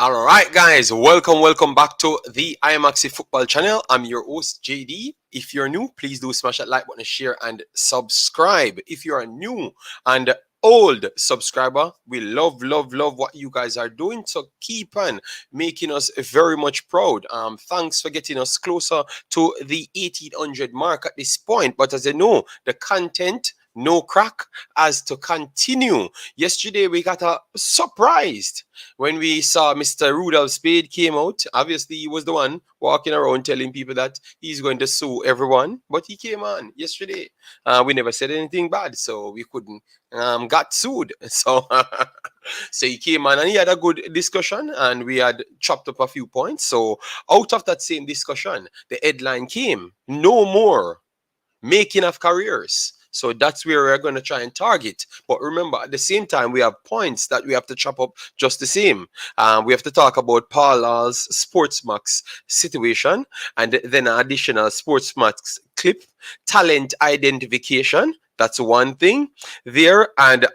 All right, guys, welcome back to the Imaxit football channel. I'm your host, JD. If you're new, please do smash that like button, share, and subscribe. If you are new and old subscriber, we love what you guys are doing. So keep on making us very much proud. Thanks for getting us closer to the 1800 mark at this point. But as you know, the content no crack as to continue. Yesterday we got surprised when we saw Mr. Rudolph Speid came out. Obviously he was the one walking around telling people that he's going to sue everyone, but he came on yesterday. We never said anything bad, so we couldn't got sued. So so he came on and he had a good discussion and we had chopped up a few points. So out of that same discussion, the headline came, no more making of careers. So that's where we're going to try and target. But remember, at the same time, we have points that we have to chop up just the same. We have to talk about Paula's Sportmax situation and then an additional Sportmax clip, talent identification. That's one thing there. And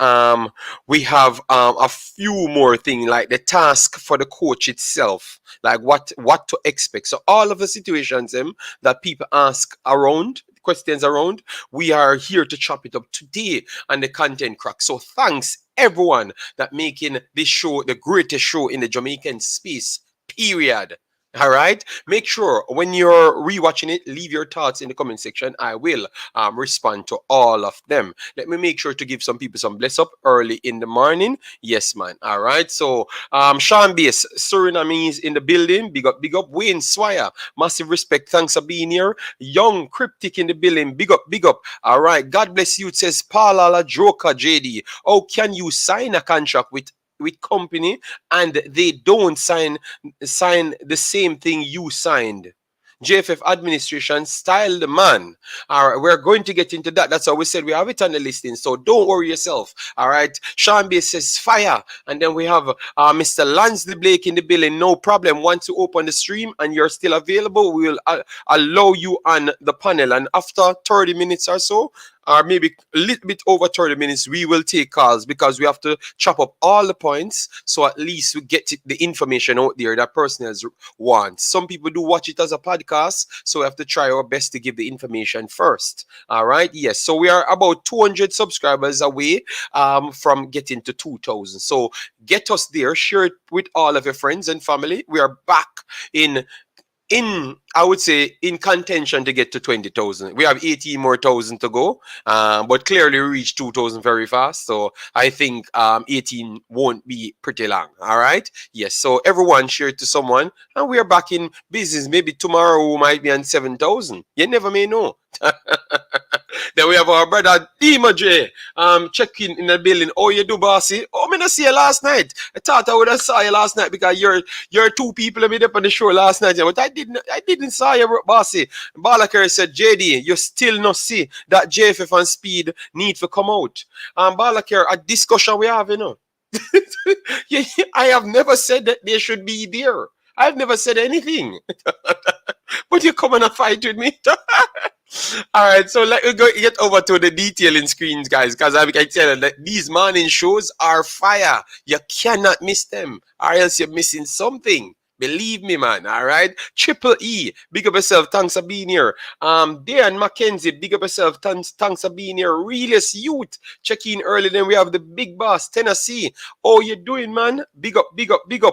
we have a few more things like the task for the coach itself, like what to expect. So all of the situations that people ask around, questions around, we are here to chop it up today on the content crack. So thanks everyone that making this show the greatest show in the Jamaican space, period. All right, make sure when you're rewatching it, leave your thoughts in the comment section. I will respond to all of them. Let me make sure to give some people some bless up early in the morning. Yes, man. All right, so Sean Bass, Suriname is in the building. Big up Wayne Swire, massive respect, thanks for being here. Young Cryptic in the building, big up. All right, God bless you. It says Paula La Joker JD, how can you sign a contract with company and they don't sign the same thing you signed? JFF administration style the man. All right, we're going to get into that. That's how we said we have it on the listing, so don't worry yourself. All right, Sean B says fire, and then we have Mr. Lansley Blake in the building. No problem. Once you open the stream and you're still available, we will allow you on the panel, and after 30 minutes or so, or maybe a little bit over 30 minutes, we will take calls because we have to chop up all the points so at least we get the information out there that personals want. Some people do watch it as a podcast, so we have to try our best to give the information first. All right, yes, so we are about 200 subscribers away from getting to 2,000. So get us there, share it with all of your friends and family. We are back in I would say in contention to get to 20,000. We have 18 more thousand to go, but clearly we reached 2,000 very fast. So I think 18 won't be pretty long. All right. Yes. So everyone share it to someone, and we are back in business. Maybe tomorrow we might be on 7,000. You never may know. Then we have our brother Dima J checking in the building. Oh, you do, bossy? Oh, I didn't see you last night. I thought I would have saw you last night because you're two people that made up on the show last night. But I didn't saw you, bossy. Balakar said, JD, you still not see that JFF and Speid need to come out. Balakar, a discussion we have, you know. I have never said that they should be there. I've never said anything. But you come and fight with me. All right, so let me go get over to the detailing screens, guys, because I can tell you that these morning shows are fire. You cannot miss them, or else you're missing something. Believe me, man. All right. Triple E, big up yourself. Thanks for being here. Dan Mackenzie, big up yourself. Thanks for being here. Realist Youth, check in early. Then we have the big boss, Tennessee. Oh, you doing, man? Big up.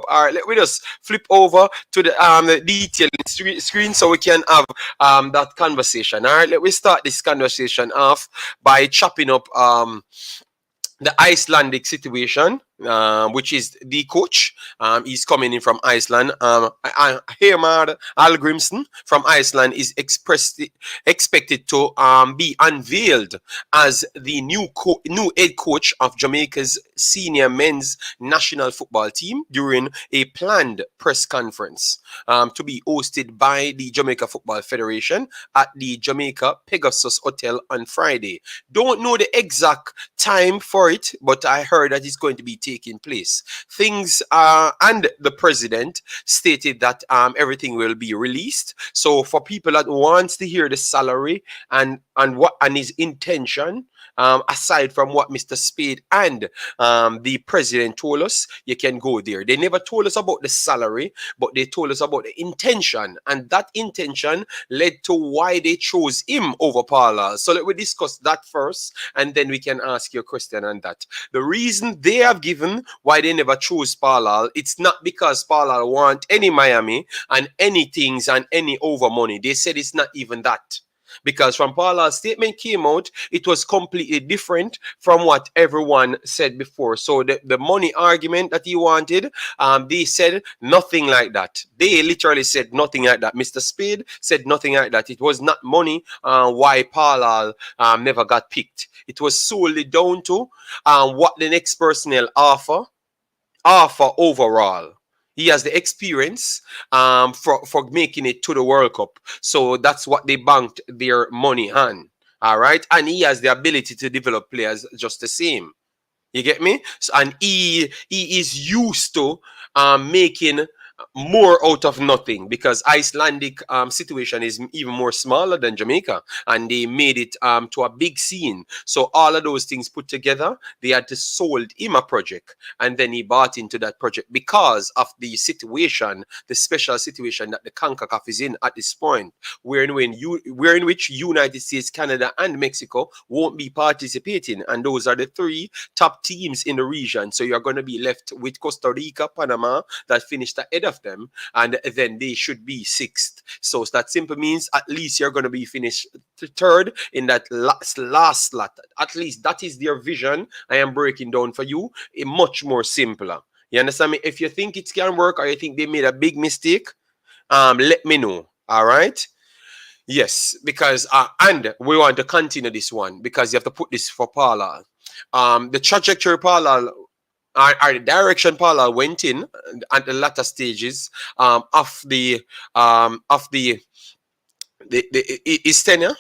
All right, let me just flip over to the detailing screen so we can have that conversation. All right, let me start this conversation off by chopping up the Icelandic situation, which is the coach. He's coming in from Iceland. Heimir Hallgrimsson from Iceland is expected to be unveiled as the new head coach of Jamaica's senior men's national football team during a planned press conference to be hosted by the Jamaica Football Federation at the Jamaica Pegasus Hotel on Friday. Don't know the exact time for it, but I heard that it's going to be taking place. Things and the president stated that everything will be released. So for people that wants to hear the salary and his intention, aside from what Mr. Speid and the president told us, you can go there. They never told us about the salary, but they told us about the intention, and that intention led to why they chose him over Paula. So let me discuss that first, and then we can ask your question on that. The reason they have given why they never chose Paula, it's not because Paula want any Miami and any things and any over money. They said it's not even that. Because from Paula's statement came out, it was completely different from what everyone said before. So the money argument that he wanted, they said nothing like that. They literally said nothing like that. Mr. Speid said nothing like that. It was not money why Paula never got picked. It was solely down to what the next personnel offer overall. He has the experience for making it to the World Cup. So that's what they banked their money on. All right. And he has the ability to develop players just the same. You get me? So, and he is used to making more out of nothing, because Icelandic situation is even more smaller than Jamaica, and they made it to a big scene. So all of those things put together, they had to sold him a project, and then he bought into that project because of the situation, the special situation that the Concacaf is in at this point, wherein which United States, Canada, and Mexico won't be participating, and those are the three top teams in the region. So you're going to be left with Costa Rica, Panama, that finished ahead of them, and then they should be sixth. So that simply means at least you're going to be finished third in that last slot. At least that is their vision. I am breaking down for you a much more simpler. You understand me? If you think it can work, or you think they made a big mistake, let me know. All right. Yes, because and we want to continue this one, because you have to put this for Paula. The trajectory Paula, or the direction Paula went in at the latter stages of his tenure.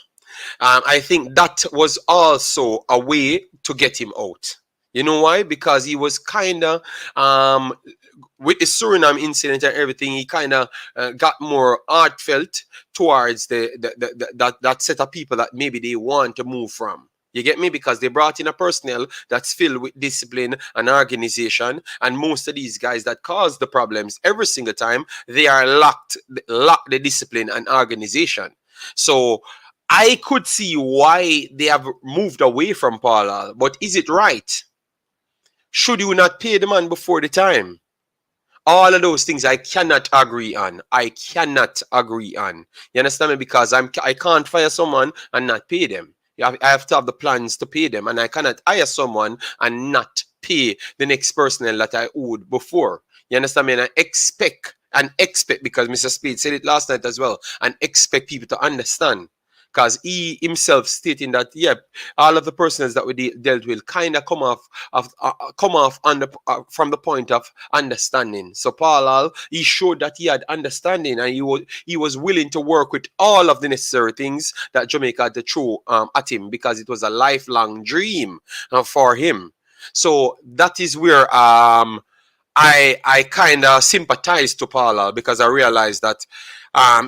I think that was also a way to get him out. You know why? Because he was kind of with the Suriname incident and everything, he kind of got more heartfelt towards that set of people that maybe they want to move from. You get me? Because they brought in a personnel that's filled with discipline and organization, and most of these guys that cause the problems every single time, they are lack the discipline and organization. So I could see why they have moved away from Paula, but is it right? Should you not pay the man before the time? All of those things I cannot agree on. I cannot agree on. You understand me? Because I can't fire someone and not pay them. I have to have the plans to pay them, and I cannot hire someone and not pay the next personnel that I owed before. You understand me? And I expect, because Mr. Speid said it last night as well, and expect people to understand. Because he himself stating that, all of the persons that we dealt with kind of come off from the point of understanding. So Paul, he showed that he had understanding, and he was willing to work with all of the necessary things that Jamaica had to throw at him, because it was a lifelong dream for him. So that is where I kind of sympathize to Paula, because I realized that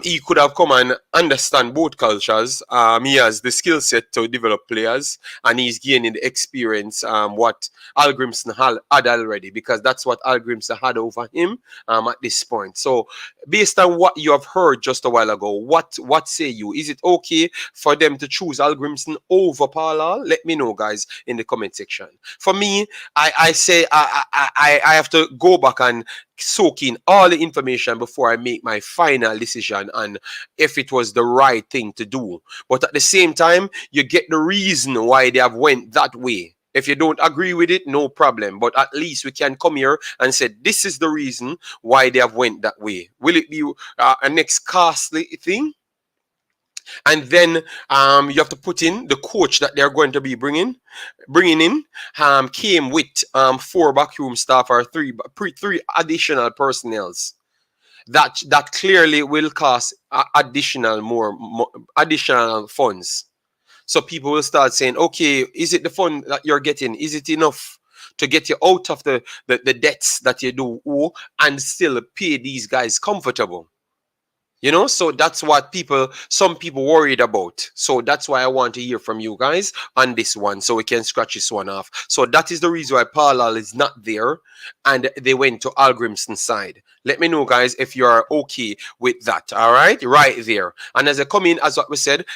he could have come and understand both cultures. He has the skill set to develop players, and he's gaining the experience what Hallgrimsson had already, because that's what Hallgrimsson had over him at this point. So based on what you have heard just a while ago, what say you? Is it okay for them to choose Hallgrimsson over Paula? Let me know, guys, in the comment section. For me, I say I have to go back and soak in all the information before I make my final decision on if it was the right thing to do. But at the same time, you get the reason why they have went that way. If you don't agree with it, no problem. But at least we can come here and say, this is the reason why they have went that way. Will it be a next costly thing? And then you have to put in the coach that they're going to be bringing in. Came with 4 backroom staff or three additional personnels. That clearly will cost additional funds. So people will start saying, okay, is it the fund that you're getting? Is it enough to get you out of the debts that you do owe and still pay these guys comfortable? You know, so that's what some people worried about. So that's why I want to hear from you guys on this one, so we can scratch this one off. So that is the reason why Parallel is not there, and they went to Hallgrimsson's side. Let me know, guys, if you are okay with that. All right there. And as I come in, as what we said,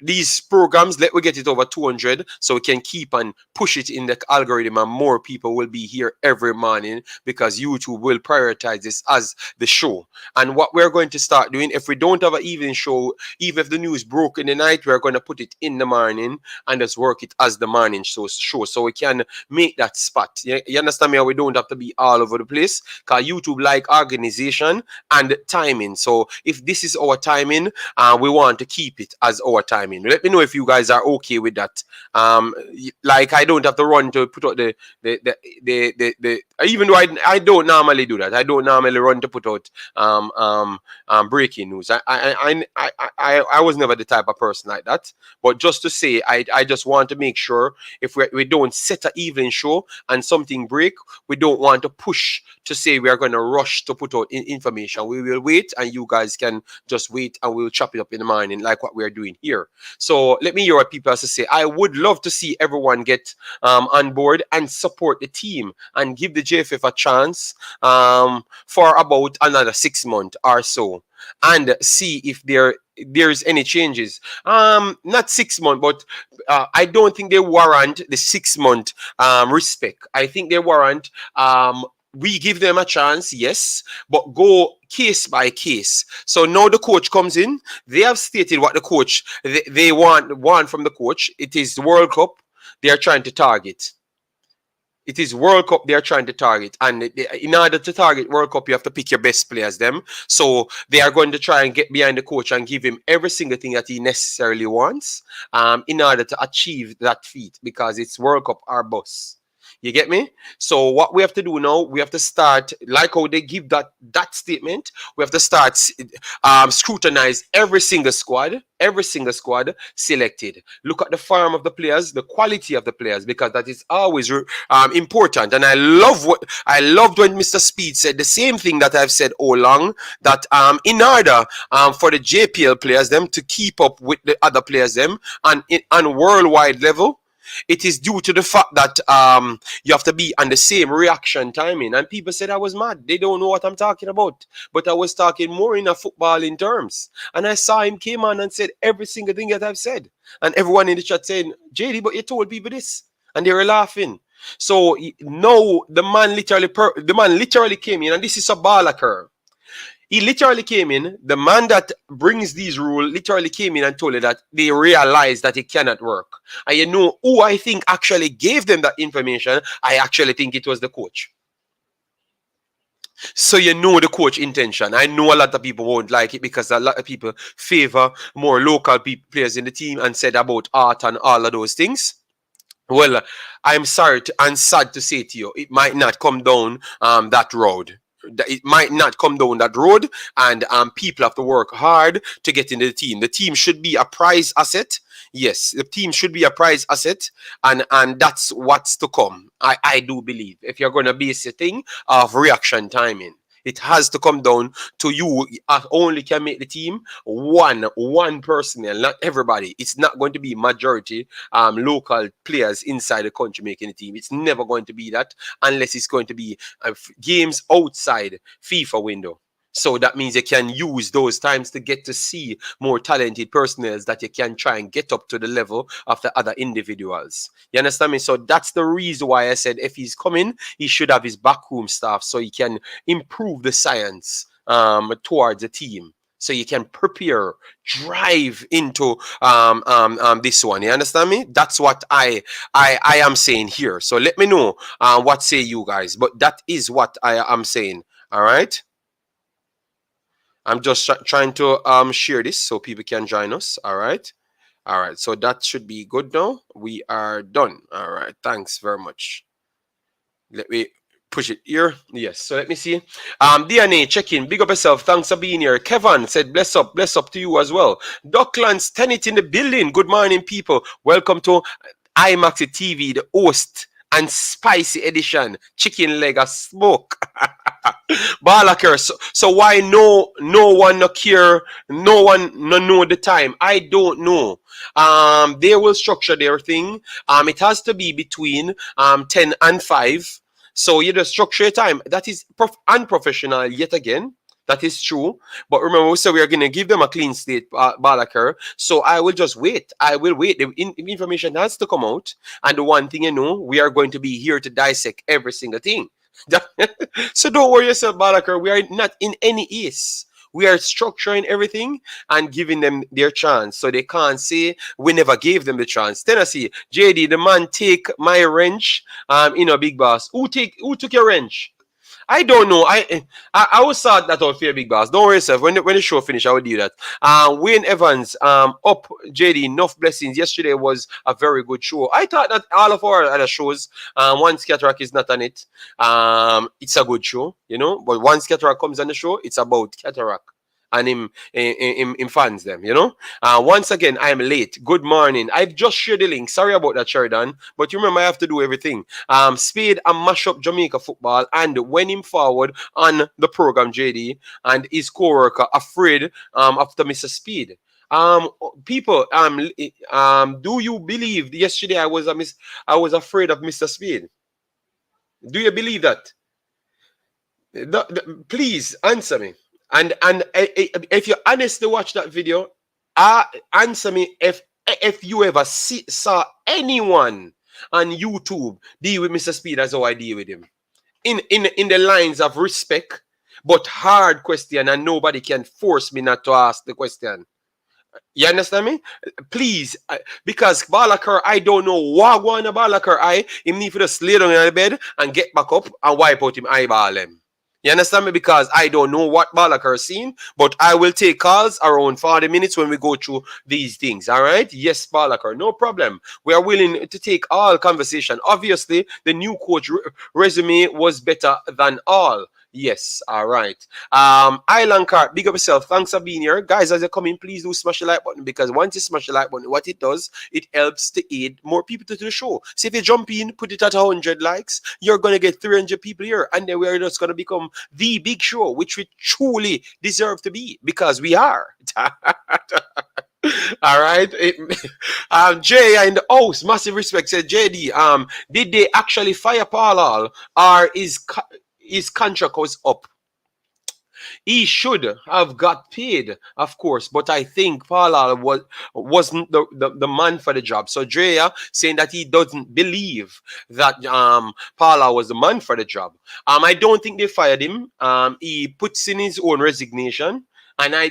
these programs, let we get it over 200, so we can keep and push it in the algorithm, and more people will be here every morning, because YouTube will prioritize this as the show. And what we're going to start doing, if we don't have an evening show, even if the news broke in the night, we're going to put it in the morning and just work it as the morning show, so we can make that spot. You understand me? We don't have to be all over the place, because YouTube like organization and timing. So if this is our timing, we want to keep it as our timing. Let me know if you guys are okay with that. Like, I don't have to run to put out the even though I don't normally do that. I don't normally run to put out breaking news. I was never the type of person like that. But just to say, I just want to make sure, if we don't set an evening show and something break, we don't want to push to say we are going to rush to put out information. We will wait, and you guys can just wait, and we'll chop it up in the morning, like what we're doing here. So let me hear what people have to say. I would love to see everyone get on board and support the team and give the JFF a chance for about another 6 months or so, and see if there's any changes. Not 6 months, but I don't think they warrant the 6 month respect. I think they warrant we give them a chance, yes, but go case by case. So now the coach comes in. They have stated what the coach they want from the coach. It is the World Cup they are trying to target. It is World Cup they are trying to target. And in order to target World Cup, you have to pick your best players, them. So they are going to try and get behind the coach and give him every single thing that he necessarily wants in order to achieve that feat, because it's World Cup or bust. You get me? So what we have to do now, we have to start, like how they give that statement, we have to start scrutinize every single squad selected. Look at the form of the players, the quality of the players, because that is always important. And I loved when Mr. Speid said the same thing that I've said all along, that in order for the JPL players them to keep up with the other players them on worldwide level, it is due to the fact that you have to be on the same reaction timing. And people said I was mad. They don't know what I'm talking about. But I was talking more in a footballing terms. And I saw him came on and said every single thing that I've said. And everyone in the chat saying, JD, but you told people this. And they were laughing. So no, the man literally came in, and this is a baller curve. He literally came in, the man that brings these rules literally came in and told you that they realized that it cannot work. And you know who I think actually gave them that information? I actually think it was the coach. So you know the coach intention. I know a lot of people won't like it, because a lot of people favor more local players in the team and said about art and all of those things. Well, I'm sorry and sad to say to you, it might not come down that road. It might not come down that road, and people have to work hard to get into the team. The team should be a prize asset. Yes, the team should be a prize asset, and that's what's to come. I do believe, if you're going to base a thing of reaction timing, it has to come down to you. Only can make the team one personnel, not everybody. It's not going to be majority local players inside the country making the team. It's never going to be that, unless it's going to be games outside FIFA window. So that means you can use those times to get to see more talented personnel that you can try and get up to the level of the other individuals. You understand me? So that's the reason why I said if he's coming, he should have his backroom staff, so he can improve the science towards the team. So you can prepare, drive into this one. You understand me? That's what I am saying here. So let me know what say you guys. But that is what I am saying. All right. I'm just trying to share this so people can join us. All right. So that should be good now. We are done. All right. Thanks very much. Let me push it here. Yes. So let me see. DNA check-in. Big up yourself. Thanks for being here. Kevin said bless up to you as well. Docklands Tenet in the building. Good morning, people. Welcome to Imaxit TV, the host and spicy edition. Chicken leg of smoke. Balakir. So why no one no care, no one no know the time? I don't know. They will structure their thing. It has to be between 10 and 5. So you just structure your time. That is unprofessional yet again. That is true. But remember, we said we are going to give them a clean slate, Balakir. So I will just wait. I will wait. The information has to come out. And the one thing you know, we are going to be here to dissect every single thing. So don't worry yourself, Balakir. We are not in any ace. We are structuring everything and giving them their chance. So they can't say we never gave them the chance. Tennessee, JD, the man take my wrench, Big Boss. Who took your wrench? I don't know. I will sort that out for your Big Boss. Don't worry yourself. When the show finish, I will do that. Wayne Evans, up JD, enough blessings. Yesterday was a very good show. I thought that all of our other shows, once Cataract is not on it, it's a good show, you know. But once Cataract comes on the show, it's about Cataract and him fans them, you know. Once again, I am late. Good morning. I've just shared the link. Sorry about that, Sheridan. But you remember I have to do everything. Speed and mash up Jamaica football and when him forward on the program, JD, and his co-worker afraid after Mr. Speed. People, do you believe yesterday I was afraid of Mr. Speed? Do you believe that? Please answer me. And if you honestly watch that video, answer me if you ever saw anyone on YouTube deal with Mr. Speed as how I deal with him. In the lines of respect, but hard question, and nobody can force me not to ask the question. You understand me? Please, because Balakir, I don't know what going on Balakir. Him need to just lay down in the bed and get back up and wipe out him eyeball him. You understand me? Because I don't know what Balakir is seeing, but I will take calls around 40 minutes when we go through these things. All right? Yes, Balakir, no problem. We are willing to take all conversation. Obviously, the new coach resume was better than all. Yes, all right. Island Cart, big up yourself. Thanks for being here. Guys, as you come in, please do smash the like button because once you smash the like button, what it does, it helps to aid more people to the show. So if you jump in, put it at 100 likes, you're going to get 300 people here. And then we're just going to become the big show, which we truly deserve to be because we are. All right. Jay in the house, massive respect, said JD. Did they actually fire Paul Hall or his contract was up? He should have got paid, of course, but I think Paul wasn't the man for the job. So Drea saying that he doesn't believe that Paul was the man for the job. I don't think they fired him. He puts in his own resignation, and I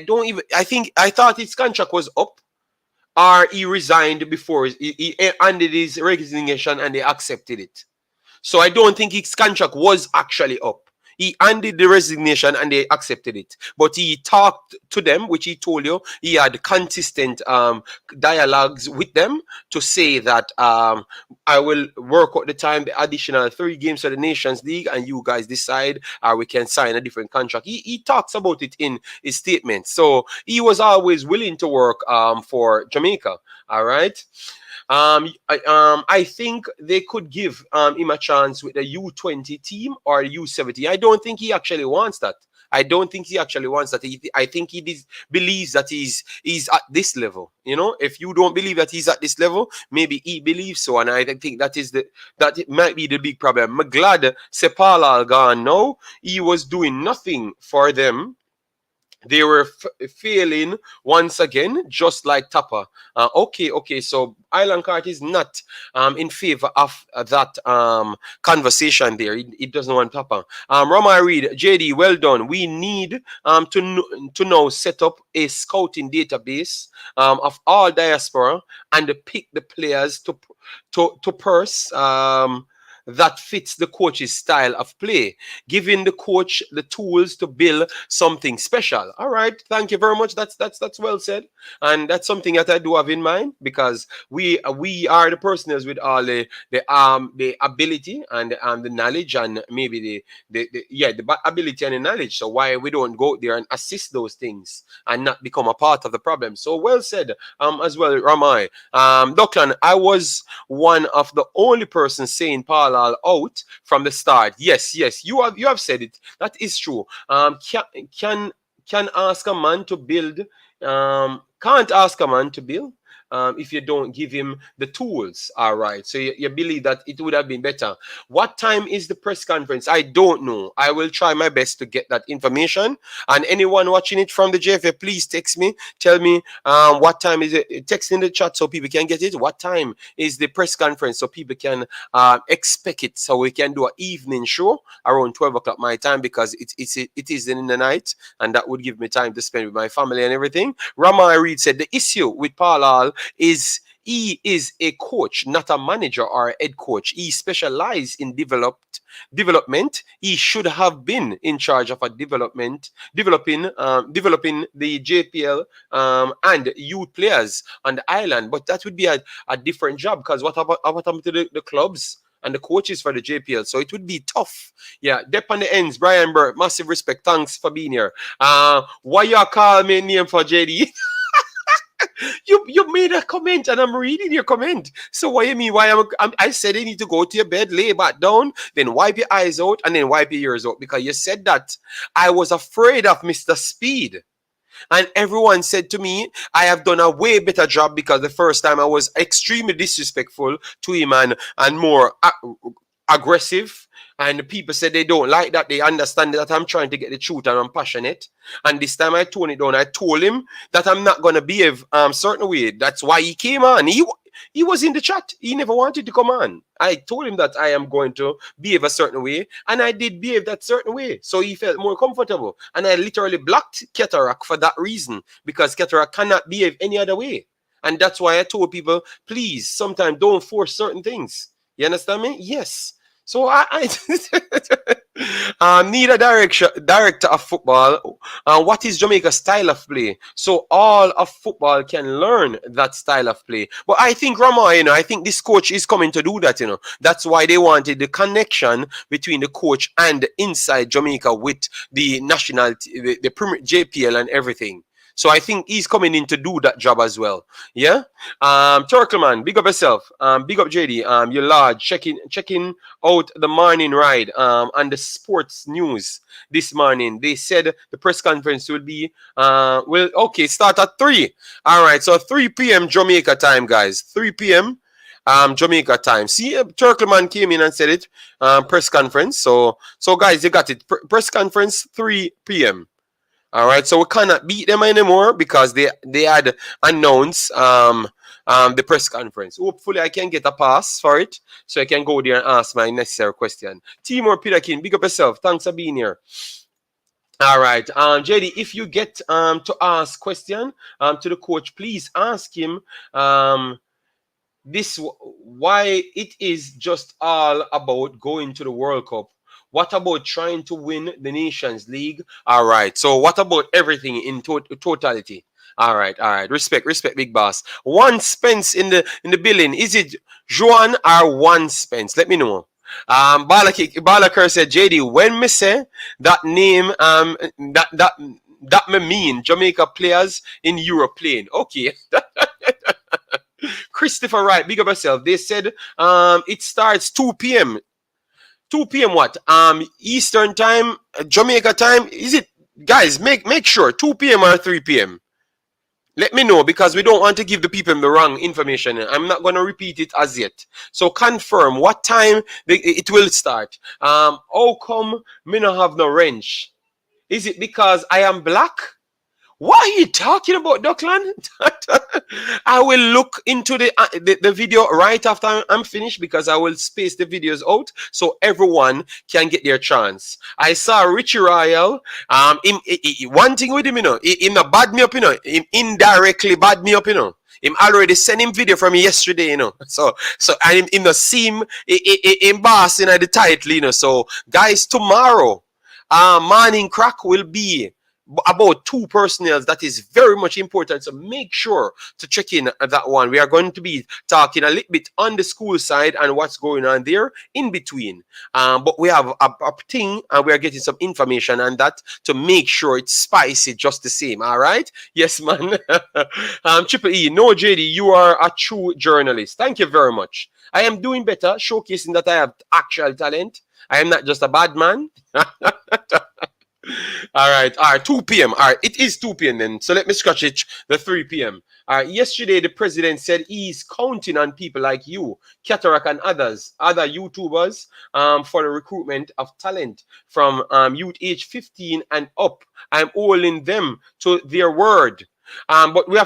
thought his contract was up. Or he resigned before he handed his resignation and they accepted it. So I don't think his contract was actually up. He handed the resignation and they accepted it. But he talked to them, which he told you. He had consistent dialogues with them to say that I will work out the time, the additional 3 games for the Nations League, and you guys decide or we can sign a different contract. He talks about it in his statement. So he was always willing to work for Jamaica. All right. I think they could give him a chance with the U20 team or U17. I don't think he actually wants that. I think he believes that he's at this level. You know, if you don't believe that he's at this level, maybe he believes so. And I think that it might be the big problem. I'm glad Sepala gone now. He was doing nothing for them. They were failing once again, just like Tapa. Okay. So Island Cart is not in favor of that conversation there. It doesn't want Tapa. Rama Reed, JD, well done. We need to now set up a scouting database of all diaspora and pick the players to purse. That fits the coach's style of play, giving the coach the tools to build something special. All right, thank you very much. That's well said, and that's something that I do have in mind because we are the personnel with all the ability and the knowledge and maybe the ability and the knowledge. So why we don't go there and assist those things and not become a part of the problem? So well said, as well, Ramai. Doclan, I was one of the only persons saying Paul Paul out from the start. Yes, you have said it. That is true. Can ask a man to build. Can't ask a man to build. If you don't give him the tools. All right. So you believe that it would have been better. What time is the press conference? I don't know. I will try my best to get that information. And anyone watching it from the JFA, please text me. Tell me what time is it. Text in the chat so people can get it. What time is the press conference so people can expect it? So we can do an evening show around 12 o'clock my time because it is in the night. And that would give me time to spend with my family and everything. Ramai Reed said the issue with Paul Hall is he is a coach, not a manager or a head coach. He specialized in development. He should have been in charge of developing the JPL and youth players on the island. But that would be a different job because what happened to the clubs and the coaches for the JPL? So it would be tough. Yeah, Dep on the ends, Brian Burke, massive respect. Thanks for being here. Why you call me name for JD? You made a comment and I'm reading your comment. So what you mean? I said you need to go to your bed, lay back down, then wipe your eyes out and then wipe your ears out because you said that I was afraid of Mr. Speid. And everyone said to me, I have done a way better job because the first time I was extremely disrespectful to him and more aggressive. And people said they don't like that. They understand that I'm trying to get the truth and I'm passionate. And this time I toned it down. I told him that I'm not going to behave certain way. That's why he came on. He was in the chat. He never wanted to come on. I told him that I am going to behave a certain way. And I did behave that certain way. So he felt more comfortable. And I literally blocked Cataract for that reason. Because Cataract cannot behave any other way. And that's why I told people, please, sometimes don't force certain things. You understand me? Yes. So I need a director of football. What is Jamaica's style of play? So all of football can learn that style of play. But I think Rama, I think this coach is coming to do that. That's why they wanted the connection between the coach and inside Jamaica with the national, the Premier JPL and everything. So I think he's coming in to do that job as well. Yeah. Turkleman, big up yourself. Big up JD. You're large. Checking out the morning ride. And the sports news this morning. They said the press conference will be start at 3. All right. So 3 p.m. Jamaica time, guys. 3 p.m. Jamaica time. See, Turkleman came in and said it. Press conference. So guys, you got it. Press conference 3 p.m. All right, so we cannot beat them anymore because they had announced the press conference. Hopefully, I can get a pass for it so I can go there and ask my necessary question. Timur Peterkin, big up yourself. Thanks for being here. All right, JD, if you get to ask question to the coach, please ask him this why it is just all about going to the World Cup. What about trying to win the Nations League? All right. So what about everything in totality? All right. Respect, big boss. One Spence in the building. Is it Joan or one Spence? Let me know. Balakir said, JD, when me say that name, that me mean Jamaica players in Europe playing. Okay. Christopher Wright, big up yourself. They said it starts 2 p.m. 2 p.m. what? Eastern time, Jamaica time. Is it, guys? Make sure 2 p.m. or 3 p.m. Let me know because we don't want to give the people the wrong information. I'm not going to repeat it as yet. So confirm what time it will start. How come me not have no wrench? Is it because I am black? What are you talking about, Duckland? I will look into the video right after I'm finished because I will space the videos out so everyone can get their chance. I saw Richie Royal. One thing with him, him not bad me up, him indirectly bad me up, Him already sent him video from me yesterday, So I him not see him embossing at the title, So guys, tomorrow, morning crack will be about two personnel that is very much important. So make sure to check in at that one. We are going to be talking a little bit on the school side and what's going on there in between. But we have a thing and we are getting some information on that to make sure it's spicy just the same. All right? Yes, man. Triple E, no, JD, you are a true journalist. Thank you very much. I am doing better, showcasing that I have actual talent. I am not just a bad man. All right, 2 p.m. All right, it is 2 p.m. then. So let me scratch it, the 3 p.m. All right, yesterday the president said he's counting on people like you, Cataract and others, other YouTubers, for the recruitment of talent from youth age 15 and up. I'm holding them to their word. But we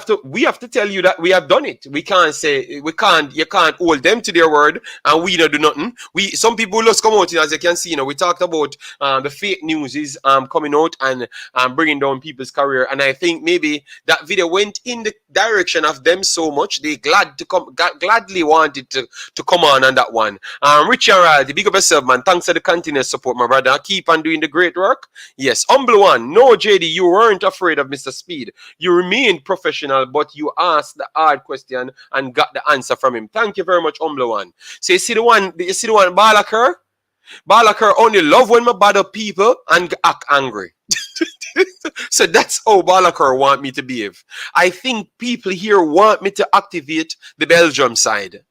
have to tell you that we have done it. We can't say you can't hold them to their word and we don't do nothing. Some people just come out, as you can see, we talked about the fake news is coming out and bringing down people's career. And I think maybe that video went in the direction of them so much they gladly wanted to come on that one. Richie and Riley, big up yourself, man. Thanks for the continuous support, my brother. Keep on doing the great work. Yes, humble one. No, JD, you weren't afraid of Mr. Speid. You remained professional, but you asked the hard question and got the answer from him. Thank you very much, humble one. So you see the one, Balaker? Balaker only love when I bother people and act angry. So that's how Balaker want me to behave. I think people here want me to activate the Belgium side.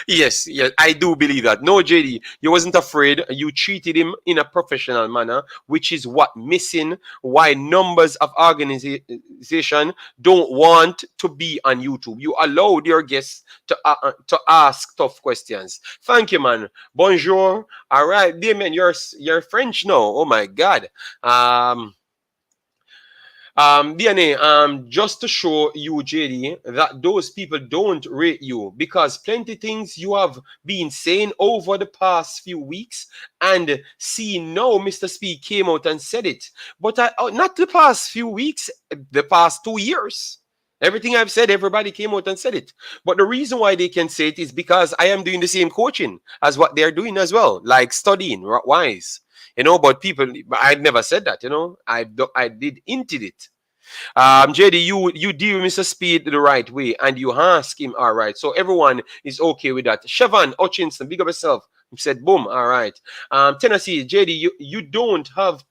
Yes, I do believe that. No, JD, you wasn't afraid. You treated him in a professional manner, which is what missing why numbers of organization don't want to be on YouTube. You allowed your guests to ask tough questions. Thank you, man. Bonjour. All right, Damien, you're French now. Oh my God. DNA, just to show you, JD, that those people don't rate you because plenty things you have been saying over the past few weeks and see now Mr. Speid came out and said it. But not the past few weeks, the past 2 years. Everything I've said, everybody came out and said it. But the reason why they can say it is because I am doing the same coaching as what they're doing as well, like studying, wise. But people, I never said that, I did hinted it. JD, you deal with Mr. Speid the right way and you ask him, all right. So everyone is okay with that. Siobhan Hutchinson, big up yourself. He said, boom, all right. Tennessee, JD, you don't have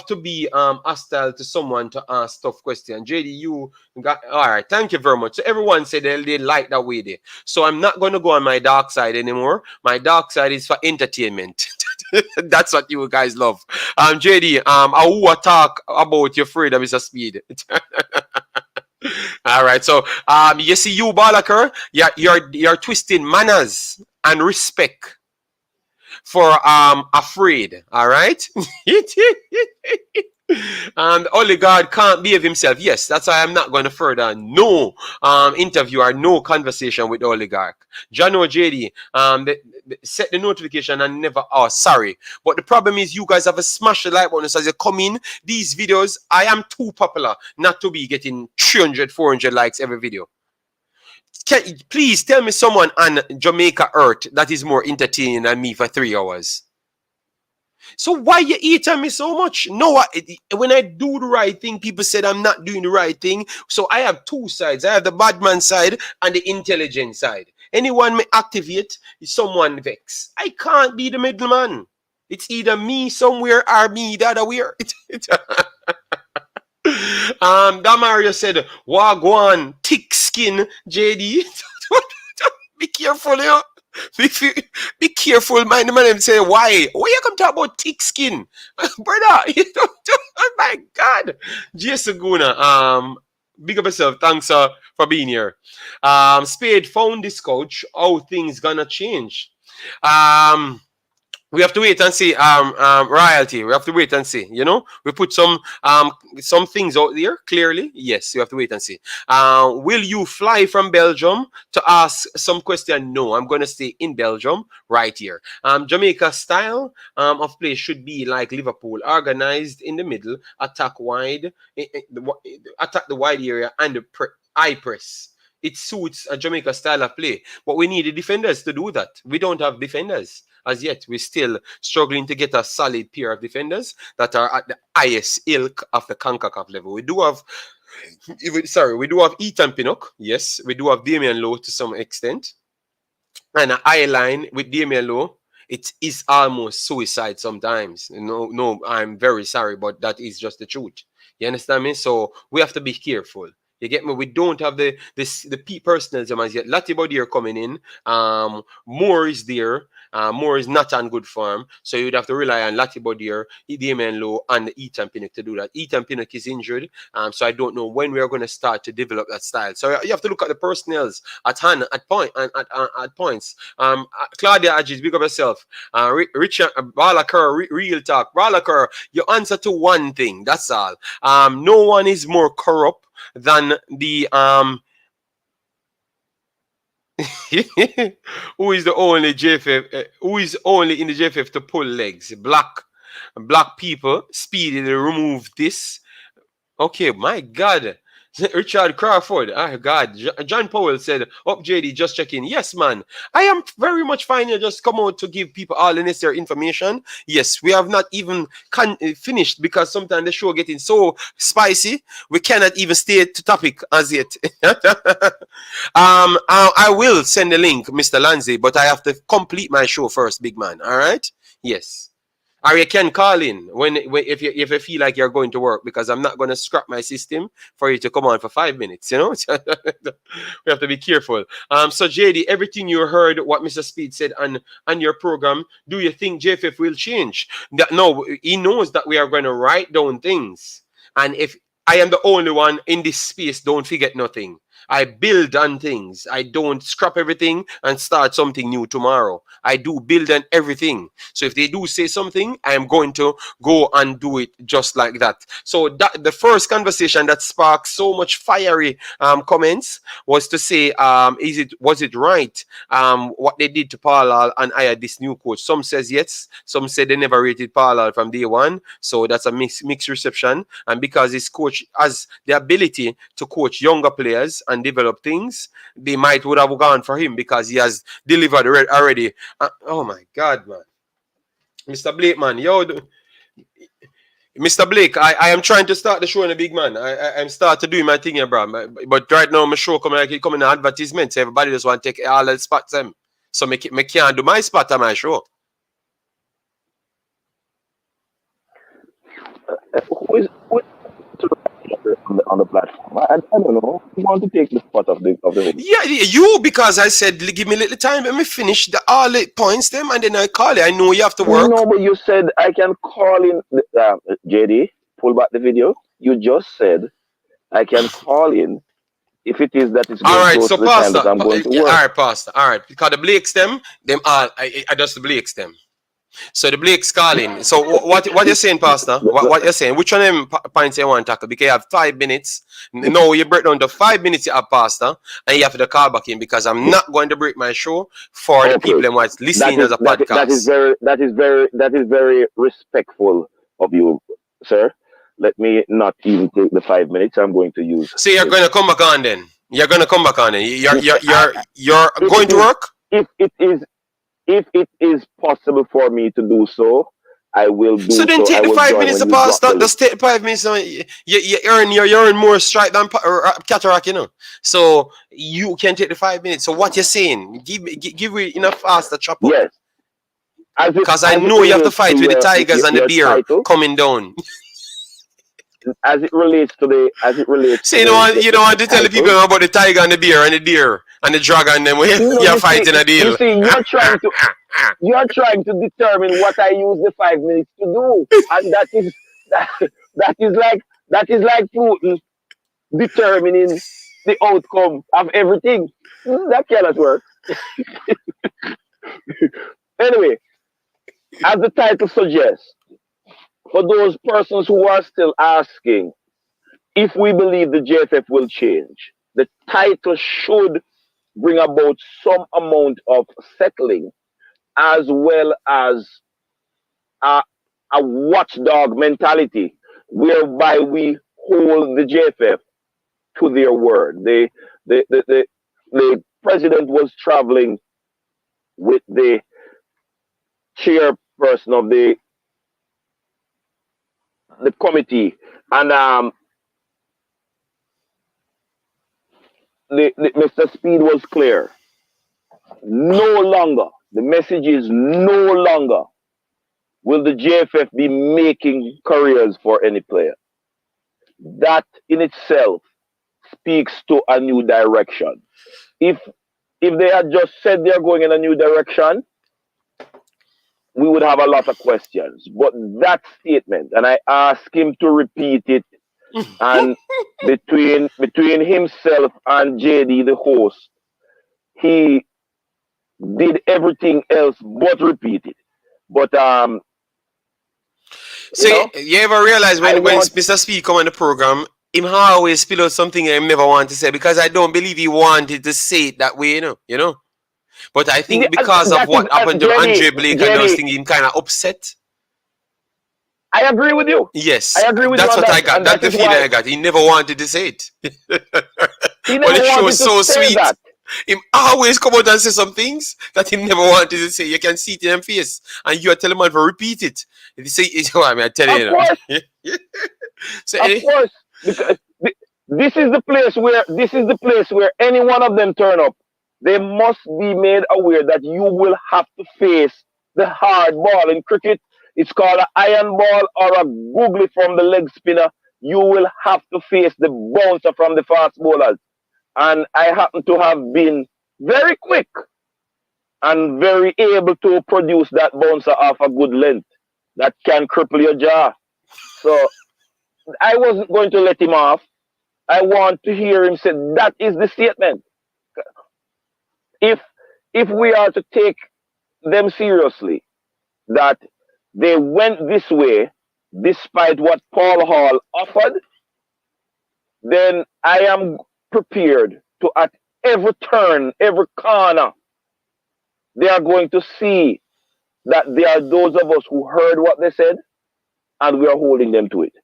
to be hostile to someone to ask tough questions. JD, you got all right. Thank you very much. So everyone said they like that way there. So I'm not going to go on my dark side anymore. My dark side is for entertainment. That's what you guys love. JD, I will talk about your freedom, Mr. Speid. All right. So you see, you Balaker, you're twisting manners and respect for afraid. All right. And oligarch can't behave himself. Yes, that's why I'm not going to further no interview or no conversation with the oligarch. Jano JD, set the notification and never sorry. But the problem is you guys have a smash the like button as you come in these videos. I am too popular not to be getting 300, 400 likes every video. Please tell me someone on Jamaica Earth that is more entertaining than me for 3 hours. So why you eat on me so much? No, when I do the right thing, people said I'm not doing the right thing. So I have two sides. I have the bad man side and the intelligent side. Anyone may activate, someone vex. I can't be the middleman. It's either me somewhere or me the other where. Damario said, Wagwan, thick skin, JD. Be careful, yo. Be careful, man. The man say, why you come talk about thick skin? Brother, oh my God. Jason Guna, big up yourself. Thanks for being here. Speid found this coach. How things gonna change? We have to wait and see royalty. We have to wait and see. We put some things out there clearly. Yes, you have to wait and see. Will you fly from Belgium to ask some question? No, I'm going to stay in Belgium right here. Jamaica style of play should be like Liverpool, organized in the middle, attack wide, attack the wide area and the high press. It suits a Jamaica style of play, but we need the defenders to do that. We don't have defenders. as yet we're still struggling to get a solid pair of defenders that are at the highest ilk of the Concacaf level. We do have Ethan Pinnock, yes. We do have Damian Lowe to some extent. And an eye line with Damian Lowe, it is almost suicide sometimes. No, I'm very sorry, but that is just the truth. You understand me? So we have to be careful. You get me? We don't have the personalism as yet. Lati Bodier coming in. Moore is there. Moore is not on good form. So you'd have to rely on Lati Bodier, Damian Lowe, and Ethan Pinnock to do that. Ethan Pinnock is injured. So I don't know when we are going to start to develop that style. So you have to look at the personnels at hand, at points. Claudia Agis, big up yourself. Richard Balaker, real talk. Balaker, you answer to one thing. That's all. No one is more corrupt than the who is the only JFF who is only in the JFF to pull legs. Black people speedily remove this. Okay, my God. Richard Crawford, God. John Powell said, up JD, just checking. Yes, man. I am very much fine. You just come out to give people all the necessary information. Yes, we have not even finished because sometimes the show getting so spicy, we cannot even stay to topic as yet. I will send the link, Mr. Lanzi, but I have to complete my show first, big man. All right? Yes. Or you can call in if you feel like you're going to work, because I'm not going to scrap my system for you to come on for 5 minutes, you know. We have to be careful. So JD, everything you heard what Mr. Speid said on your program, do you think JFF will change? No, he knows that we are going to write down things, and if I am the only one in this space, don't forget nothing. I build on things. I don't scrap everything and start something new tomorrow. I do build on everything. So if they do say something, I am going to go and do it just like that. So that the first conversation that sparked so much fiery comments was to say, was it right what they did to Paul and hire this new coach? Some says yes. Some said they never rated Paul from day one. So that's a mixed reception. And because this coach has the ability to coach younger players and develop things, they would have gone for him because he has delivered already. Oh my God, man. Mr. Blake, man. Mr. Blake, I am trying to start the show in a big man. I'm start to do my thing here, bro. But right now, my show coming in advertisements. So everybody just want to take all the spots them. So I can't do my spot on my show. Who is on the platform? I don't know. You want to take the spot of the host? Yeah, you, because I said give me a little time. Let me finish all the points them, and then I call it. I know you have to work. No, but you said I can call in. JD, pull back the video. You just said I can call in if it is that it's going all right, close so to the time Pastor, that I'm going to work. All right, Pastor. All right, because the Blakes them all. I just the Blakes them. So the Blake's calling. So what you're saying, Pastor? What you're saying? Which one of them points you want to tackle? Because you have 5 minutes. No, you break down to 5 minutes you have, Pastor, and you have to call back in because I'm not going to break my show for the people who are listening as a podcast. That is very respectful of you, sir. Let me not even take the 5 minutes. I'm going to use. So you're going to come back on then. You're going to come back on then. You're going to work. If it is possible for me to do so, I will do so. So then take the 5 minutes to pass. Just take 5 minutes. You earn more strike than cataract, you know. So you can take the 5 minutes. So what you're saying? Give me enough fast to chop up. Yes. Because I know you have to fight with the tigers and the deer title coming down. As it relates to the So you don't want to tell the people about the tiger and the bear and the deer and the dragon and them you're fighting a deal. You see, you're trying to determine what I use the 5 minutes to do. And that is like Putin determining the outcome of everything. That cannot work. Anyway, as the title suggests, for those persons who are still asking if we believe the JFF will change, the title should bring about some amount of settling as well as a watchdog mentality whereby we hold the JFF to their word. The president was traveling with the chairperson of the committee, and Mr. Speid was clear. No longer, the message is no longer will the JFF be making careers for any player. That in itself speaks to a new direction. If they had just said they're going in a new direction, we would have a lot of questions. But that statement, and I asked him to repeat it, and between himself and JD, the host, he did everything else but repeat it. But so you ever realize when Mr. Speid come on the program, him always spill out something I never want to say, because I don't believe he wanted to say it that way, you know. But I think because of what happened to Andre Blake and those things, him kind of upset. I agree with you. Yes, I agree with that's you. What I got. That's the feeling I got. He never wanted to say it. But it shows so sweet. Him always come out and say some things that he never wanted to say. You can see it in his face, and you are telling him to repeat it. If you say it, I tell you. Of course. So, of course. Because this is the place where any one of them turn up, they must be made aware that you will have to face the hard ball. In cricket, it's called an iron ball or a googly from the leg spinner. You will have to face the bouncer from the fast bowlers. And I happen to have been very quick and very able to produce that bouncer off a good length that can cripple your jaw. So I wasn't going to let him off. I want to hear him say that is the statement. If we are to take them seriously, that they went this way despite what Paul Hall offered, then I am prepared to, at every turn, every corner, they are going to see that there are those of us who heard what they said and we are holding them to it.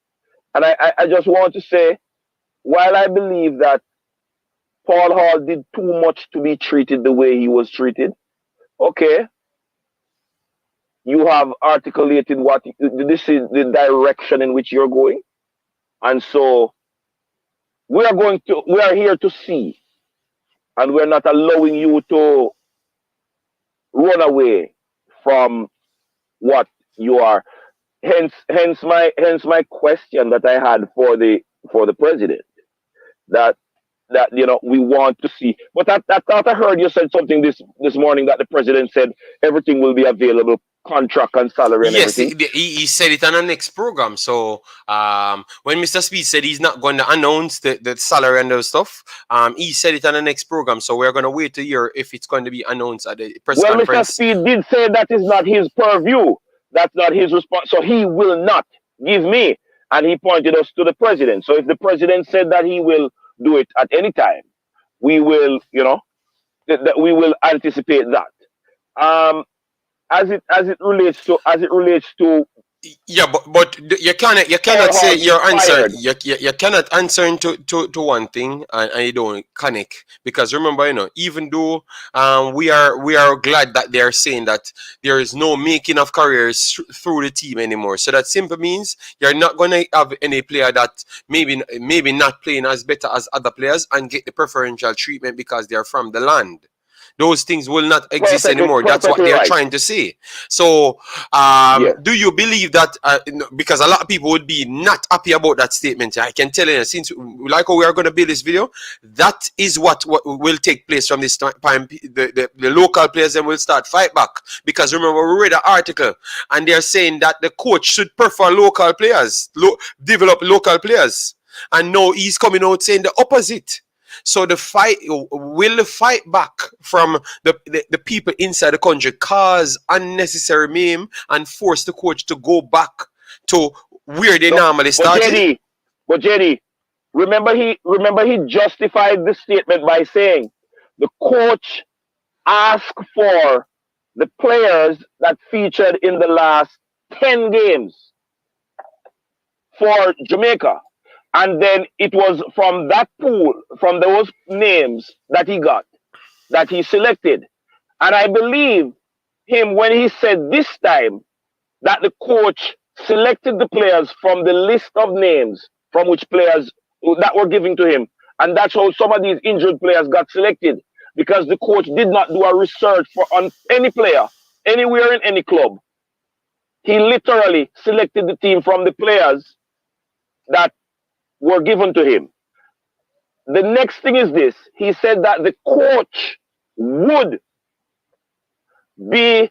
And I just want to say, while I believe that Paul Hall did too much to be treated the way he was treated, okay, you have articulated what this is the direction in which you're going. And so we are here to see, and we're not allowing you to run away from what you are. Hence my question that I had for the president, that we want to see. But I thought I heard you said something this morning that the president said everything will be available, contract and salary and everything. Yes, he said it on the next program. So when Mr. Speid said he's not going to announce the salary and those stuff, he said it on the next program. So we're going to wait to hear if it's going to be announced at the press conference. Mr. Speid did say that is not his purview. That's not his response. So he will not give me. And he pointed us to the president. So if the president said that he will do it at any time, we will, we will anticipate that. As it relates to yeah, but you cannot say your answer. You cannot answer into one thing and you don't connect, because remember, even though we are glad that they are saying that there is no making of careers through the team anymore. So that simply means you're not going to have any player that maybe not playing as better as other players and get the preferential treatment because they are from the land. Those things will not exist anymore. That's what they are trying to say. So, do you believe that? Because a lot of people would be not happy about that statement. I can tell you, since like how we are going to build this video, that is what will take place from this time. The local players then will start fight back, because remember, we read an article and they are saying that the coach should prefer local players, develop local players, and now he's coming out saying the opposite. So the fight back from the people inside the country cause unnecessary meme and force the coach to go back to where they normally started. But JD, remember he justified the statement by saying the coach asked for the players that featured in the last 10 games for Jamaica. And then it was from that pool, from those names that he got, that he selected. And I believe him when he said this time that the coach selected the players from the list of names from which players that were given to him. And that's how some of these injured players got selected because the coach did not do a research for on any player anywhere in any club. He literally selected the team from the players that were given to him. The next thing is this. He said that the coach would be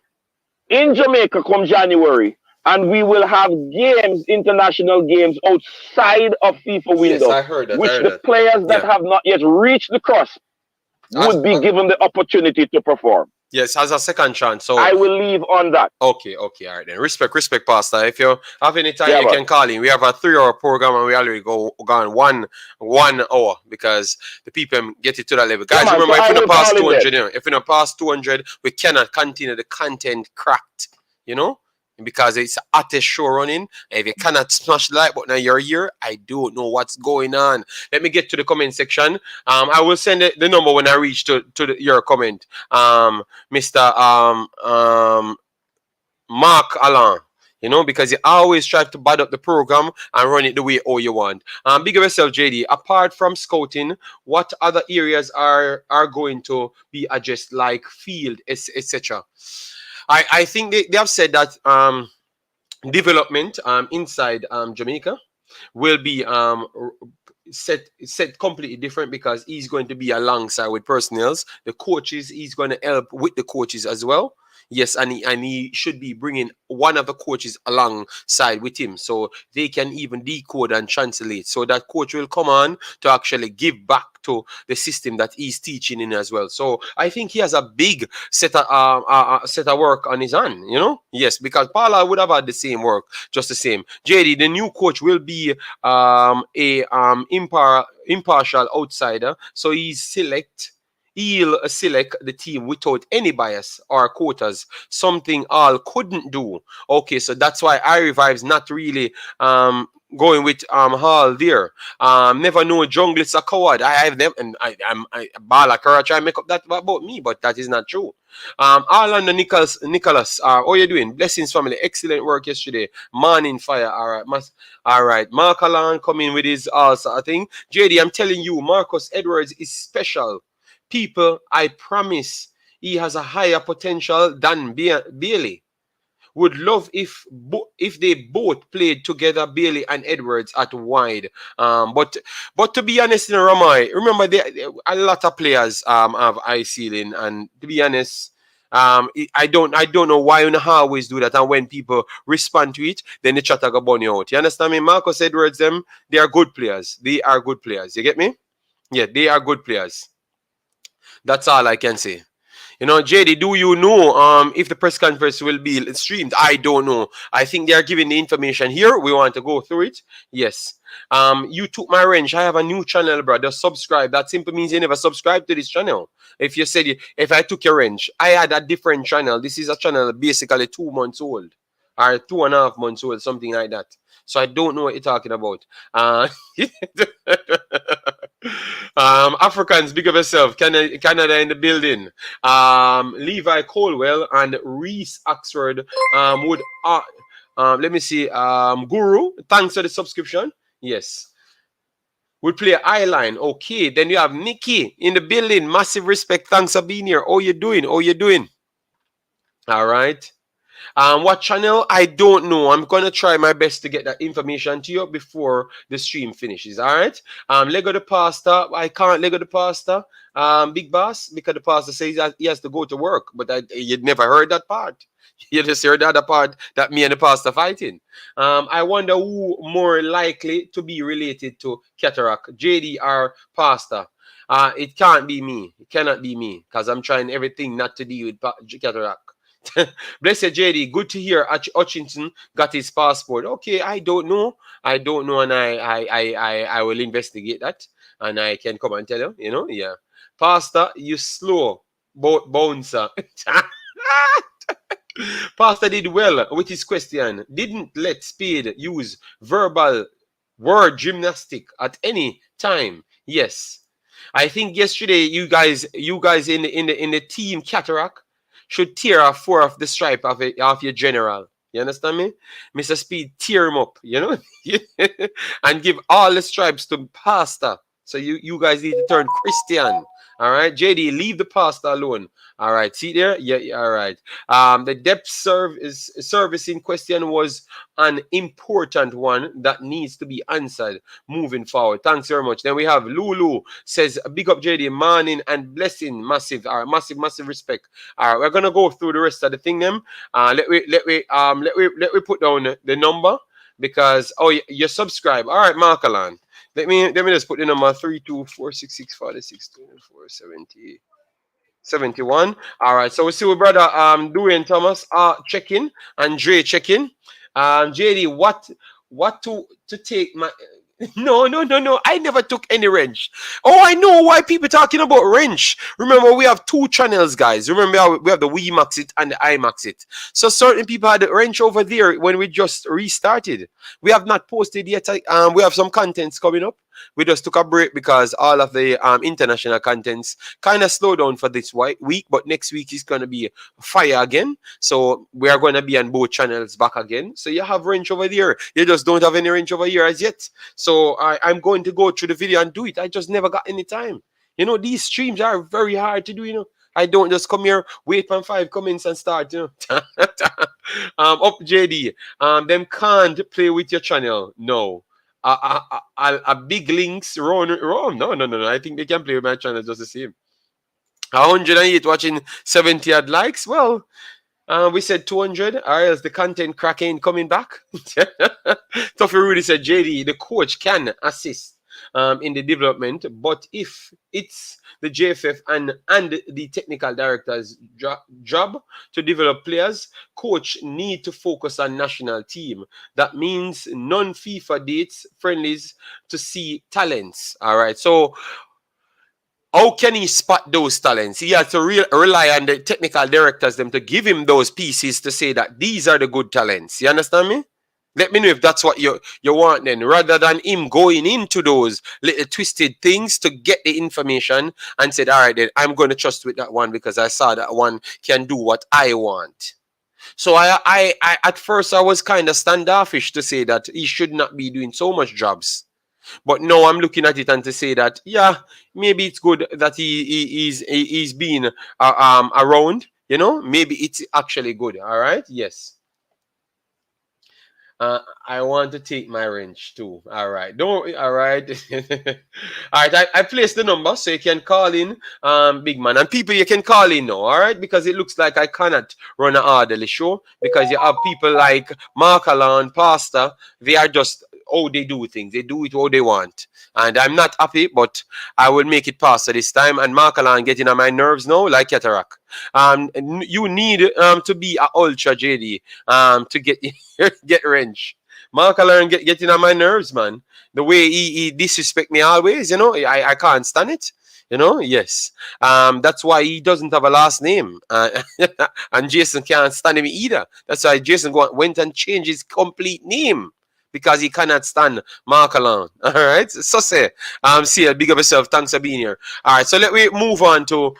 in Jamaica come January, and we will have games, international games outside of FIFA Yes, window, I heard that. which the players that have not yet reached the cusp would be given the opportunity to perform. Yes, as a second chance. So I will leave on that. Okay, all right then. Respect, Pastor. If you have any time, you but can call in. We have a 3-hour program and we already gone 1 hour because the people get it to that level. Guys, remember, if we don't pass 200, if we don't pass 200, we cannot continue the content cracked, because it's a hottest show running. If you cannot smash the like button and you're here, I don't know what's going on. Let me get to the comment section. I will send the number when I reach to your comment. Mr. Mark Allen. Because you always try to bad up the program and run it the way you want. Big of yourself, JD. Apart from scouting, what other areas are going to be addressed, like field, etc.? I think they have said that development inside Jamaica will be set completely different because he's going to be alongside with personnels. The coaches, he's going to help with the coaches as well. Yes, and he should be bringing one of the coaches alongside with him so they can even decode and translate. So that coach will come on to actually give back to the system that he's teaching in as well. So I think he has a big set of work on his hand, Yes, because Paula would have had the same work, just the same. JD, the new coach will be impartial outsider. So he'll select the team without any bias or quotas, something All couldn't do. Okay, so that's why I Revive's not really going with Hall there. Never know jungle is a coward. I have them, and I'm Bala Kara try and make up that about me, but that is not true. All on the Nicholas, how you doing? Blessings family, excellent work yesterday. Morning fire, all right. Mark Allen coming with his also I think. JD, I'm telling you, Marcus Edwards is special. People, I promise, he has a higher potential than Bailey. Would love if they both played together, Bailey and Edwards at wide. But to be honest, Ramai, remember a lot of players have high ceiling, and to be honest, I don't know why you always do that. And when people respond to it, then they try to go bunny out. You understand me? Marcus Edwards, they are good players. They are good players. You get me? Yeah, they are good players. That's all I can say. JD, do you know if the press conference will be streamed? I don't know. I think they are giving the information here. We want to go through it. Yes. You took my wrench. I have a new channel, brother. Subscribe. That simply means you never subscribe to this channel. If you said if I took your wrench, I had a different channel. This is a channel basically 2 months old or 2.5 months old, something like that. So I don't know what you're talking about. Africans, big of yourself. Canada in the building. Levi Colwell and Reese Oxford would let me see. Guru, thanks for the subscription. Yes. Would play Eyeline. Okay. Then you have Nikki in the building. Massive respect. Thanks for being here. How you doing? All right. What channel? I don't know. I'm gonna try my best to get that information to you before the stream finishes. All right. Lego the pastor. I can't Lego the pastor. Big boss, because the pastor says that he has to go to work. But you'd never heard that part. You just heard the other part that me and the pastor fighting. I wonder who more likely to be related to cataract, JD or pastor. It can't be me. It cannot be me because I'm trying everything not to deal with cataract. Blessed JD, good to hear Hutchinson got his passport. Okay, I don't know, and I will investigate that, and I can come and tell you. Yeah. Pastor, you slow bouncer. Pastor did well with his question. Didn't let Speid use verbal word gymnastic at any time. Yes, I think yesterday you guys in the team cataract should tear off 4 of the stripe of your general. You understand me? Mr. Speed, tear him up, you know, and give all the stripes to Pastor. So you guys need to turn Christian. All right, JD, leave the Pastor alone. All right, see there? Yeah, yeah, all right. The depth service in question was an important one that needs to be answered moving forward. Thanks very much. Then we have Lulu says, big up JD, morning and blessing, massive, all right, massive respect. All right, we're gonna go through the rest of the thing. Them, let we put down the number because you subscribe. All right, Markalan. Let me just put the number 3246464771. All right, so we see our brother Dwayne Thomas check in and Dre check in. JD, what to take my no. I never took any wrench. Oh, I know why people talking about wrench. Remember, we have 2 channels, guys. Remember, we have the Imaxit and the Imaxit. So certain people had the wrench over there when we just restarted. We have not posted yet. We have some contents coming up. We just took a break because all of the international contents kind of slowed down for this week, but next week is going to be fire again. So we are going to be on both channels back again. So you have range over there. You just don't have any range over here as yet. So I'm going to go through the video and do it. I just never got any time. You know, these streams are very hard to do, you know. I don't just come here, wait for 5 comments and start, you know. Up JD. Them can't play with your channel. No. A big links no. I think they can play with my channel just the same. 108 watching, 70 odd likes. Well, we said 200, or else the content cracking coming back. Toffee Rudy said, JD, the coach can assist in the development, but if it's the JFF and the technical director's job to develop players, coach need to focus on national team. That means non-FIFA dates, friendlies to see talents. All right, so how can he spot those talents? He has to rely on the technical directors them to give him those pieces to say that these are the good talents. You understand me? Let me know if that's what you want then, rather than him going into those little twisted things to get the information and said, all right, then I'm going to trust with that one because I saw that one can do what I want. So I at first I was kind of standoffish to say that he should not be doing so much jobs. But now I'm looking at it and to say that, yeah, maybe it's good that he's been around, you know, maybe it's actually good. All right. Yes. I want to take my wrench too. All right. Don't. All right. All right. I placed the number so you can call in, big man, and people you can call in now. All right, because it looks like I cannot run an orderly show because you have people like Mark Alon, Pastor. They are just how they do things. They do it how they want, and I'm not happy, but I will make it past this time. And Mark Alon getting on my nerves now, like cataract. You need to be a ultra JD to get wrench. Mark Allen getting on my nerves, man. The way he disrespect me always, you know, I can't stand it. You know, yes. That's why he doesn't have a last name. And Jason can't stand him either. That's why Jason went and changed his complete name. Because he cannot stand Mark Allen. All right. So say, see, big up yourself. Thanks for being here. All right. So let me move on to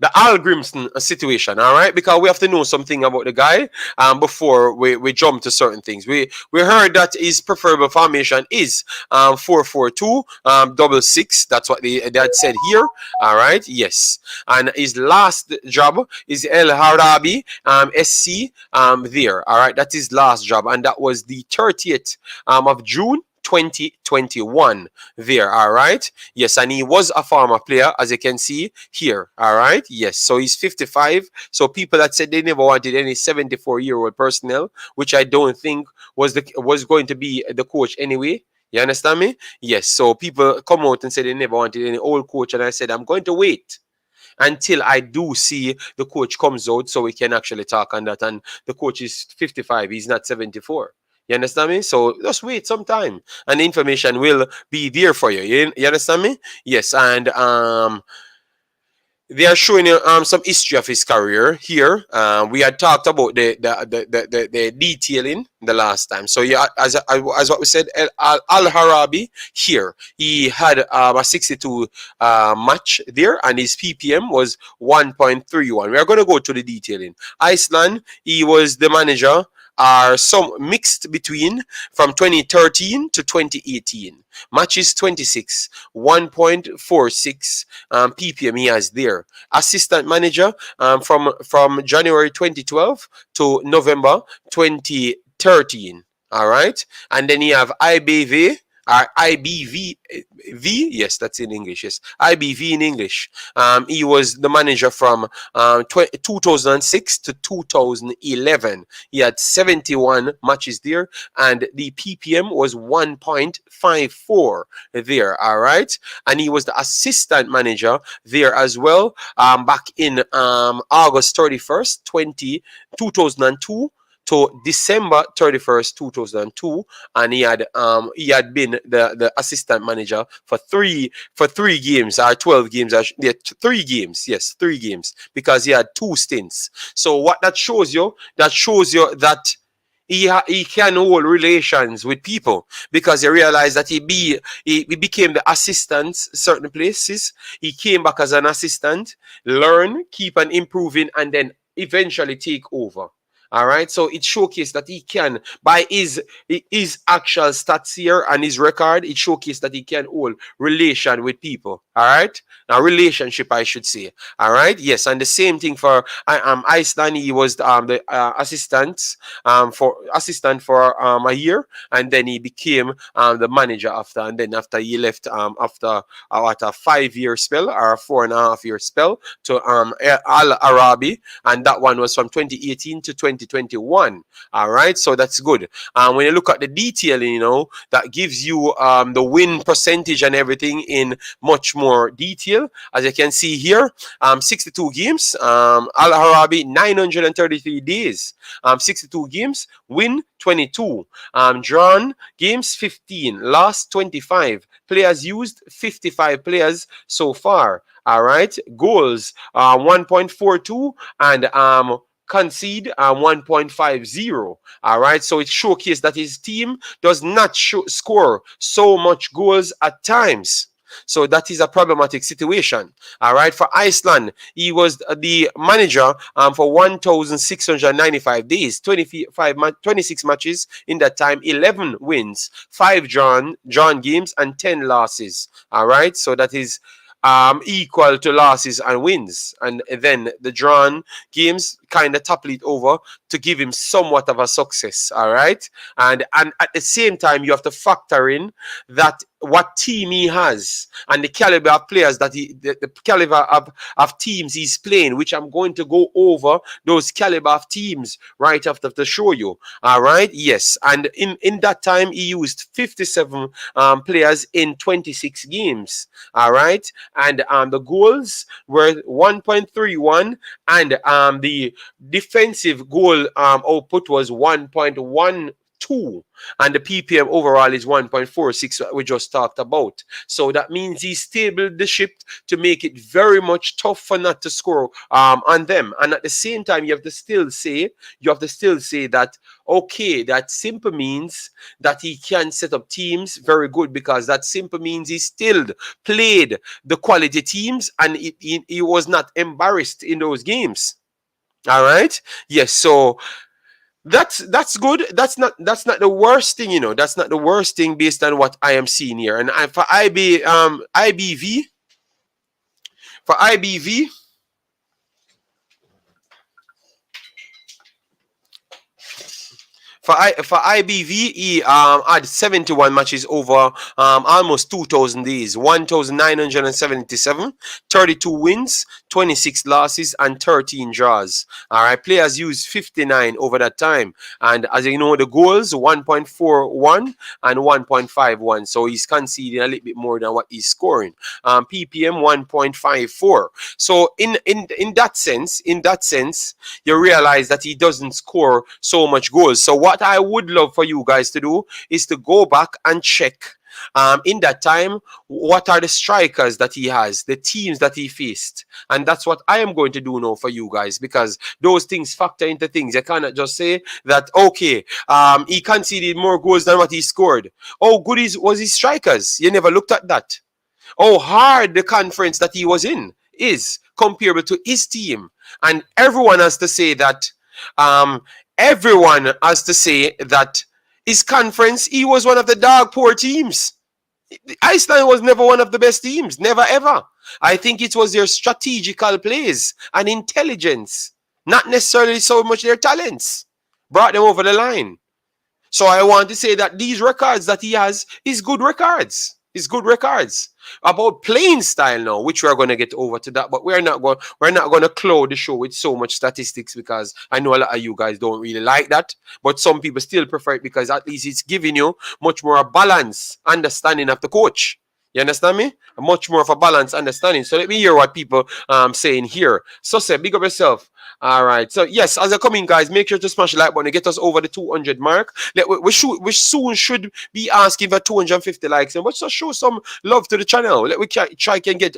the Hallgrimsson situation, all right? Because we have to know something about the guy before we jump to certain things. We heard that his preferable formation is 4-4-2, double six. That's what they had said here, all right? Yes. And his last job is El Harabi SC there, all right? That's his last job, and that was the 30th of June 2021 there, all right? Yes, and he was a former player, as you can see here, all right? Yes, so he's 55. So people that said they never wanted any 74-year-old personnel, which I don't think was going to be the coach anyway. You understand me? Yes, so people come out and say they never wanted any old coach, and I said I'm going to wait until I do see the coach comes out so we can actually talk on that. And the coach is 55, he's not 74. You understand me? So just wait some time and the information will be there for you. You understand me? Yes. And they are showing you some history of his career here. We had talked about the detailing the last time. So yeah, as what we said, Al Harabi here, he had a 62 match there, and his PPM was 1.31. We are going to go to the detailing. Iceland, he was the manager. Are some mixed between from 2013 to 2018. Matches 26, 1.46 ppm he has there. Assistant manager from January 2012 to November 2013. All right, and then you have IBV. IBV, yes, that's in English. Yes, IBV in English. He was the manager from 2006 to 2011. He had 71 matches there, and the PPM was 1.54 there. All right, and he was the assistant manager there as well. Back in August 31st, 2002 to December 31st, 2002, and he had been the assistant manager for three games or 12 games. Yeah, 3 games. Yes, 3 games, because he had 2 stints. So what that shows you? That shows you that he can hold relations with people, because he realized that he became the assistant certain places. He came back as an assistant, learn, keep on improving, and then eventually take over. All right, so it showcased that he can, by his actual stats here and his record, it showcased that he can hold relation with people. All right, a relationship, I should say. All right, yes, and the same thing for Iceland. He was the assistant for a year, and then he became the manager after. And then after he left, after what, a 5 year spell or a 4.5 year spell to Al Arabi, and that one was from 2018 to 2021. All right, so that's good. When you look at the detailing, that gives you the win percentage and everything in much more detail. As you can see here, 62 games, Al Harabi 933 days, 62 games, win 22, drawn games 15, lost 25, players used 55 players so far. All right, goals 1.42, and concede 1.50. All right, so it showcased that his team does not score so much goals at times. So that is a problematic situation. All right, for Iceland, he was the manager for 1,695 days, 26 matches in that time, 11 wins, 5 drawn games, and 10 losses. All right, so that is equal to losses and wins, and then the drawn games kind of topple it over to give him somewhat of a success. All right, and at the same time, you have to factor in that what team he has and the caliber of players that the caliber of teams he's playing, which I'm going to go over those caliber of teams right after to show you. All right, yes, and in that time he used 57 players in 26 games. All right, and the goals were 1.31, and the defensive goal output was 1.12, and the PPM overall is 1.46 that we just talked about. So that means he stabled the ship to make it very much tough for not to score on them. And at the same time, you have to still say that, okay, that simple means that he can set up teams very good, because that simple means he still played the quality teams, and he was not embarrassed in those games. All right, yes, so that's good. That's not the worst thing, That's not the worst thing based on what I am seeing here. And for IBV, for IBV, for IBV, he had 71 matches over almost 2,000 days, 1,977, 32 wins, 26 losses, and 13 draws. All right, players used 59 over that time, and as you know, the goals 1.41 and 1.51. So he's conceding a little bit more than what he's scoring. PPM 1.54. So in that sense, you realize that he doesn't score so much goals. So what I would love for you guys to do is to go back and check in that time, what are the strikers that he has, the teams that he faced. And that's what I am going to do now for you guys, because those things factor into things. You cannot just say that, okay, he conceded more goals than what he scored. Oh, good was his strikers. You never looked at that. How hard the conference that he was in is comparable to his team. And everyone has to say that, his conference, he was one of the dog poor teams. Iceland was never one of the best teams, never ever. I think it was their strategical plays and intelligence, not necessarily so much their talents, brought them over the line. So I want to say that these records that he has is good records. It's good records. About playing style now, which we are going to get over to that, but we're not going to cloud the show with so much statistics, because I know a lot of you guys don't really like that, but some people still prefer it because at least it's giving you much more a balanced understanding of the coach. You understand me? A much more of a balanced understanding. So let me hear what people saying here. So say, big up yourself. All right. So yes, as you're coming, guys, make sure to smash the like button to get us over the 200 mark. We soon should be asking for 250 likes, and let's just show some love to the channel. Let we try can get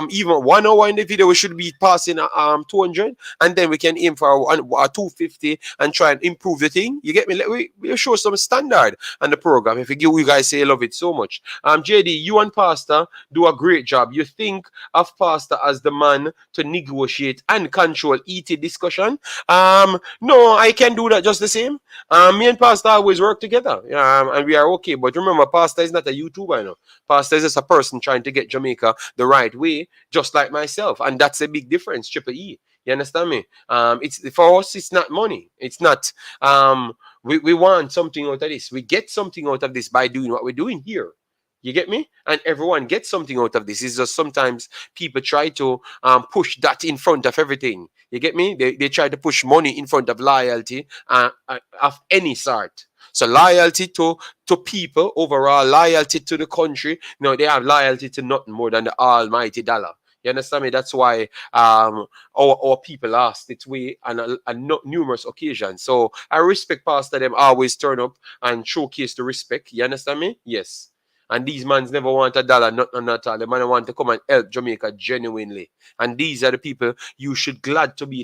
even 1 hour in the video. We should be passing 200, and then we can aim for a 250 and try and improve the thing. You get me? Let we show some standard on the program. If you guys say you love it so much. JD, you and Pastor do a great job. You think of Pastor as the man to negotiate and control ET discussion. No, I can do that just the same. Me and Pastor always work together, and we are okay. But remember, Pastor is not a YouTuber, know. Pastor is just a person trying to get Jamaica the right way, just like myself, and that's a big difference. Triple E. You understand me? It's for us. It's not money. It's not. We want something out of this. We get something out of this by doing what we're doing here. You get me? And everyone gets something out of this. It's just sometimes people try to push that in front of everything. You get me? They try to push money in front of loyalty of any sort. So loyalty to people, overall loyalty to the country. No, they have loyalty to nothing more than the almighty dollar. You understand me? That's why our people lost its way on numerous occasions. So I respect Pastor them always turn up and showcase the respect. You understand me? Yes. And these mans never want a dollar, not at all. The man want to come and help Jamaica genuinely. And these are the people you should glad to be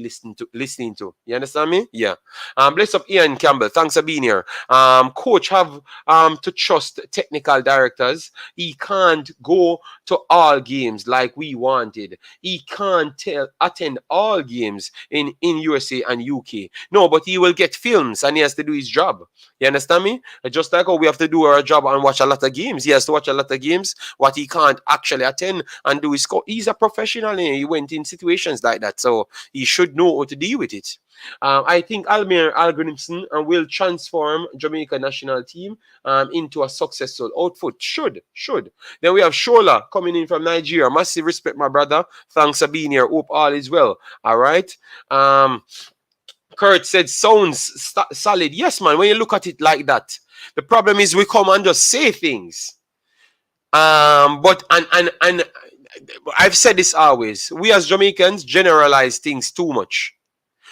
listening to. You understand me? Yeah. Bless up Ian Campbell. Thanks for being here. Coach have to trust technical directors. He can't go to all games like we wanted. He can't attend all games in USA and UK. No, but he will get films and he has to do his job. You understand me? Just like how we have to do our job and watch a lot of games. He has to watch a lot of games, what he can't actually attend and do his score. He's a professional and he went in situations like that. So he should know how to deal with it. I think Heimir Hallgrimsson will transform Jamaica national team into a successful output. Should. Then we have Shola coming in from Nigeria. Massive respect, my brother. Thanks for being here. Hope all is well. All right. Kurt said, sounds solid. Yes, man, when you look at it like that. The problem is we come and just say things. But I've said this always. We as Jamaicans generalize things too much.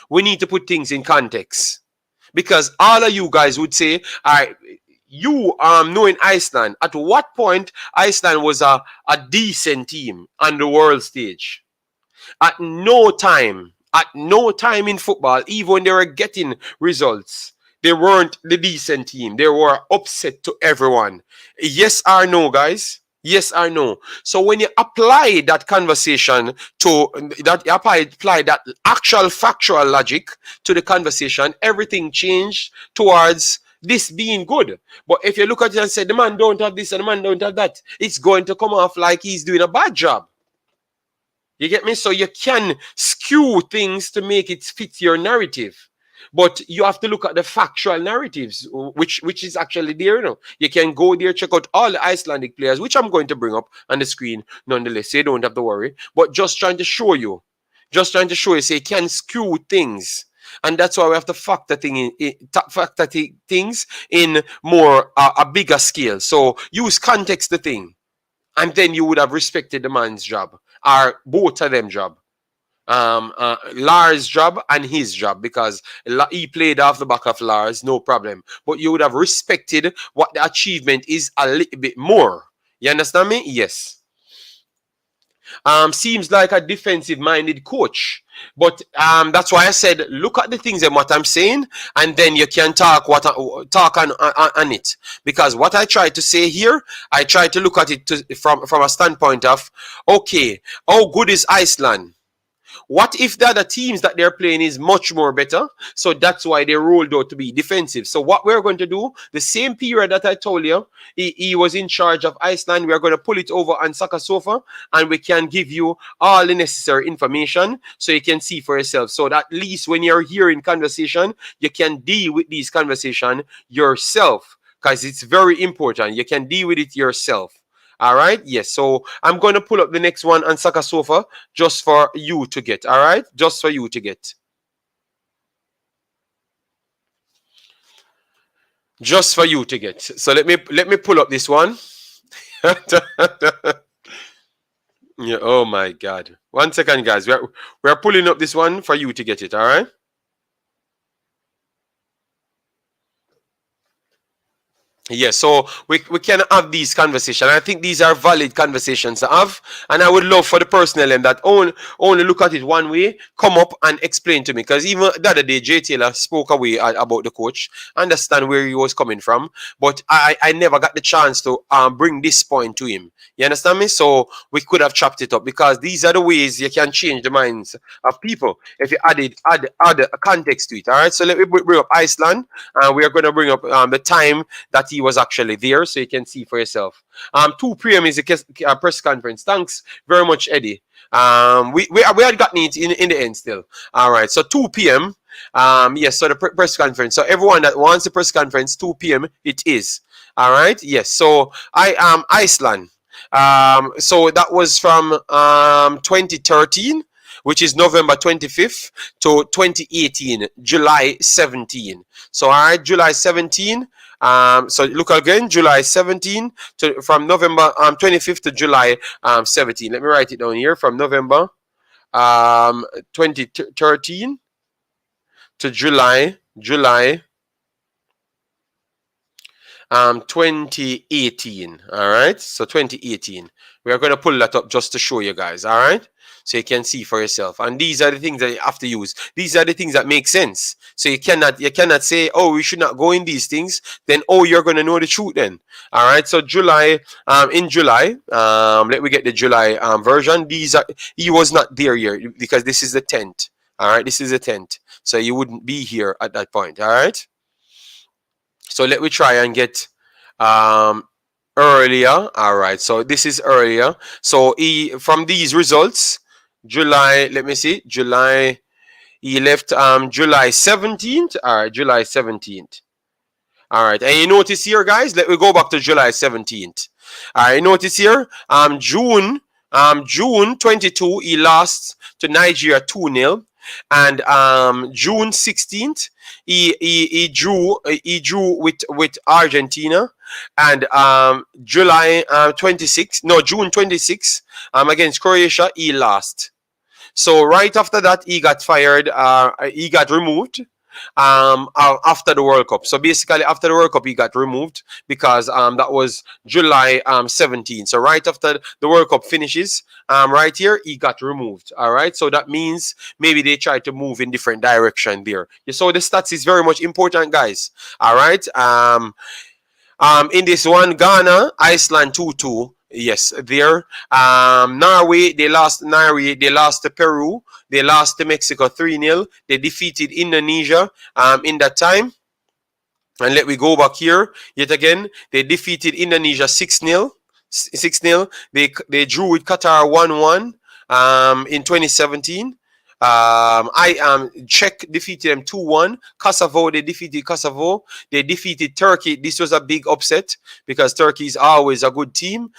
We need to put things in context. Because all of you guys would say, all right, you knowing Iceland, at what point Iceland was a decent team on the world stage? At no time in football, even when they were getting results, they weren't the decent team. They were upset to everyone. Yes or no, guys? Yes or no? So when you apply that conversation to that, you apply that actual factual logic to the conversation, everything changed towards this being good. But if you look at it and say the man don't have this and the man don't have that, it's going to come off like he's doing a bad job. You get me? So you can skew things to make it fit your narrative. But you have to look at the factual narratives, which is actually there. You know, you can go there, check out all the Icelandic players, which I'm going to bring up on the screen nonetheless. So you don't have to worry. But just trying to show you, so you can skew things. And that's why we have to factor things in more a bigger scale. So use context the thing. And then you would have respected the man's job, or both of them job. Lars' job and his job, because he played off the back of Lars, no problem. But you would have respected what the achievement is a little bit more. You understand me? Yes. Seems like a defensive-minded coach. But that's why I said, look at the things and what I'm saying, and then you can talk on it. Because what I try to say here, I try to look at it from a standpoint of, okay, how good is Iceland? What if the other teams that they're playing is much more better? So that's why they rolled out to be defensive. So what we're going to do, the same period that I told you, he was in charge of Iceland, we're going to pull it over on Saka Sofa, and we can give you all the necessary information so you can see for yourself. So that at least when you're hearing conversation, you can deal with these conversation yourself, because it's very important. You can deal with it yourself. All right. Yes. So I'm going to pull up the next one on Saka Sofa just for you to get. All right. Just for you to get. Just for you to get. So let me pull up this one. Yeah. Oh my God. 1 second, guys. We're pulling up this one for you to get it. All right. Yes, so we can have these conversations. I think these are valid conversations to have, and I would love for the personnel that only look at it one way, come up and explain to me. Because even the other day, Jay Taylor spoke away about the coach, understand where he was coming from, but I never got the chance to bring this point to him. You understand me? So we could have chopped it up, because these are the ways you can change the minds of people if you add a context to it. All right, so let me bring up Iceland, and we are going to bring up the time that he was actually there, so you can see for yourself. 2 p.m. is a press conference. Thanks very much, Eddie. We had gotten it in the end still. All right, so 2 p.m. Yes, so the press conference. So everyone that wants the press conference, 2 p.m. it is. All right, yes. So Iceland. So that was from 2013, which is November 25th, to 2018, July 17. So all right, July 17. So look again, July 17 from November 25th to July 17. Let me write it down here. From November 2013 to July 2018. All right, so 2018. We are going to pull that up just to show you guys. All right, so you can see for yourself. And these are the things that you have to use. These are the things that make sense. So you cannot say, oh, we should not go in these things. Then, oh, you're going to know the truth then. All right, so July, in July, let me get the July version. He was not there here, because this is the 10th. All right, this is the 10th. So you wouldn't be here at that point. All right. So let me try and get earlier. All right, so this is earlier. So from these results, July, let me see, July, he left July 17th. All right, July 17th. All right, and you notice here, guys, let me go back to July 17th. All right, notice here, June 22, he lost to Nigeria 2-0. And June 16th, he drew with Argentina. And June 26th, against Croatia, he lost. So right after that, he got fired. He got removed after the World Cup. So basically, after the World Cup, he got removed, because that was July 17. So right after the World Cup finishes, right here, he got removed. All right. So that means maybe they tried to move in different direction there. So the stats is very much important, guys. All right. In this one, Ghana, Iceland 2-2. Yes, there. Norway, they lost to Peru. They lost to Mexico 3-0. They defeated Indonesia in that time. And let me go back here yet again. They defeated Indonesia 6-0. 6-0. They drew with Qatar 1-1 in 2017. Czech defeated them 2-1. Kosovo, they defeated Kosovo. They defeated Turkey. This was a big upset because Turkey is always a good team.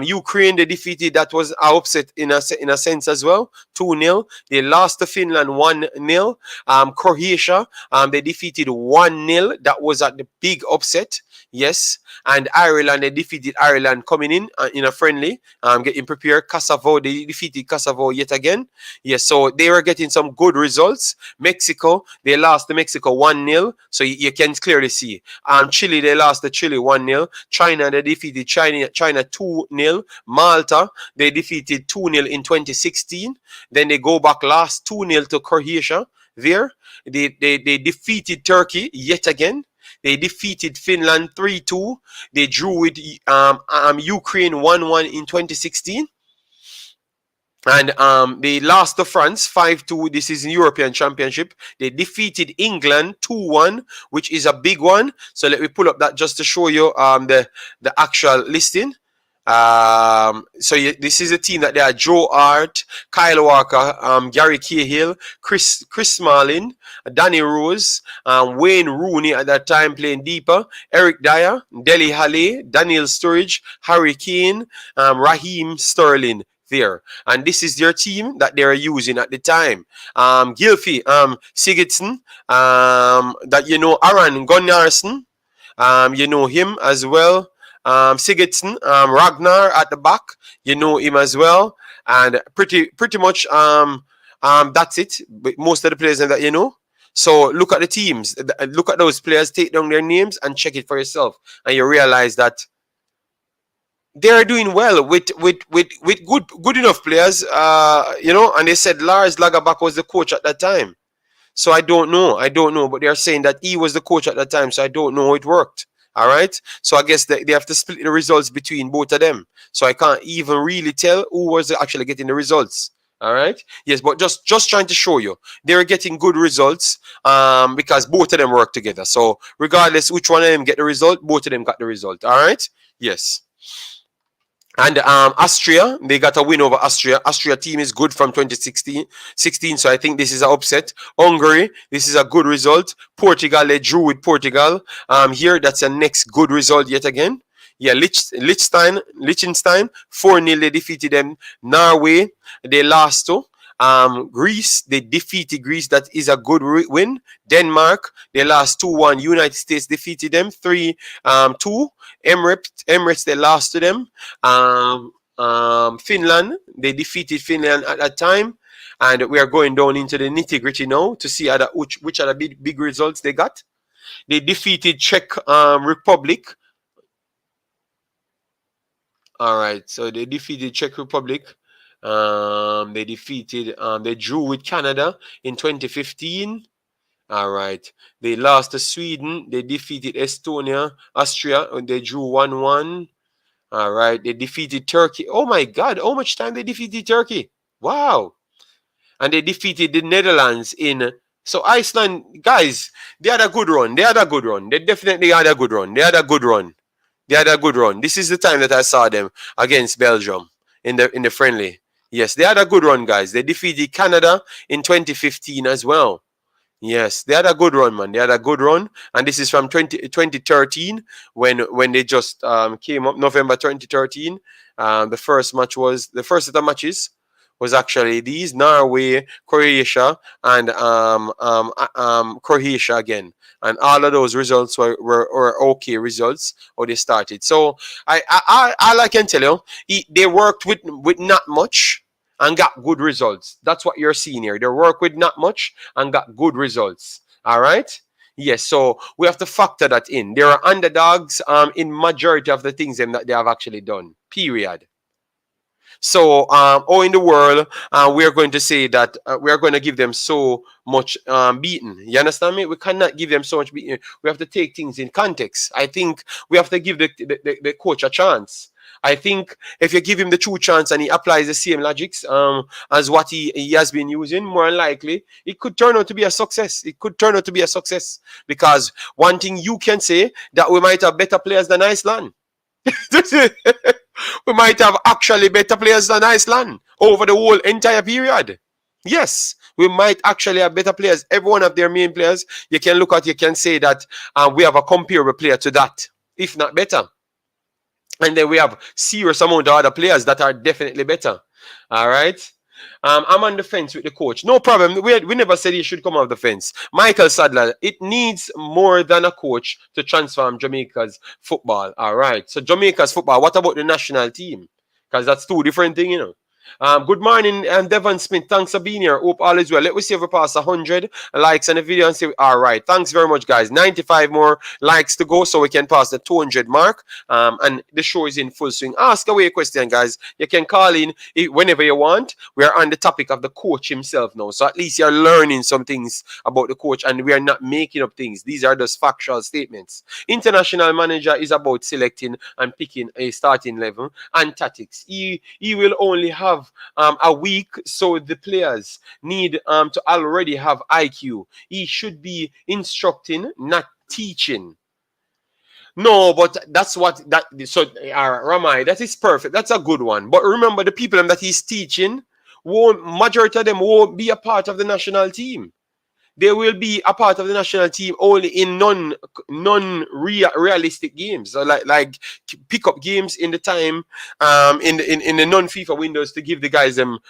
Ukraine, they defeated. That was an upset in a sense as well. 2-0. They lost to Finland 1-0. Croatia, they defeated 1-0. That was at the big upset. Yes. And Ireland, they defeated Ireland coming in a friendly, getting prepared. Kosovo, they defeated Kosovo yet again. Yes, so they were getting some good results. Mexico, they lost to Mexico 1-0. So you can clearly see. Chile, they lost to Chile 1-0. China, they defeated China 2-0. Malta, they defeated 2-0 in 2016. Then they go back last 2-0 to Croatia. There, they defeated Turkey yet again. They defeated Finland 3-2. They drew with Ukraine 1-1 in 2016. And they lost to France 5-2. This is in European Championship. They defeated England 2-1, which is a big one. So let me pull up that just to show you the actual listing. This is a team that they are: Joe Hart, Kyle Walker, Gary Cahill, Chris Smalling, Danny Rose, Wayne Rooney at that time playing deeper, Eric Dyer, Dele Alli, Daniel Sturridge, Harry Kane, Raheem Sterling there. And this is their team that they are using at the time. Gylfi, Sigurdsson, that you know, Aaron Gunnarsson, you know him as well. Sigurdsson, Ragnar at the back, you know him as well, and pretty much that's it. But most of the players that you know. So look at the teams, look at those players, take down their names and check it for yourself, and you realize that they are doing well with good enough players, you know. And they said Lars Lagerbäck was the coach at that time, so I don't know, but they are saying that he was the coach at that time, so I don't know how it worked. All right, so I guess they have to split the results between both of them. So I can't even really tell who was actually getting the results. All right, yes, but just trying to show you they're getting good results because both of them work together. So regardless which one of them get the result, both of them got the result. All right, yes. And Austria, they got a win over Austria. Austria team is good from 2016, so I think this is an upset. Hungary, this is a good result. Portugal, they drew with Portugal. Here, that's a next good result yet again. Yeah, Liechtenstein, 4-0, they defeated them. Norway, they lost to. Greece, they defeated Greece. That is a good win. Denmark, they lost 2-1. United States defeated them 3-2. Emirates, they lost to them. Finland, they defeated Finland at that time. And we are going down into the nitty-gritty now to see which are the big results they got. They defeated Czech Republic. All right, so they defeated Czech Republic. They drew with Canada in 2015. All right. They lost to Sweden. They defeated Estonia, Austria, and they drew 1-1. All right. They defeated Turkey. Oh my God. How much time they defeated Turkey? Wow. And they defeated the Netherlands in. So Iceland, guys, they had a good run. They definitely had a good run. They had a good run. This is the time that I saw them against Belgium in the friendly. Yes, they had a good run, guys. They defeated Canada in 2015 as well. Yes, they had a good run, man. They had a good run. And this is from 2013 when they just came up, November 2013. The first set of matches was actually these: Norway, Croatia, and Croatia again. And all of those results were okay results, or they started. So all I can tell you, they worked with not much and got good results. That's what you're seeing here. They work with not much and got good results. All right. Yes. So we have to factor that in. There are underdogs in majority of the things that they have actually done. Period. So, in the world, we are going to say that we are going to give them so much beating. You understand me? We cannot give them so much beating. We have to take things in context. I think we have to give the coach a chance. I think if you give him the true chance and he applies the same logics as what he has been using, more likely it could turn out to be a success. Because one thing you can say that we might have better players than Iceland. We might have actually better players than Iceland over the whole entire period. Yes, we might actually have better players. Every one of their main players, you can look at, you can say that we have a comparable player to that, if not better. And then we have serious amount of other players that are definitely better. All right. I'm on the fence with the coach. No problem. We never said he should come off the fence. Michael Sadler, it needs more than a coach to transform Jamaica's football. All right. So Jamaica's football, what about the national team? Because that's two different things, you know. Good morning, Devon Smith. Thanks for being here. Hope all is well. Let me see if we pass 100 likes on the video and say, all right. Thanks very much, guys. 95 more likes to go so we can pass the 200 mark. And the show is in full swing. Ask away a question, guys. You can call in whenever you want. We are on the topic of the coach himself now. So at least you're learning some things about the coach and we are not making up things. These are just factual statements. International manager is about selecting and picking a starting level and tactics. He will only have a week, so the players need to already have IQ. He should be instructing, not teaching. No, but that's what that. So, Ramai, that is perfect. That's a good one. But remember, the people that he's teaching, majority of them won't be a part of the national team. They will be a part of the national team only in realistic games. So like pick up games in the time in the non FIFA windows to give the guys them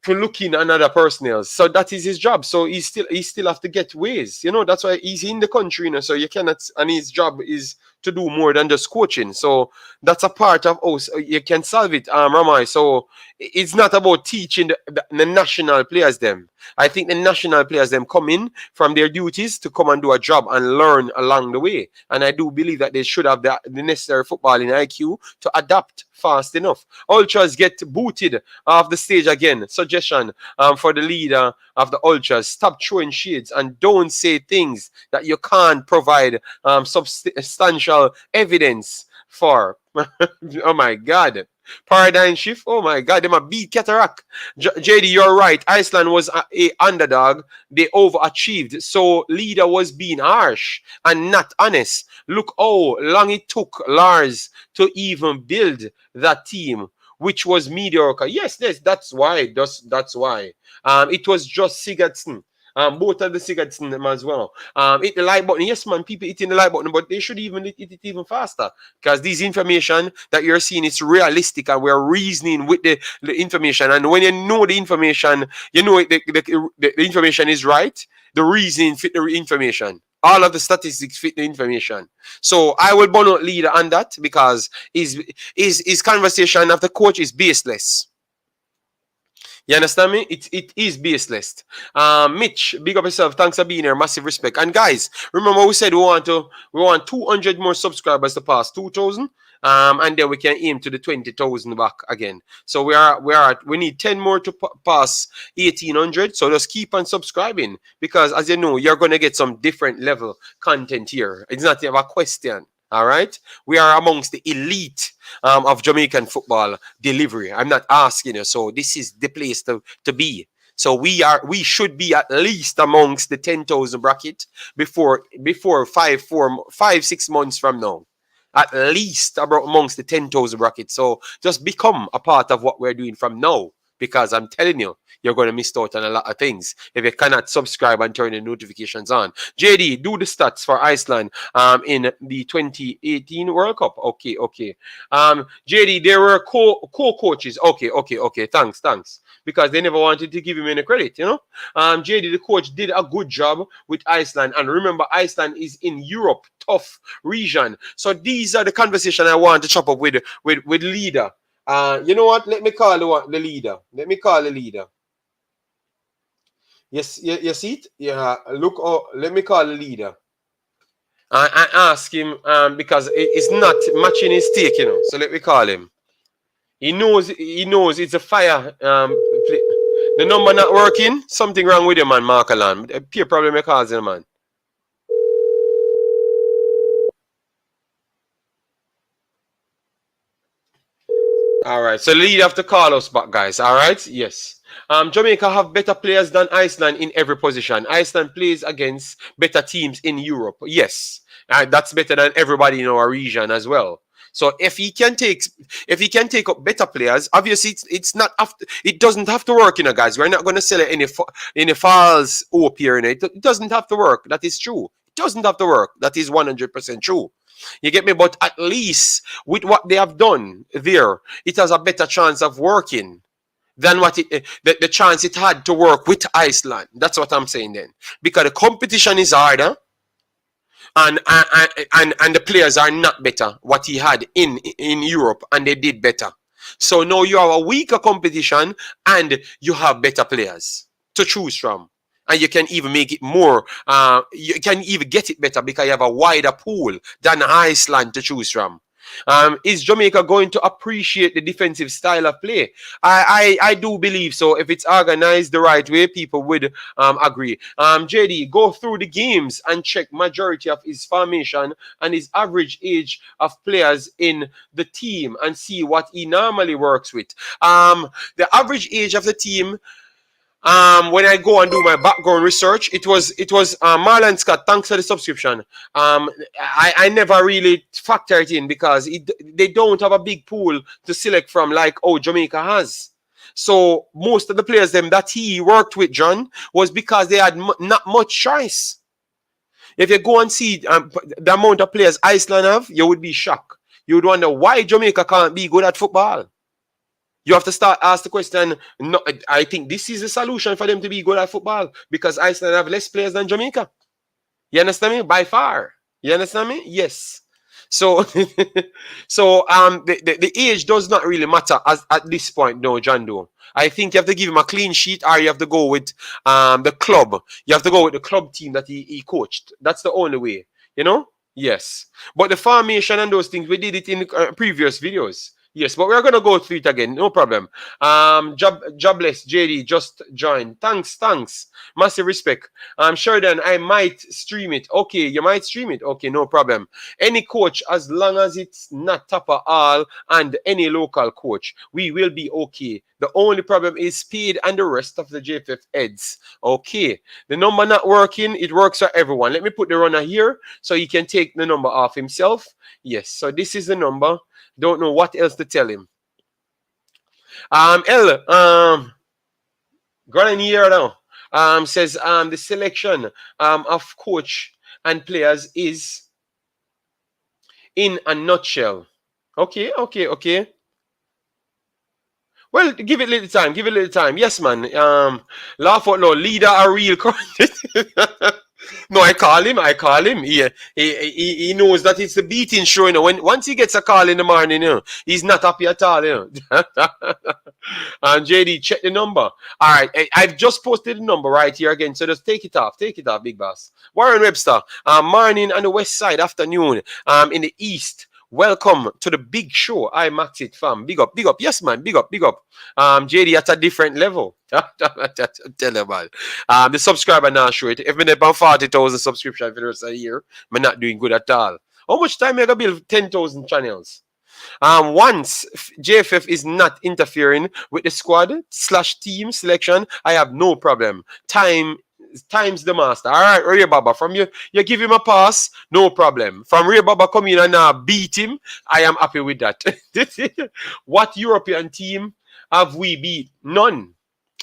for looking at another personnel. So that is his job. So he still have to get ways. You know, that's why he's in the country, you know, so you cannot, and his job is to do more than just coaching. So that's a part of us. You can solve it, Ramai. So it's not about teaching the national players them. I think the national players them come in from their duties to come and do a job and learn along the way. And I do believe that they should have the necessary footballing IQ to adapt fast enough. Ultras get booted off the stage again. Suggestion for the leader of the Ultras: stop throwing shades and don't say things that you can't provide substantial evidence for. Oh my God. Paradigm shift. Oh my God, they might beat Cataract. JD, you're right. Iceland was a underdog. They overachieved. So leader was being harsh and not honest. Look how long it took Lars to even build that team, which was mediocre. Yes, that's why. That's why. It was just Sigurdsson. Both of the Sigurdsson as well. Hit the like button. Yes, man, people hitting the like button, but they should even hit it even faster because this information that you're seeing is realistic and we're reasoning with the information. And when you know the information, you know the information is right. The reasoning fit the information. All of the statistics fit the information. So I will burn out leader on that because his conversation of the coach is baseless. You understand me? It is baseless. Mitch, big up yourself. Thanks for being here. Massive respect. And guys, remember we said we want 200 more subscribers to pass 2,000. And then we can aim to the 20,000 back again. So we need 10 more to pass 1,800. So just keep on subscribing because, as you know, you're gonna get some different level content here. It's not a question. All right, we are amongst the elite of Jamaican football delivery. I'm not asking you, so this is the place to be. So we should be at least amongst the 10,000 bracket before 5-6 months from now. At least amongst the 10,000 bracket. So just become a part of what we're doing from now. Because I'm telling you, you're going to miss out on a lot of things if you cannot subscribe and turn the notifications on. JD, do the stats for Iceland in the 2018 World Cup. Okay. JD, there were co-coaches. Okay. Thanks. Because they never wanted to give him any credit, you know. JD, the coach, did a good job with Iceland. And remember, Iceland is in Europe, tough region. So these are the conversation I want to chop up with leader. You know what? Let me call the leader. Yes, you see it? Yeah, look, let me call the leader. I ask him because it's not matching his take, you know. So let me call him. He knows it's a fire. The number not working. Something wrong with him, man, Markalan. A peer problem causing, man. All right, so lead have to call us back, guys. All right, yes. Jamaica have better players than Iceland in every position. Iceland plays against better teams in Europe. Yes, that's better than everybody in our region as well. So if he can take up better players, obviously it's not after, it doesn't have to work, guys. We're not going to sell it any false hope here, It doesn't have to work. That is true. It doesn't have to work. That is 100% true. You get me? But at least with what they have done there, it has a better chance of working than what the chance it had to work with Iceland. That's what I'm saying then. Because the competition is harder, and the players are not better what he had in Europe, and they did better. So now you have a weaker competition and you have better players to choose from. And you can even make it more, you can even get it better because you have a wider pool than Iceland to choose from. Is Jamaica going to appreciate the defensive style of play? I do believe so. If it's organized the right way, people would agree. JD, go through the games and check majority of his formation and his average age of players in the team and see what he normally works with. The average age of the team, when I go and do my background research, it was Marlon Scott. Thanks for the subscription. I never really factor it in because they don't have a big pool to select from like Jamaica has. So most of the players that he worked with, John, was because they had not much choice. If you go and see the amount of players Iceland have, you would be shocked. You would wonder why Jamaica can't be good at football. You have to start ask the question. No, I think this is a solution for them to be good at football because Iceland have less players than Jamaica. You understand me? By far. You understand me? Yes. So, the age does not really matter at this point, no, John Doe. I think you have to give him a clean sheet, or you have to go with the club. You have to go with the club team that he coached. That's the only way. Yes. But the formation and those things, we did it in previous videos. Yes, but we're gonna go through it again, no problem. Jobless JD just joined. Thanks. Massive respect. Sheridan, I might stream it. Okay, you might stream it. Okay, no problem. Any coach, as long as it's not Tapa All and any local coach, we will be okay. The only problem is Speid and the rest of the JFF heads. Okay, the number not working, it works for everyone. Let me put the runner here so he can take the number off himself. Yes, so this is the number. Don't know what else to tell him. Granny here now. Says the selection of coach and players is in a nutshell. Okay. Well, give it a little time. Yes, man. Laugh out loud. Leader a real No, I call him. He knows that it's the beating show, once he gets a call in the morning, he's not happy at all, And JD, check the number. All right, I've just posted the number right here again, so just take it off, big boss. Warren Webster, morning on the west side, afternoon, in the east. Welcome to the big show. Imaxit fam. Big up. Yes, man. Big up. JD at a different level. Tell you about the subscriber now show it. If I'm about 40,000 subscription for the rest of the year, I'm not doing good at all. How much time I gotta build 10,000 channels? Once JFF is not interfering with the squad / team selection, I have no problem. Time's the master. All right, Ray Baba, from you give him a pass, no problem. From Ray Baba come in and beat him, I am happy with that. What European team have we beat? None.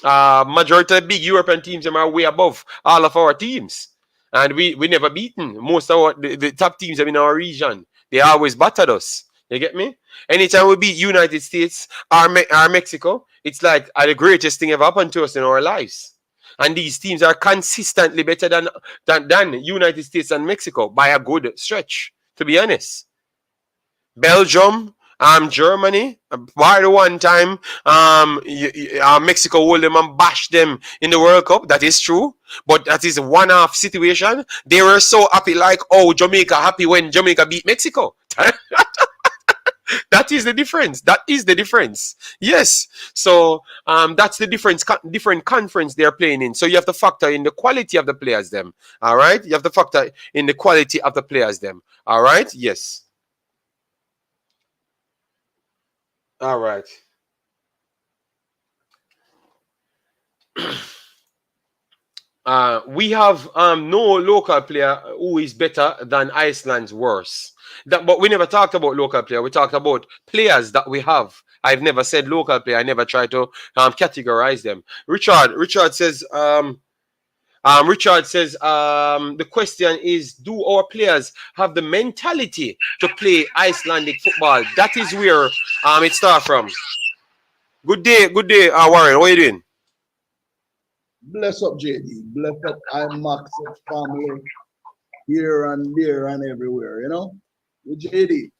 Majority of big European teams are way above all of our teams. And we never beaten. Most of the top teams in our region. They always battered us. You get me? Anytime we beat United States or Mexico, it's like the greatest thing ever happened to us in our lives. And these teams are consistently better than United States and Mexico by a good stretch, to be honest. Belgium, Germany, by the one time Mexico hold them and bash them in the World Cup. That is true. But that is a one-off situation. They were so happy, like, Jamaica happy when Jamaica beat Mexico. That is the difference. Yes. So that's the different conference they're playing in. So you have to factor in the quality of the players them. All right. You have to factor in the quality of the players them. All right. Yes. All right. We have no local player who is better than Iceland's worse. But we never talked about local player. We talked about players that we have. I've never said local player. I never try to categorize them. Richard says, the question is, do our players have the mentality to play Icelandic football? That is where it starts from. Good day, Warren. What are you doing? Bless up, JD. Bless up, Imaxit family here and there and everywhere. With JD.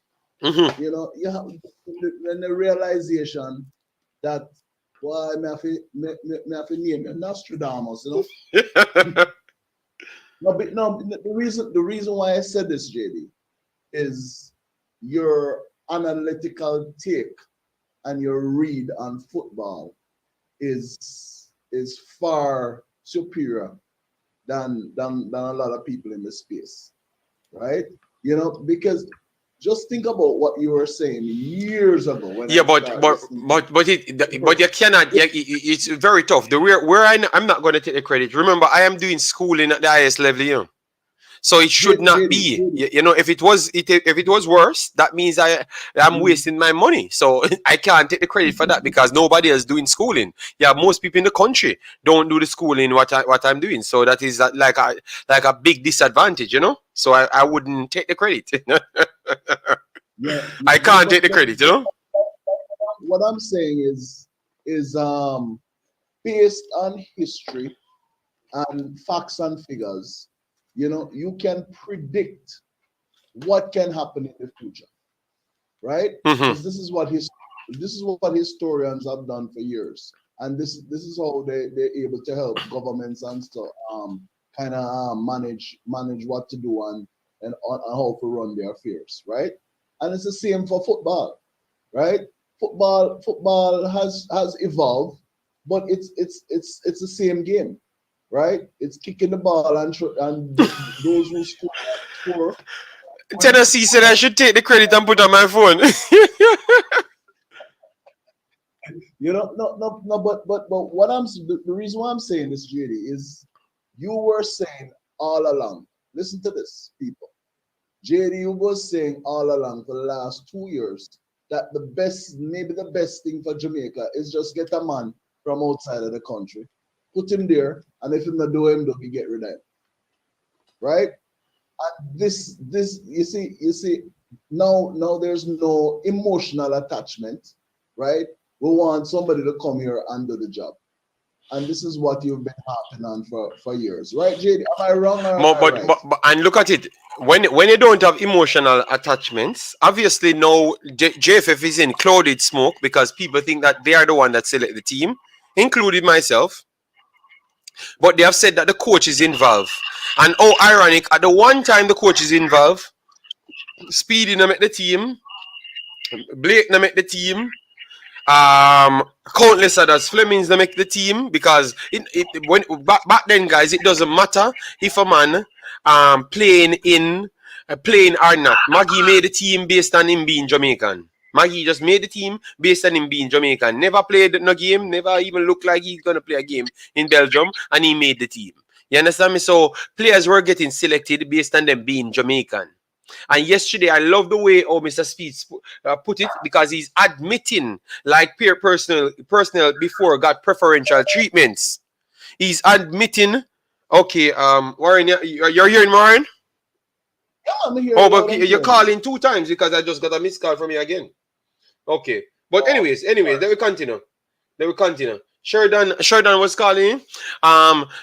Mm-hmm. You have the realization that why me have to name you Nostradamus. No, the reason why I said this, JD, is your analytical take and your read on football is far superior than a lot of people in the space, right? Because just think about what you were saying years ago. But you cannot. It's very tough. I'm not going to take the credit. Remember, I am doing schooling at the highest level, So it should not be. If it was worse, that means I'm wasting my money. So I can't take the credit for that because nobody else doing schooling. Yeah, most people in the country don't do the schooling what I'm doing. So that is like a big disadvantage, So I wouldn't take the credit. I can't take the credit, What I'm saying is based on history and facts and figures. You can predict what can happen in the future, right? Because this is what historians have done for years, and this is how they're able to help governments and stuff kind of manage what to do and how to run their affairs, right? And it's the same for football, right? Football has evolved, but it's the same game. Right? It's kicking the ball and those who score. Tennessee said I should take the credit and put on my phone. No, but what the reason why I'm saying this, JD, is you were saying all along. Listen to this, people. JD was saying all along for the last 2 years that maybe the best thing for Jamaica is just get a man from outside of the country, put him there, and if him not do him, you get rid of him. Right? And this you see now there's no emotional attachment, right? We want somebody to come here and do the job. And this is what you've been harping on for years, right, JD? Am I wrong? But and look at it. When you don't have emotional attachments, obviously now JFF is in clouded smoke because people think that they are the one that select the team, including myself. But they have said that the coach is involved. And ironic, at the one time the coach is involved, Speed in make the team, Blake make the team, countless others, Flemings make the team because back then, guys, it doesn't matter if a man playing or not. Maggie made the team based on him being Jamaican. Maggie just made the team based on him being Jamaican. Never played no game, never even looked like he's going to play a game in Belgium, and he made the team. You understand me? So players were getting selected based on them being Jamaican. And yesterday, I love the way Mr. Speed put it because he's admitting, like personnel before got preferential treatments. He's admitting, okay, Warren, you're hearing Warren? Yeah, I'm hearing. But you're calling 2 times because I just got a missed call from you again. Okay. But anyways, then we continue. Sheridan was calling.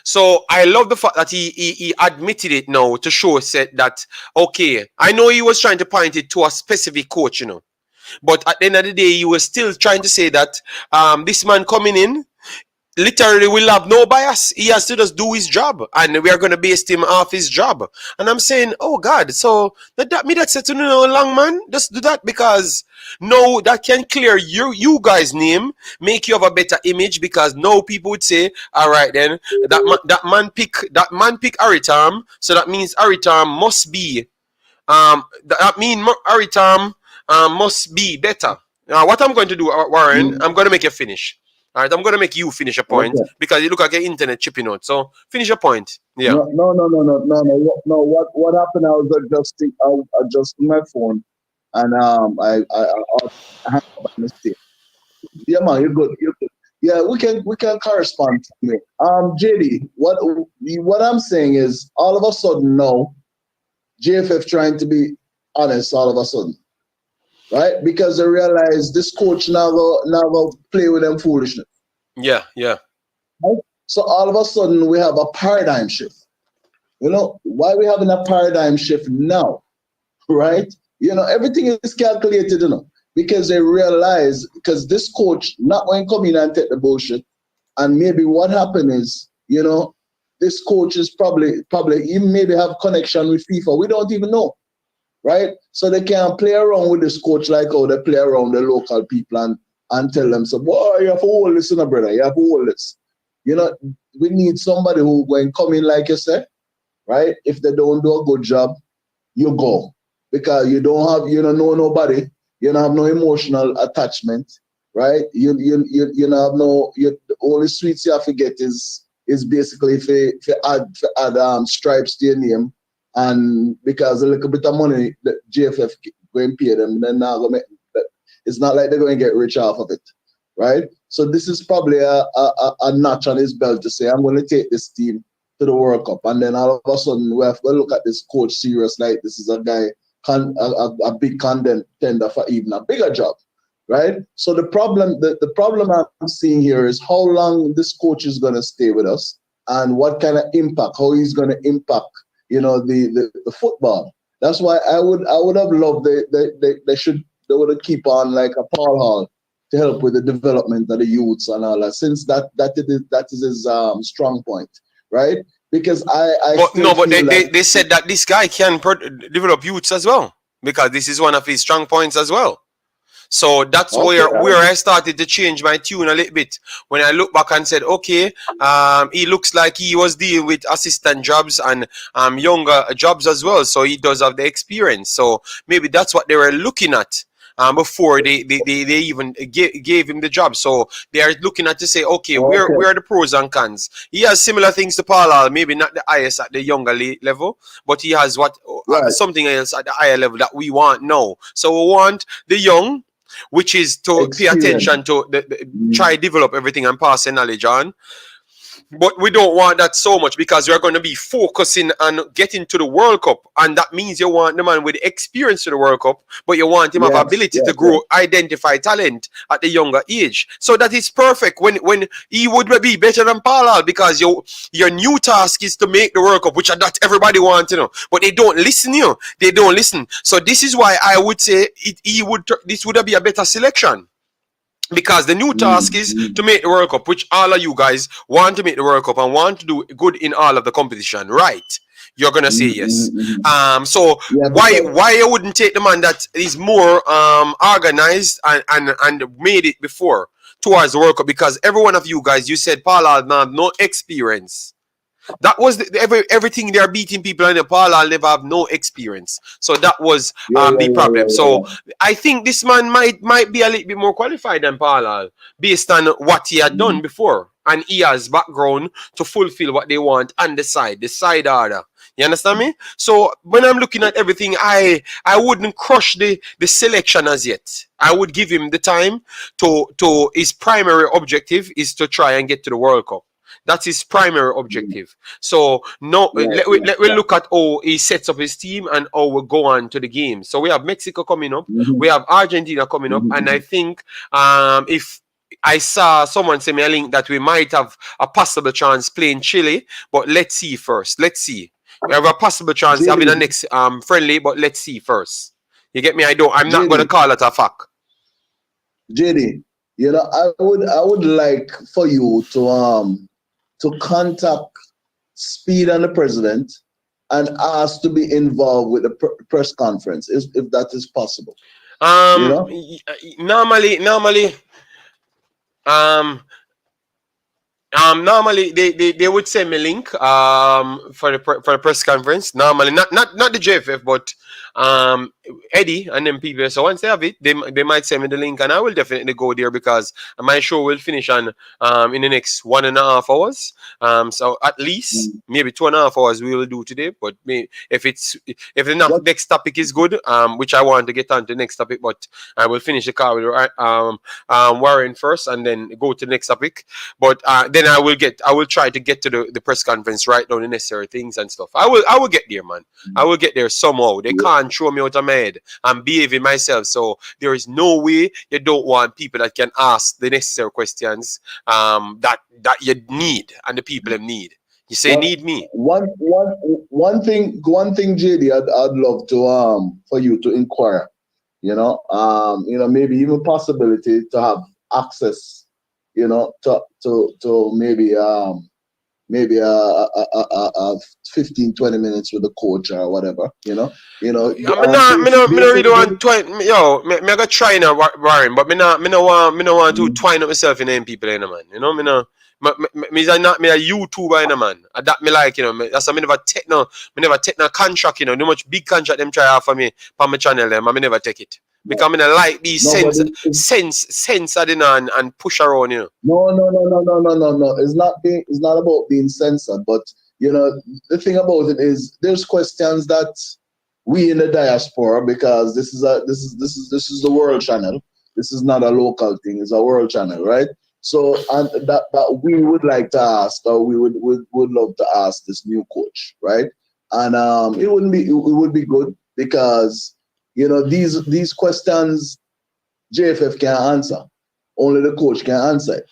So I love the fact that he admitted it now to show said that okay. I know he was trying to point it to a specific coach, but at the end of the day, he was still trying to say that this man coming in literally will have no bias. He has to just do his job, and we are going to base him off his job. And I'm saying, oh God, so that's it. No long man, just do that because no, that can clear you guys' name, make you have a better image because no people would say, all right then, that man pick Aritam, so that means Aritam must be Aritam must be better. Now, what I'm going to do, Warren, I'm going to make you finish. All right, I'm going to make you finish a point because you look like your internet chipping out. So finish your point. Yeah. No. What happened? I was adjusting my phone, and I hung up by mistake. Yeah, man, you're good. You're good. Yeah, we can correspond. JD, what I'm saying is, all of a sudden now, JFF trying to be honest. All of a sudden, right? Because they realize this coach never play with them foolishness. Yeah. Right? So all of a sudden we have a paradigm shift. Why we having a paradigm shift now, right? Everything is calculated, because they realize, because this coach not going to come in and take the bullshit. And maybe what happened is, this coach is probably he maybe have connection with FIFA. We don't even know, right? So they can play around with this coach like how they play around the local people and tell them, so, boy, you have to hold this, brother. You have to hold this. We need somebody who going to come in, like you said, right? If they don't do a good job, you go. Because you don't know nobody, you don't have no emotional attachment, right? You don't have the only sweets you have to get is basically if you add stripes to your name, and because a little bit of money that JFF going to pay them, then now it's not like they're going to get rich off of it, right? So this is probably a notch on his belt to say, I'm going to take this team to the World Cup, and then all of a sudden we have to look at this coach serious, like this is a guy a big contender for even a bigger job, right? So the problem I'm seeing here is how long this coach is going to stay with us, and what kind of impact, how he's going to impact, the football. That's why I would have loved they would have keep on like a Paul Hall to help with the development of the youths and all that, since that is his strong point, right? Because but they said that this guy can develop youths as well, because this is one of his strong points as well. So that's where I started to change my tune a little bit when I look back and said, okay, he looks like he was dealing with assistant jobs and younger jobs as well. So he does have the experience. So maybe that's what they were looking at. Before they even gave him the job. So they are looking at to say, okay, where are the pros and cons? He has similar things to Paul, maybe not the highest at the younger level, but he has something else at the higher level that we want now. So we want the young, which is to pay attention to try develop everything and pass the knowledge on. But we don't want that so much, because we're going to be focusing on getting to the World Cup. And that means you want the man with experience to the World Cup, but you want him have ability to grow, identify talent at the younger age. So that is perfect when he would be better than Paul, because your new task is to make the World Cup, which not everybody wants, but they don't listen, They don't listen. So this is why I would say this would be a better selection. Because the new task is to make the World Cup, which all of you guys want to make the World Cup and want to do good in all of the competition, right? You're gonna say yes. So why you wouldn't take the man that is more organized and made it before towards the World Cup? Because every one of you guys, you said Paul have no experience. That was everything. They're beating people in the Paul never have no experience. So that was the problem. So I think this man might be a little bit more qualified than Paul based on what he had done before. And he has background to fulfill what they want on the side order. You understand me? So when I'm looking at everything, I wouldn't crush the selection as yet. I would give him the time to his primary objective is to try and get to the World Cup. That's his primary objective. So let we look at how he sets up his team and how we go on to the game. So we have Mexico coming up, we have Argentina coming up, and I think if I saw someone say me a link that we might have a possible chance playing Chile, but let's see first. Let's see. We have a possible chance having a next friendly, but let's see first. You get me? I'm not going to call it a fact. JD, I would like for you to contact Speid and the president and ask to be involved with the press conference, if that is possible. Normally, they would send me a link for the press conference. Normally, not the JFF, but Eddie and them people. So once they have it, they might send me the link, and I will definitely go there because my show will finish on in the next 1.5 hours. So at least maybe 2.5 hours we will do today. But if the next topic is good, which I want to get on to the next topic, but I will finish the call with Warren first, and then go to the next topic. But then I will try to get to the press conference, write down the necessary things and stuff. I will get there, man. I will get there somehow. They can't throw me out of my head. I'm behaving myself, so there is no way you don't want people that can ask the necessary questions that you need and the people need. You say need me. One thing, JD, I'd love to for you to inquire. Maybe even possibility to have access, to maybe a 15-20 minutes with the coach or whatever, I'm not really want twine. Me go try now, Warren, but me not want to twine up myself in them people, man. Me a YouTuber, man. That me like, that's me never take no contract, no much big contract them try offer me on my channel, them, and me never take it. Because I like these sense and push around, No. It's not about being censored, but the thing about it is there's questions that we in the diaspora, because this is the world channel. This is not a local thing, it's a world channel, right? So and that we would like to ask, or we would love to ask this new coach, right? And it would be good because these questions JFF can't answer. Only the coach can answer it.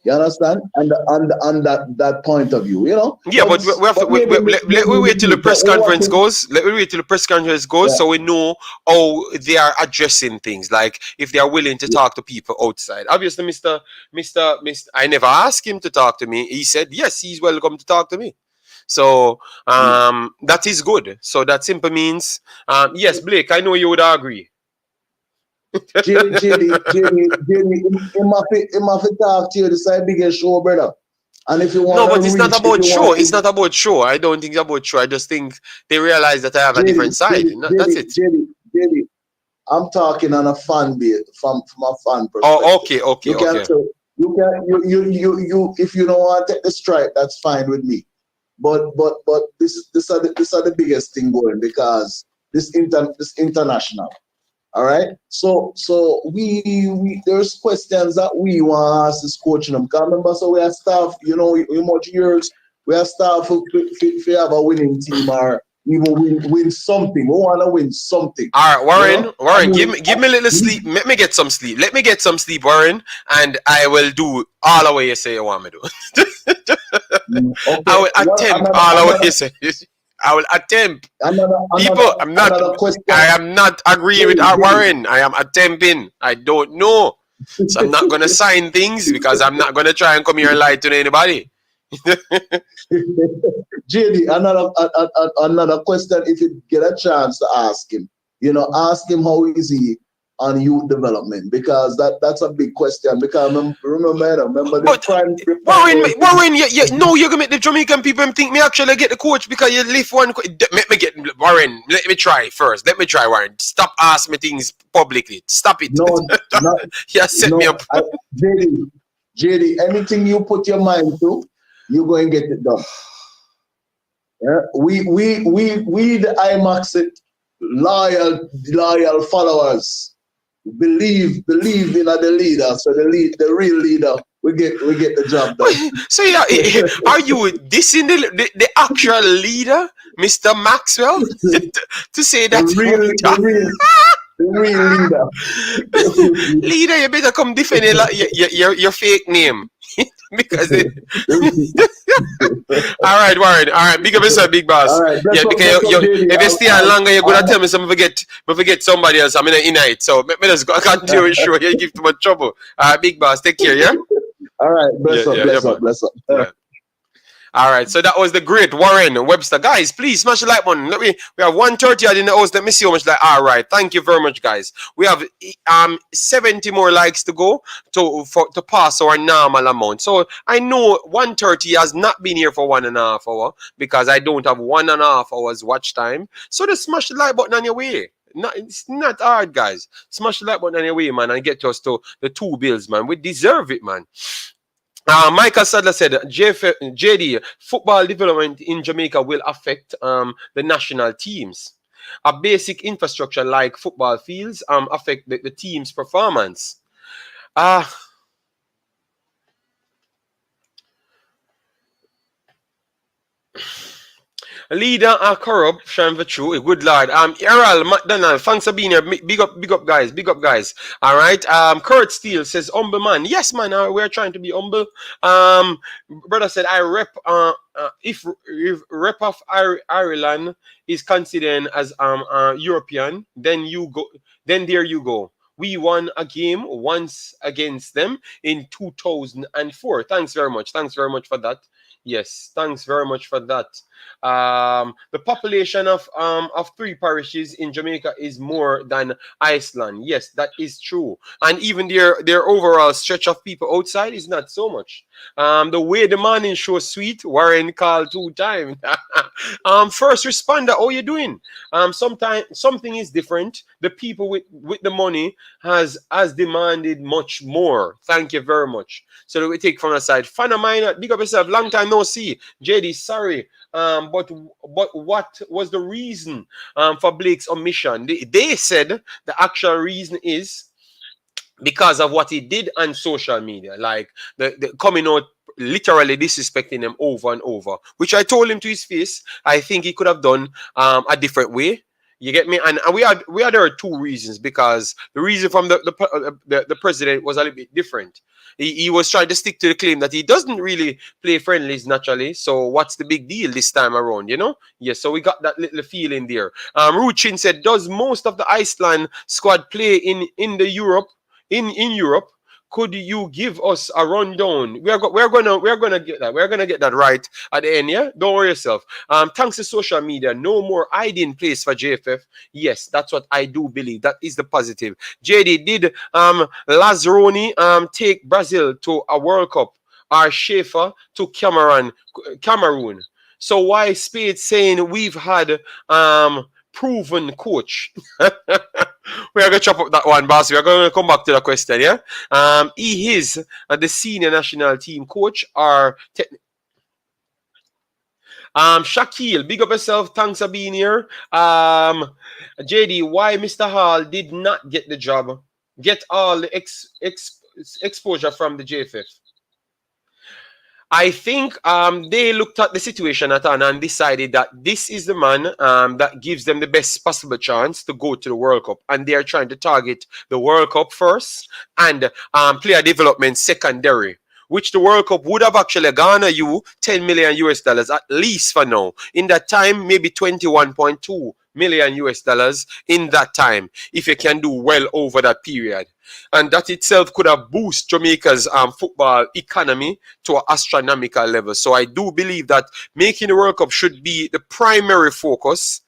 You understand? And that point of view, Yeah, but we have to let me wait till the press conference goes. Let me wait till the press conference goes, so we know how they are addressing things. Like if they are willing to talk to people outside. Obviously, Mr. I never asked him to talk to me. He said yes, he's welcome to talk to me. So that is good. So that simply means yes, Blake, I know you would agree. Jamie, he must talk to you. This is a biggest show, brother. And if you want, no, but it's not about show. It's not about show. I don't think it's about show. I just think they realize that I have a different side. That's it. JD, I'm talking on a fan base, from a fan perspective. Oh, okay. You if you don't want to take the strike, that's fine with me. But this are the biggest thing going, because this international. All right. So we there's questions that we want to ask this coaching them. Because remember, so we are staff, we much years, we are staff if you have a winning team or even win something. We want to win something. All right, Warren, give me a little sleep. Let me get some sleep. Let me get some sleep, Warren, and I will do all the way you say you want me to do. Okay. I will attempt all the way you say. I will attempt. People, I am not agreeing with Warren. I am attempting. I don't know. So I'm not going to sign things because I'm not going to try and come here and lie to anybody. JD, another question, if you get a chance to ask him, ask him how is he on youth development, because that's a big question. Because remember the prime. Warren, no, you're gonna make the Jamaican people think me actually get the coach because you lift one. Let me get Warren. Let me try first. Let me try, Warren. Stop asking me things publicly. Stop it. No, set me up. JD, anything you put your mind to, you're going to get it done. Yeah? We the Imaxit loyal followers. Believe in the leader, so the real leader we get the job done. So are you dissing the actual leader, Mr. Maxwell, to say that the real leader? Leader, you better come defend your fake name. Because all right, Warren. All right, big up yourself, big boss. Right, because if you stay on longer, you're gonna tell me some forget somebody else. I'm in it, so me just continue with show. You give too much trouble. Big boss, take care, yeah. All right, bless up. Yeah. All right, so that was the great Warren Webster. Guys, please smash the like button. We have 130 in the house. Let me see how much like. All right, thank you very much, guys. We have 70 more likes to go to pass our normal amount. So I know 130 has not been here for 1.5 hours because I don't have 1.5 hours watch time. So just smash the like button on your way. It's not hard, guys. Smash the like button on your way, man, and get us to the 2 bills, man. We deserve it, man. Michael Sadler said, JD, football development in Jamaica will affect the national teams. A basic infrastructure like football fields affect the team's performance. Leader are corruption for true. Good lord. Errol McDonald, thanks for being here. Big up, guys. All right. Kurt Steele says, humble man. Yes, man. We're trying to be humble. Brother said, I rep. If rep of Ireland is considered as European, then you go. Then there you go. We won a game once against them in 2004. Thanks very much. Thanks very much for that. Yes, thanks very much for that. The population of 3 parishes in Jamaica is more than Iceland. Yes, that is true. And even their overall stretch of people outside is not so much. The way the morning show sweet, Warren called 2 times. First responder, how you doing? Sometimes something is different. The people with the money has demanded much more. Thank you very much. So that we take from the side. Fan of mine, big up yourself. Long time no see. JD, sorry. But what was the reason for Blake's omission? They said the actual reason is because of what he did on social media, like the coming out literally disrespecting them over and over, which I told him to his face. I think he could have done a different way. You get me? And we had there are 2 reasons, because the reason from the president was a little bit different. He was trying to stick to the claim that he doesn't really play friendlies naturally. So what's the big deal this time around, you know? Yes, so we got that little feeling there. Ruchin said, does most of the Iceland squad play in the Europe? In Europe? Could you give us a rundown? We're gonna get that. We're gonna get that right at the end, yeah? Don't worry yourself. Thanks to social media, no more hiding place for JFF. Yes, that's what I do believe. That is the positive. JD, did Lazaroni take Brazil to a World Cup, or Schaefer to Cameroon? So why Speid saying we've had proven coach? We're gonna chop up that one, boss. We're gonna come back to the question, yeah. He is the senior national team coach, or Shaquille, big up yourself. Thanks for being here. JD, why Mr. Hall did not get the job? Get all the exposure from the JFF. I think they looked at the situation at hand and decided that this is the man that gives them the best possible chance to go to the World Cup. And they are trying to target the World Cup first and player development secondary, which the World Cup would have actually garnered you 10 million US dollars at least for now. In that time, maybe 21.2 million US dollars in that time, if you can do well over that period. And that itself could have boosted Jamaica's football economy to an astronomical level. So I do believe that making the World Cup should be the primary focus,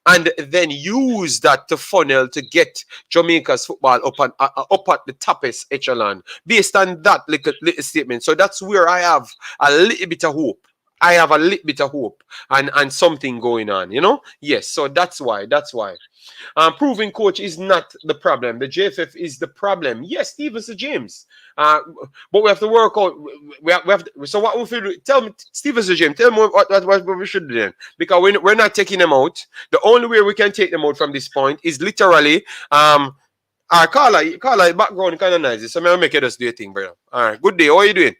and then use that to funnel to get Jamaica's football up at the toppest echelon based on that little statement. So that's where I have a little bit of hope. I have a little bit of hope and something going on, you know? Yes, so that's why. Proving coach is not the problem. The JFF is the problem. Yes, Stevenson James. But we have to work out. We have to, so what we do? Tell me, Stevenson James, tell me what we should do then. Because we're not taking them out. The only way we can take them out from this point is literally our Carla background kind of nice. So I'll make it just do your thing, brother. All right, good day. How are you doing?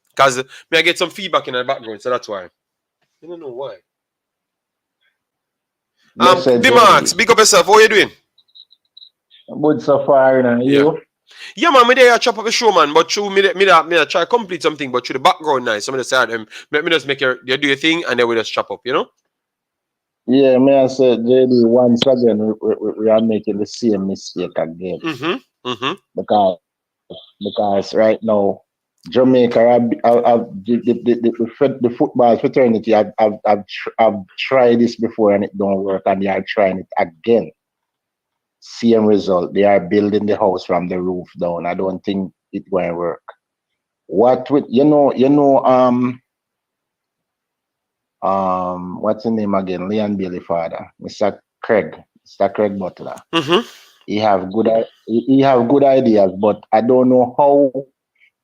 Because I get some feedback in the background, so that's why. I don't know why. Dimax, big up yourself. How are you doing? Good so far, and you? Yeah, man, me there chop up the show, man. But through me try to complete something, but through the background nice. Some of the side let me just make you do your thing, and then we just chop up, you know? Yeah, may I say, JD, once again, we are making the same mistake again. Mm-hmm. Because right now, Jamaica, the football fraternity, I've tried this before and it don't work, and they are trying it again. Same result. They are building the house from the roof down. I don't think it going to work. What with what's the name again? Leon Bailey father, Mr. Craig Butler. Mm-hmm. He have good ideas, but I don't know how.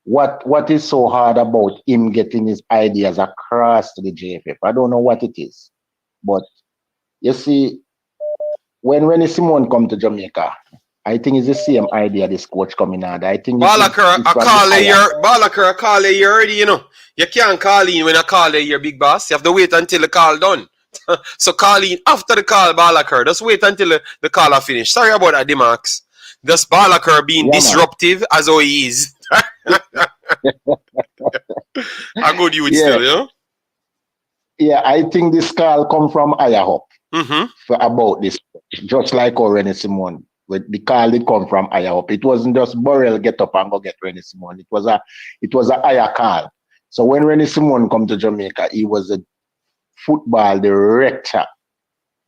What is so hard about him getting his ideas across to the JFF? I don't know what it is, but you see, when Rennie Simone come to Jamaica, I think it's the same idea this coach coming out. I think Balakar, I call you already, you know. You can't call in when I call your big boss. You have to wait until the call done. So call in after the call, Balakar. Just wait until the call are finished. Sorry about that, Dimax. Just Balakar being disruptive as how he is. A good youth still, you know? Yeah, I think this call come from higher up about this, just like Rennie Simone. The call did come from higher up. It wasn't just Burrell get up and go get Rennie Simone. It was a higher call. So when Rennie Simone come to Jamaica, he was a football director.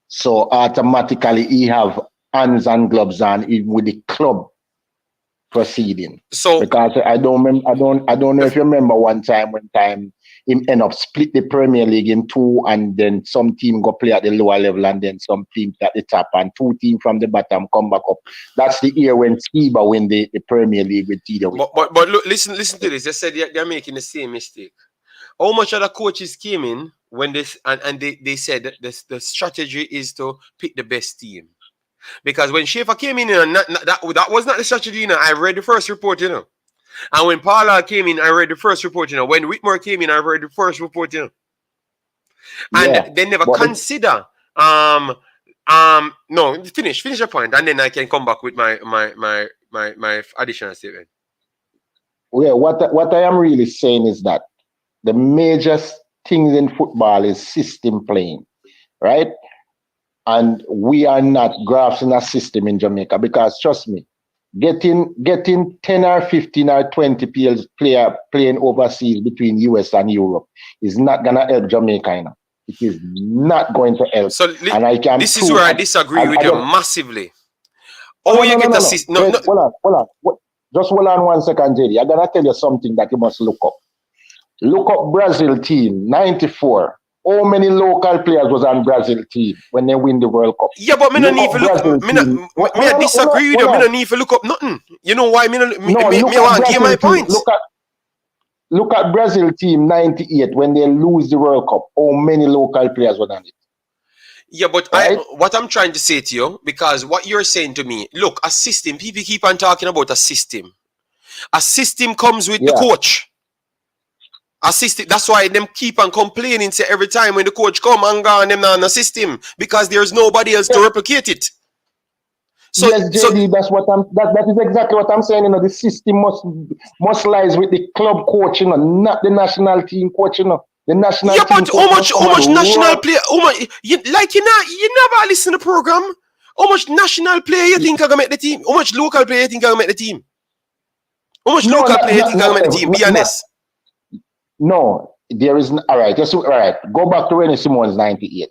So automatically he have hands and gloves on with the club proceeding. So because I don't know if you remember one time him end up split the Premier League in two, and then some team go play at the lower level and then some teams at the top, and two teams from the bottom come back up. That's the year when Skiba win the Premier League with Tito. But look, listen to this. They said they're making the same mistake. How much other coaches came in when this and they said that the strategy is to pick the best team. Because when Schaefer came in, that was not the strategy, you know. I read the first report, you know. And when Paula came in, I read the first report, you know. When Whitmore came in, I read the first report, you know. And they never consider no, finish your point, and then I can come back with my additional statement. Yeah, what I am really saying is that the major things in football is system playing, right? And we are not grasping a system in Jamaica, because trust me, getting 10 or 15 or 20 player playing overseas between US and Europe is not gonna help Jamaica, you know. It is not going to help. So this is where I disagree with you massively. Hold on. Just hold on 1 second, JD. I'm gonna tell you something that you must look up. Look up Brazil team, 94. How many local players was on Brazil team when they win the World Cup? Yeah, but me no need to look. I disagree with you. Me no need to look up nothing. You know why? Me want to give my points. Look at Brazil team 98 when they lose the World Cup. How many local players were on it? Yeah, but right? What I'm trying to say to you, because what you're saying to me, look, a system. People keep on talking about a system. A system comes with the coach. A system. That's why them keep on complaining. Say every time when the coach come and go and them not on a system, because there's nobody else to replicate it. So, yes, JD, that is exactly what I'm saying. You know, the system must lies with the club coach, you know, not the national team coach, you know. The national team but how much national player? You never listen to the program. How much national player you think are gonna make the team? How much local player you think are gonna make the team? How much local player you think are gonna make the team? Be honest. No, there isn't. All right, go back to Rennie Simone's 98.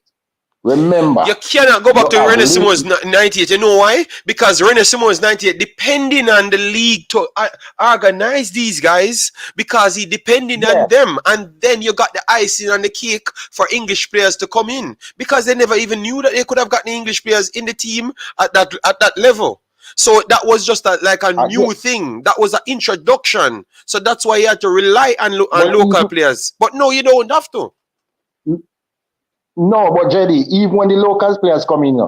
Remember, you cannot go back to Rennie Simone's 98. You know why? Because Rennie Simone's 98, depending on the league to organize these guys, because he depending on them, and then you got the icing on the cake for English players to come in, because they never even knew that they could have gotten English players in the team at that level. So that was just like a new thing. That was an introduction. So that's why you had to rely on local players. But no, you don't have to. No, but JD, even when the local players come in,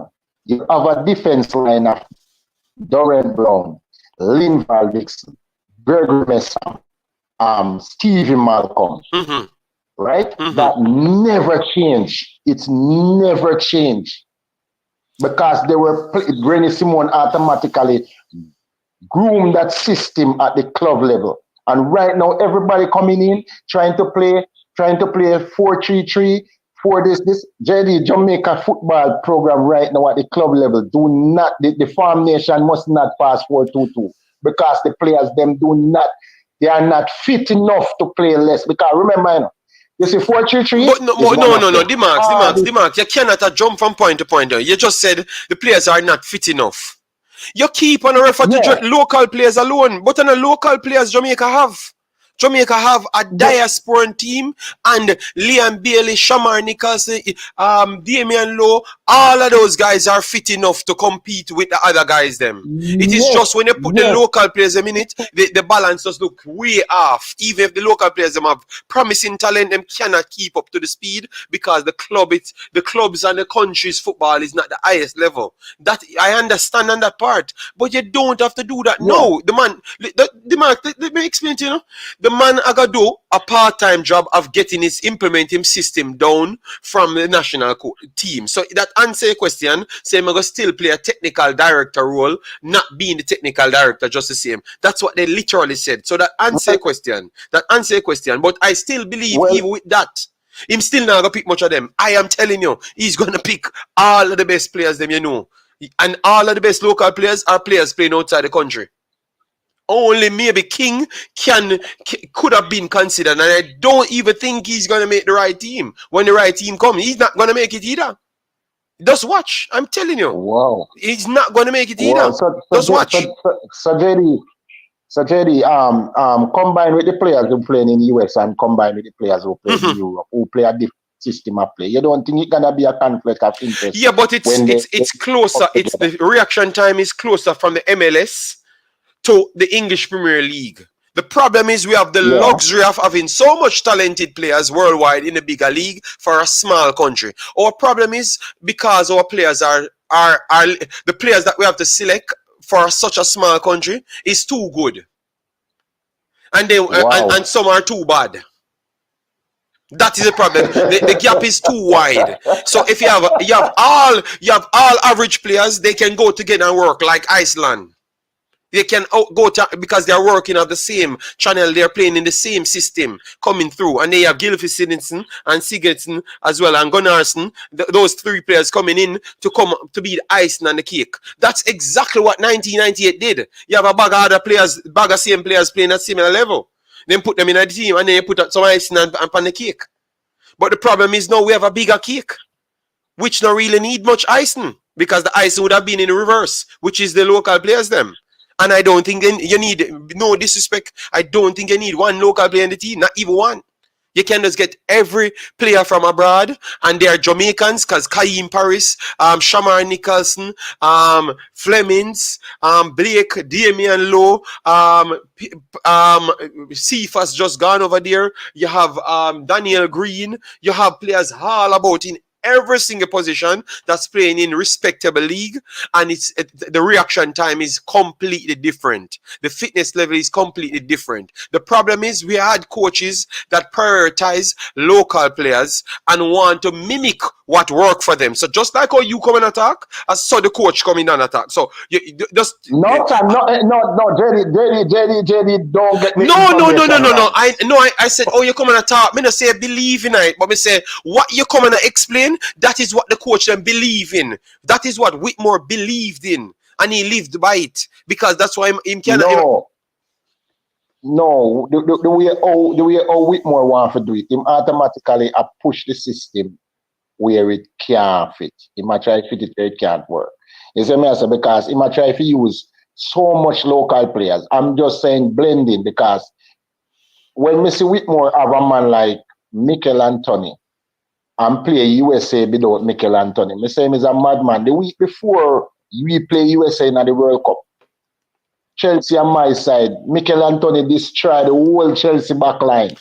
you have a defense line of Doreen Brown, Linval Dixon, Gregory Messam, Stevie Malcolm, right? That never changed. It's never changed. Because they were Rennie Simone automatically groomed that system at the club level. And right now, everybody coming in, trying to play 4-3-3, for this JD Jamaica football program right now at the club level, do not, the formation must not pass 4-2-2, because the players them do not they are not fit enough to play less. Because remember, you see 4-3-3. But no, Dimax, you cannot jump from point to point. You just said the players are not fit enough. You keep on refer to local players alone, but on the local players Jamaica have a diasporan team, and Liam Bailey, Shamar Nicholson, Damian Lowe, all of those guys are fit enough to compete with the other guys them. It is just when you put the local players in it, the balance does look way off. Even if the local players them have promising talent, them cannot keep up to the speed because the clubs and the country's football is not the highest level. That I understand on that part, but you don't have to do that. No, the man, let me explain to you. The man I gotta do a part-time job of implementing system down from the national team. So that answer your question, say I'm gonna still play a technical director role, not being the technical director just the same. That's what they literally said. So that answer your question. But I still believe even with that, him still not gonna pick much of them. I am telling you, he's gonna pick all of the best players them and all of the best local players are players playing outside the country. Only maybe King could have been considered, and I don't even think he's gonna make the right team. When the right team comes, he's not gonna make it either. Just watch. I'm telling you. Wow. He's not gonna make it either. Just watch. So JD, combined with the players who playing in the US and combined with the players who play in Europe, who play a different system of play, you don't think it's gonna be a conflict of interest? Yeah, but it's closer. It's the reaction time is closer from the MLS to the English Premier League. The problem is we have the luxury of having so much talented players worldwide in the bigger league for a small country. Our problem is because our players are the players that we have to select for such a small country is too good, and and some are too bad. That is the problem. The gap is too wide. So if you have all average players, they can go together and work like Iceland. They can go to, because they are working on the same channel, they are playing in the same system coming through, and they have Gylfi Sigurdsson and Sigurdsson as well, and Gunnarsson, those three players coming in to come to be the icing on the cake. That's exactly what 1998 did. You have a bag of other players, same players playing at similar level. Then put them in a team, and then you put some icing on the cake. But the problem is now we have a bigger cake, which don't really need much icing, because the icing would have been in the reverse, which is the local players them. And I don't think you need, no disrespect, I don't think you need one local player in the team, not even one. You can just get every player from abroad, and they are Jamaicans, because Kaim Paris, Shamar Nicholson, Flemings, Blake, Damian Lowe, Cephas just gone over there. You have Daniel Green. You have players all about in every single position that's playing in respectable league, and the reaction time is completely different. The fitness level is completely different. The problem is we had coaches that prioritize local players and want to mimic what worked for them. So just like how you come and attack, I saw the coach come in and attack. So you just JD, don't get me. No. I said, oh, you come and attack. Me not say believe in it, but me say what you come and explain. That is what the coach them believe in. That is what Whitmore believed in, and he lived by it, because that's why him cannot. No, the way how Whitmore want to do it, him automatically push the system where it can't fit. He might try to fit it where it can't work. You see me, because he might try to use so much local players. I'm just saying blending, because when Mr. Whitmore have a man like Mikel Anthony and play USA without Mikel Anthony, I say him is a madman. The week before we play USA in the World Cup, Chelsea on my side, Mikel Anthony destroyed the whole Chelsea back line.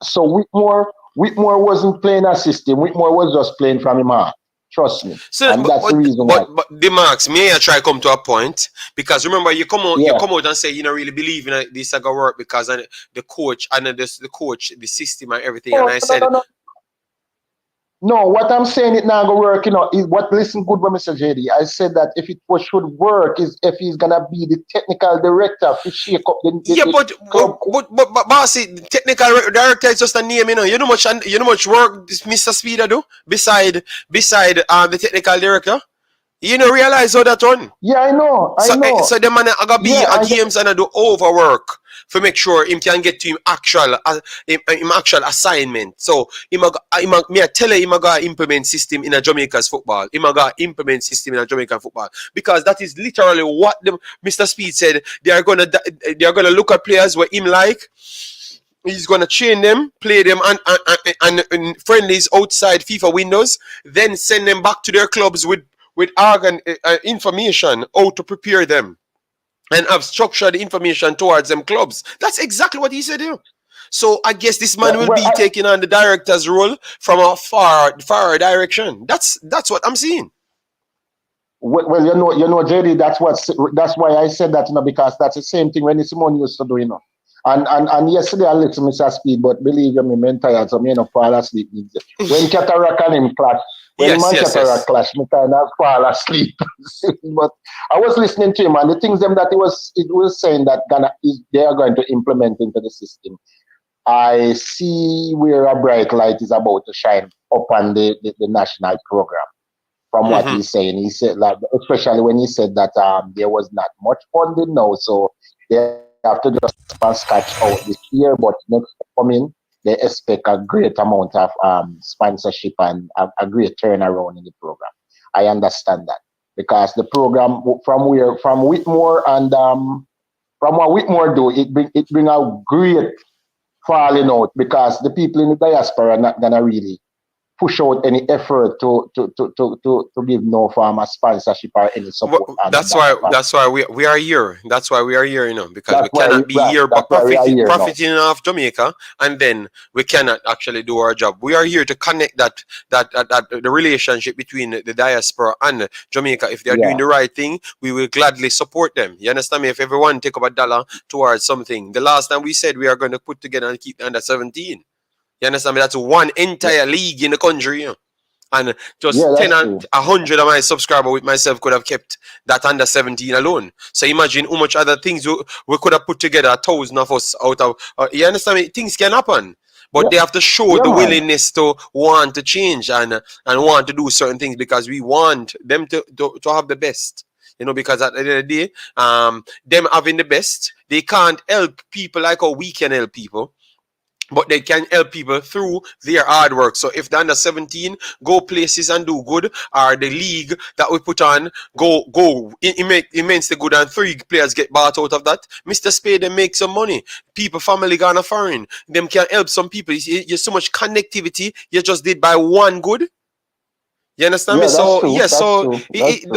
So Whitmore wasn't playing a system. Whitmore was just playing from him heart. Trust me. So, and that's the reason why. But Dimax, may I try come to a point? Because remember, you come out and say you don't really believe in this is gonna work because the coach and the system and everything. And I said, no, what I'm saying it now gonna work, is what listen good when Mr. JD. I said that if it should work is if he's gonna be the technical director to shake up but bossy, technical director is just a name, You know much work this Mr. Speid do beside the technical director. You don't realize how that run. Yeah, I know. So the man are gonna be games and do overwork to make sure him can get to him actual assignment. So me I tell him I got implement system in a Jamaica's football. Him I got implement system in a Jamaican football, because that is literally what Mr. Speid said. They are gonna look at players where him like. He's gonna train them, play them, and friendlies outside FIFA windows. Then send them back to their clubs with information how to prepare them, and have structured information towards them clubs. That's exactly what he said here. So I guess this man will be taking on the director's role from a far direction. That's what I'm seeing. Well, you know, JD, that's why I said that, because that's the same thing when Simone used to do, And yesterday I listened to Mr. Speid, but believe me, I'm tired, so me no fall asleep. When Cataract and him clash, Cataract clash, me kind of fall asleep. But I was listening to him, and the things that it was saying that they are going to implement into the system. I see where a bright light is about to shine upon the national program. From what he's saying, he said, like, especially when he said that there was not much funding now, so they have to just scratch out this year, but next coming, they expect a great amount of sponsorship and a great turnaround in the program. I understand that, because the program from Whitmore and from what Whitmore do, it bring a great falling out, because the people in the diaspora are not gonna really push out any effort to give no form of sponsorship or any support. That's why we are here. That's why we are here, because we cannot be here but profiting off Jamaica, and then we cannot actually do our job. We are here to connect that the relationship between the diaspora and Jamaica. If they are doing the right thing, we will gladly support them. You understand me? If everyone take up $1 towards something. The last time we said we are going to put together and keep the under 17. You understand me? That's one entire league in the country, and just 10 and 100 of my subscribers with myself could have kept that under 17 alone. So imagine how much other things we could have put together, 1,000 of us out of. You understand me? Things can happen, but they have to show the willingness to want to change and want to do certain things, because we want them to have the best. Because at the end of the day, them having the best, they can't help people like how we can help people. But they can help people through their hard work. So if the under 17 go places and do good, or the league that we put on go immensely good, and 3 players get bought out of that, Mr. Speid, they make some money. People, family gone foreign. Them can help some people. There's so much connectivity you just did by one good. You understand me? So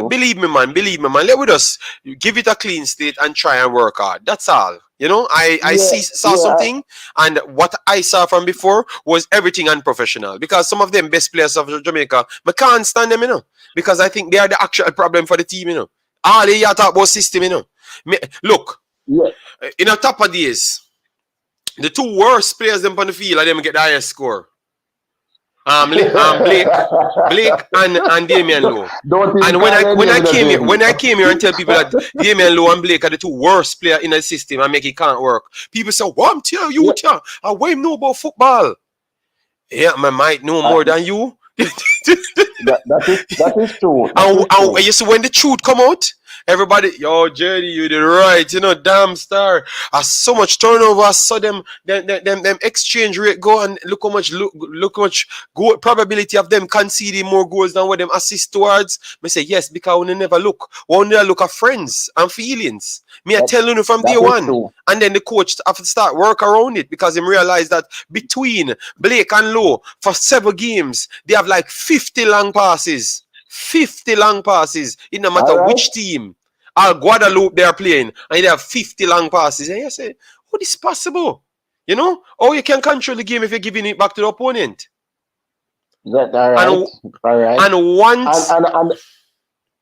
believe me, man. Let me just give it a clean state and try and work hard. That's all. I saw something, and what I saw from before was everything unprofessional, because some of them best players of Jamaica, I can't stand them, because I think they are the actual problem for the team, All they talk about system, Look, in a top of days, the 2 worst players them on the field are them get the highest score. Blake and Damian Lowe. And when I came here and tell people that Damian Lowe and Blake are the 2 worst players in the system and make it can't work, people say, "What I'm telling you, I way know about football." Yeah, I might know more than you. that is true. And you see, when the truth come out, everybody, yo, JD, you did right, damn star. So much turnover, I saw them exchange rate go, and look how much goal probability of them conceding more goals than what them assist towards. Me say yes, because we never look. We never look at friends and feelings. I tell you from day one. True. And then the coach have to start work around it, because him realize that between Blake and Lowe for 7 games, they have like 50 long passes. 50 long passes. It no matter which team. Guadeloupe they are playing, and they have 50 long passes. And you say, how is this possible? Or you can control the game if you're giving it back to the opponent. All right. And once...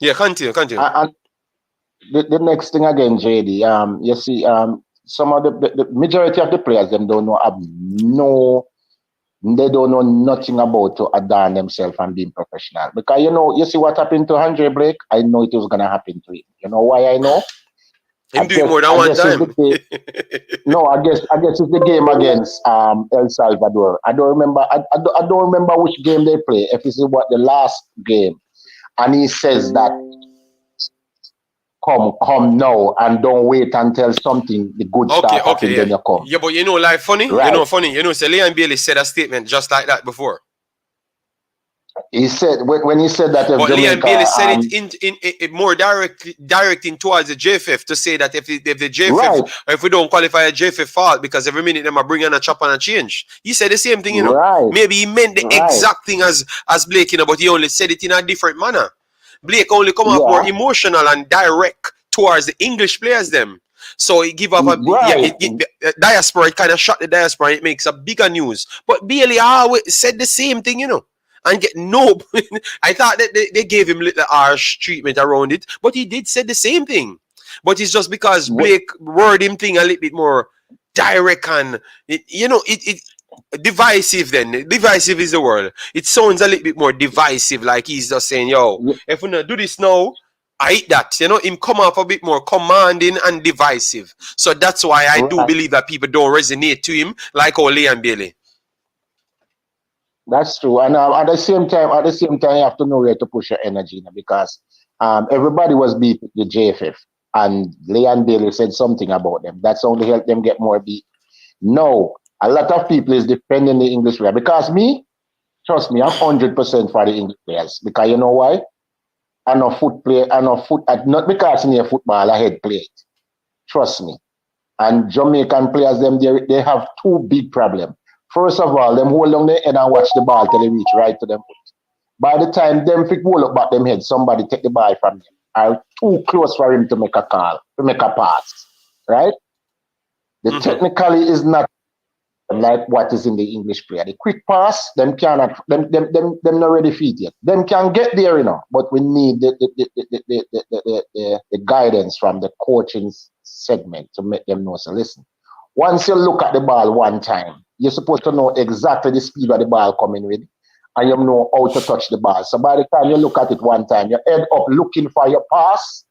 yeah, continue. And the next thing again, JD, you see, some of the majority of the players, them don't know nothing about to adorn themselves and being professional. Because you see what happened to Andre Blake, I know it was gonna happen to him. You know why I know? Him doing more than one time. No, I guess it's the game against El Salvador. I don't remember. I don't remember which game they play. If it's the last game, and he says that come now and don't wait until something the good start happening, then you come. Yeah, but you know, like funny, Right. you know, so Leon Bailey said a statement just like that before. He said when he said that if but Jamaica, Leon Bailey said it in more directing towards the JFF to say that if the JFF, right. if we don't qualify a JFF fault because every minute them are bringing a chop and a change. He said the same thing, you know. Right. Maybe he meant the exact thing as Blake, you know, but he only said it in a different manner. Blake only come off more emotional and direct towards the English players them. So it give up a diaspora. It kind of shut the diaspora. It makes a bigger news. But Bailey always said the same thing, you know, and get no. I thought that they gave him little harsh treatment around it, but he did say the same thing. But it's just because Blake word him thing a little bit more direct and it divisive. Then divisive is the word. It sounds a little bit more divisive, like he's just saying, "Yo, if we not do this now, I hate that." You know, him come off a bit more commanding and divisive. So that's why I do believe that people don't resonate to him like Ole and Bailey. That's true, and at the same time, you have to know where to push your energy now, because everybody was beat with the JFF, and Leon Bailey said something about them. That's only helped them get more beat. No, a lot of people is defending the English player, because me, trust me, I'm 100% for the English players, because you know why? I know foot play, not because in your football I head play it. Trust me. And Jamaican players, they have two big problems. First of all, them hold on their head and watch the ball till they reach right to them foot. By the time them pick hold up back them head, somebody take the ball from them. Are too close for him to make a call, to make a pass. Right? The technically is not like what is in the English player. The quick pass, them cannot, them not ready feet yet. Them can get there, you know, but we need the guidance from the coaching segment to make them know. So listen, once you look at the ball one time, you're supposed to know exactly the speed of the ball coming with, and you know how to touch the ball. So by the time you look at it one time, you end up looking for your pass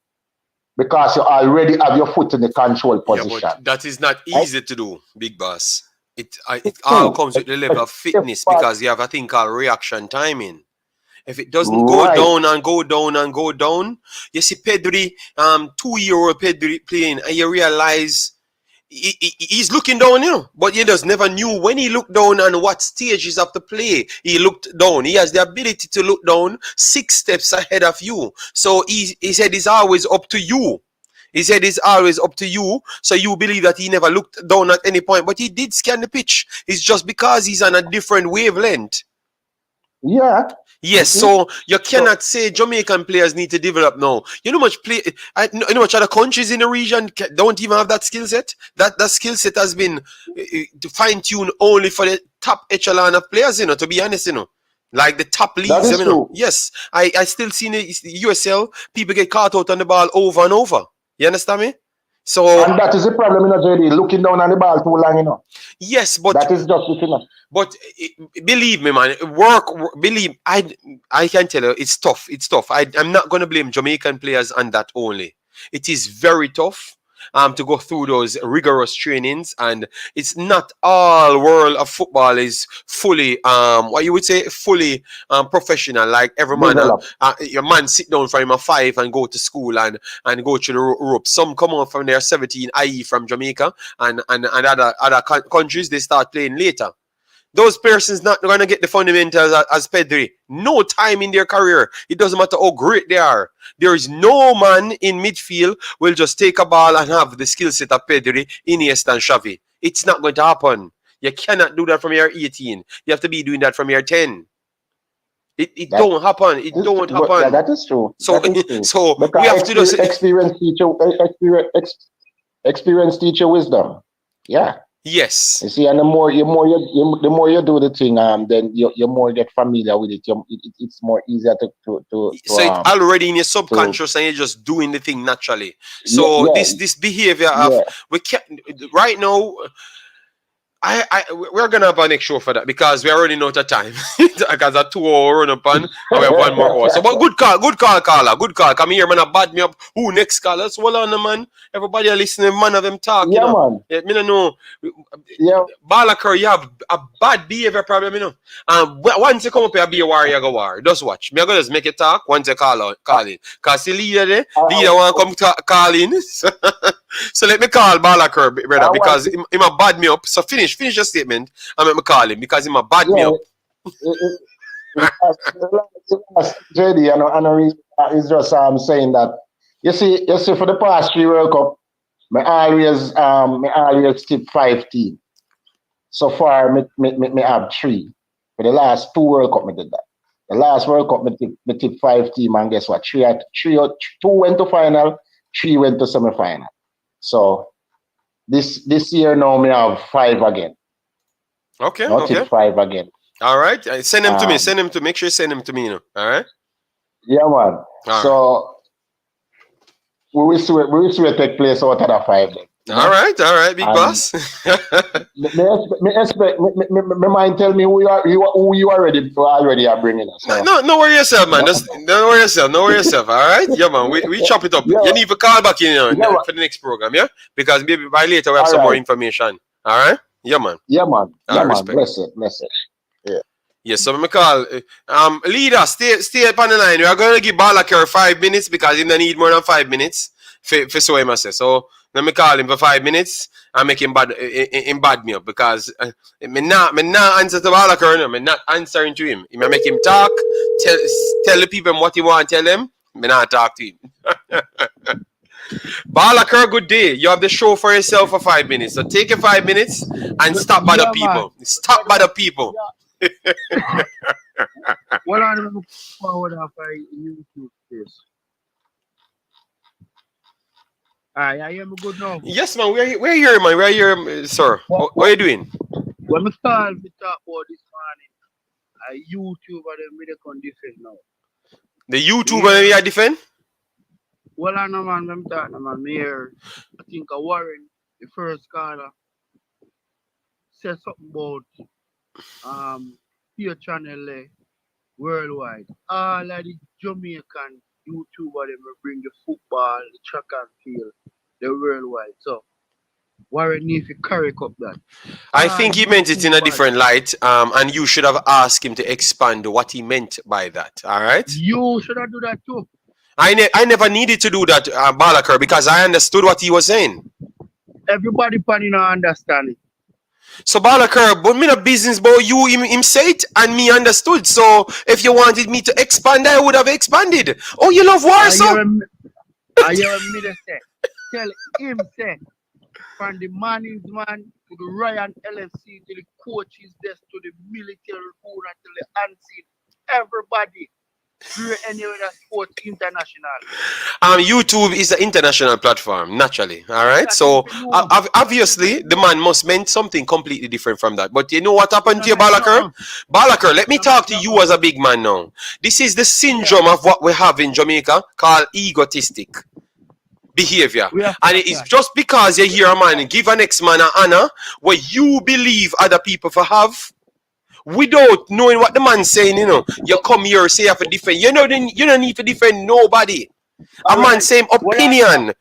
because you already have your foot in the control position. Yeah, but that is not easy to do, big boss. It all comes with the level of fitness, because you have a thing called reaction timing. If it doesn't go down and go down and go down, you see Pedri, 2-year-old Pedri playing, and you realize he's looking down, you know, but he just never knew when he looked down and what stages of the play he looked down. He has the ability to look down 6 steps ahead of you. So he said it's always up to you. He said it's always up to you. So you believe that he never looked down at any point, but he did scan the pitch. It's just because he's on a different wavelength. Yeah. Yes, so you cannot say Jamaican players need to develop now. You know much much other countries in the region don't even have that skill set. That skill set has been fine-tuned only for the top echelon of players, you know, to be honest, you know. Like the top leagues, you know. Yes, I still see the USL, people get caught out on the ball over and over. You understand me? So, and that is the problem, you know, JD, looking down on the ball too long, you know. Yes, but that is just it, you know. But believe me, man, believe I can tell you, it's tough. It's tough. I'm not gonna blame Jamaican players on that only. It is very tough to go through those rigorous trainings, and it's not all world of football is fully what you would say fully professional. Like every man, your man sit down from him at 5 and go to school and go through the ropes. Some come out from their 17, i.e. from Jamaica and other countries, they start playing later. Those persons not going to get the fundamentals as Pedri. No time in their career. It doesn't matter how great they are. There is no man in midfield will just take a ball and have the skill set of Pedri, Iniesta and Xavi. It's not going to happen. You cannot do that from your 18. You have to be doing that from your 10. It don't happen. It don't happen. Yeah, that is true. So we have to just experience teacher wisdom. Yeah. Yes. You see, and the more you do the thing, then you more get familiar with it. It's more easier to so it's already in your subconscious, and you're just doing the thing naturally. So this behavior of we can't right now. We're gonna have a next show for that because we already know the time. Because a 2 hour run up and we have 1 more hour. So, but good call, caller, good call. Come here, man. I bad me up. Who next caller? So, hold on, man. Everybody are listening. Man, of them talk. Yeah, you know. man. Yeah, me no know. Yeah. Balakar, you have a bad behavior problem, you know. And once you come up here, be a warrior, go war. Just watch. Me I go just make it talk. Once you call in. Cause the leader there, leader want to come call in. So let me call Balakar, brother, because he might bad me up. So finish your statement and let me call him because he might bad me up. JD, it's just saying that you see for the past 3 World Cup, me always tip 5 teams. So far, me have 3. For the last 2 World Cup, me did that. The last World Cup, me tip 5 teams, and guess what? 2 went to final, 3 went to semi-final. So this year now, me have 5 again. Okay. I'll tip 5 again. All right. Send them to me. Send them to. Make sure you send them to me. You know. All right. Yeah, man. So we will see what take place out of the 5 then. All right, big boss. Me mind tell me who you already are bringing us. So. No worry yourself, man. Don't worry yourself. All right, yeah, man. We chop it up. Yeah. You need to call back in for the next program, yeah, because maybe by later we have some more information. All right, yeah, man. Yeah, man. Yeah, man. Respect. Bless it. Yeah. Yes, so I'm call leader. Stay up on the line. We are going to give Balakar 5 minutes because he don't need more than 5 minutes for so him say. So let me call him for 5 minutes and make him bad me up because me not answer to Balakar. No, me not answering to him. I make him talk. Tell the people what he want. Tell them. Me not talk to him. Balakar, good day. You have the show for yourself for 5 minutes. So take your 5 minutes and stop by the people. Man. Stop by the people. What are you forward after YouTube this? I am good now. Yes, man. We're here, man. We're here, sir. What are you doing? When we start to talk about this morning, YouTube and the medical defend now. The YouTube and the defend? Well, I know, man. I'm talking about Mayor. I think Warren, the first caller, said something about your channel worldwide. All of the Jamaican YouTubers them will bring the football, the track and field, the worldwide. So Warren needs to correct up that. I think he meant it in a different light, and you should have asked him to expand what he meant by that. All right? You should have do that too. I never needed to do that, Balakar, because I understood what he was saying. Everybody planning on understanding. So Balakar, but me no business, but you him say it and me understood. So if you wanted me to expand, I would have expanded. Oh, you love war, so? I hear me say, tell him say, from the management to the Ryan LFC to the coaches, desk to the military food and to the unseen, everybody. Any other sport international. YouTube is an international platform, naturally. All right. So obviously, the man must meant something completely different from that. But you know what happened to you, Balakar? Balakar, let me talk to you as a big man now. This is the syndrome of what we have in Jamaica called egotistic behavior. And it is just because you hear a man give an ex-man an honor where you believe other people for have. Without knowing what the man's saying, you know, you come here say you have to defend. You don't need to defend nobody. A man same opinion.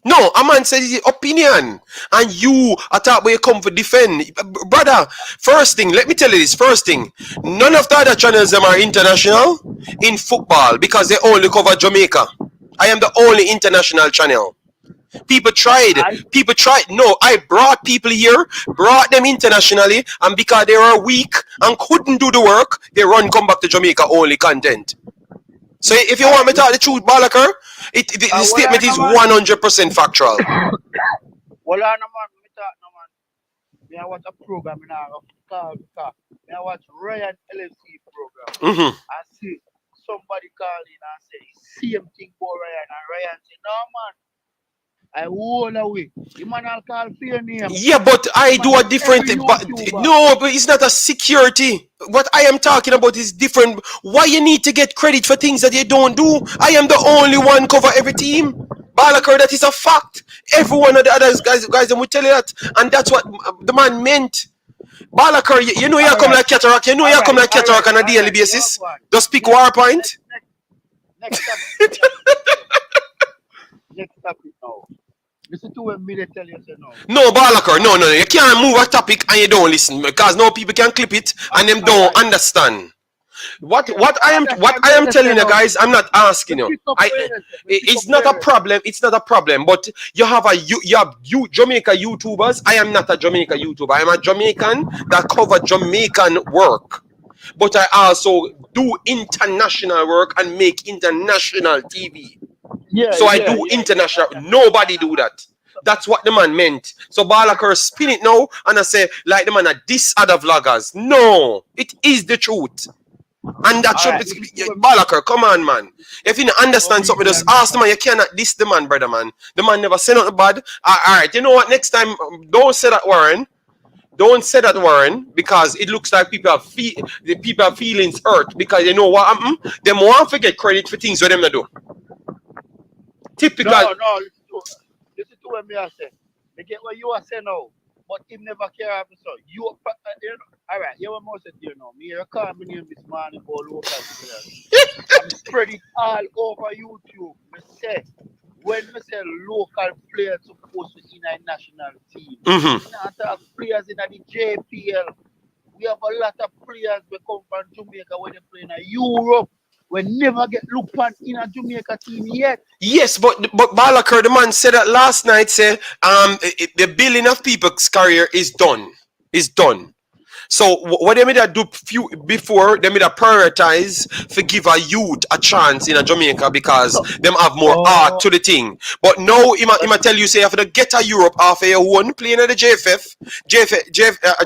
No, a man says his opinion, and you attack where you come for defend, brother. First thing, let me tell you this. First thing, none of the other channels them are international in football because they only cover Jamaica. I am the only international channel. People tried. No, I brought people here, brought them internationally, and because they were weak and couldn't do the work, they come back to Jamaica only content. So if you want me to tell the truth, Balakar, the statement is 100% factual. Well, I watch a program in I watch Ryan LFC program. I see somebody call in and say same thing for Ryan, and Ryan say, no man. I wall away. The man I'll call for your name. Yeah, but I do a different thing. But no, but it's not a security. What I am talking about is different. Why you need to get credit for things that you don't do? I am the only one cover every team. Balakar, that is a fact. Every one of the others guys will tell you that. And that's what the man meant. Balakar, you know you come like cataract. You know you come like cataract on a daily basis. Just pick war point. Next topic. Next topic now. Listen to when me they tell you say no. No, Balakar, no. You can't move a topic and you don't listen because now people can clip it and them don't understand. What I am telling you guys, I'm not asking you. It's not a problem. It's not a problem. But you have Jamaica YouTubers. I am not a Jamaica YouTuber. I am a Jamaican that cover Jamaican work. But I also do international work and make international TV. So I do international. Nobody do that. That's what the man meant. So Balakar spin it now and I say like the man are this other vloggers. No, it is the truth. And that should be Balakar, come on, man. If you don't understand something, just ask the man. You cannot diss the man, brother, man. The man never said nothing bad. Alright, you know what? Next time, don't say that, Warren. Don't say that, Warren, because it looks like people have feelings hurt because you know what happened? They want to get credit for things that them not do. Typical. No, listen to what me I say. They get what you are saying now, but him never care about so you all right, you want to say you know me call me name this morning for local players. I'm spread it all over YouTube. Me say when me say local players supposed to be in a national team. Not have players in the JPL. We have a lot of players that come from Jamaica when they play in Europe. We never get looked on in a Jamaica team yet. Yes, but Balakar, the man said that last night. Say the building of people's career is done. So what they made that do before, they made that prioritize for give a youth a chance in a Jamaica because them have more art to the thing. But now he might tell you say you have to get a Europe after your one playing at the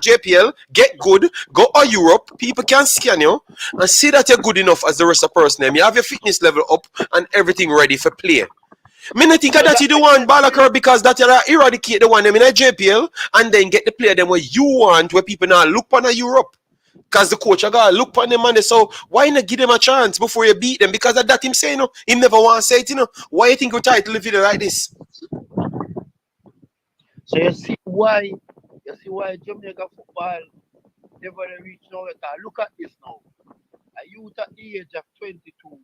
JPL, get good, go to Europe, people can scan you and see that you're good enough as the rest of the person. You have your fitness level up and everything ready for play. Me not think that you do want Balakar because that you eradicate the one them in a JPL and then get the player them where you want where people now look on a Europe. Because the coach I got look on them and so why not give them a chance before you beat them? Because of that him say he never want to say it, Why you think we title the video like this? So you see why Jamaica football never reach now. Look at this now. A youth at the age of 22.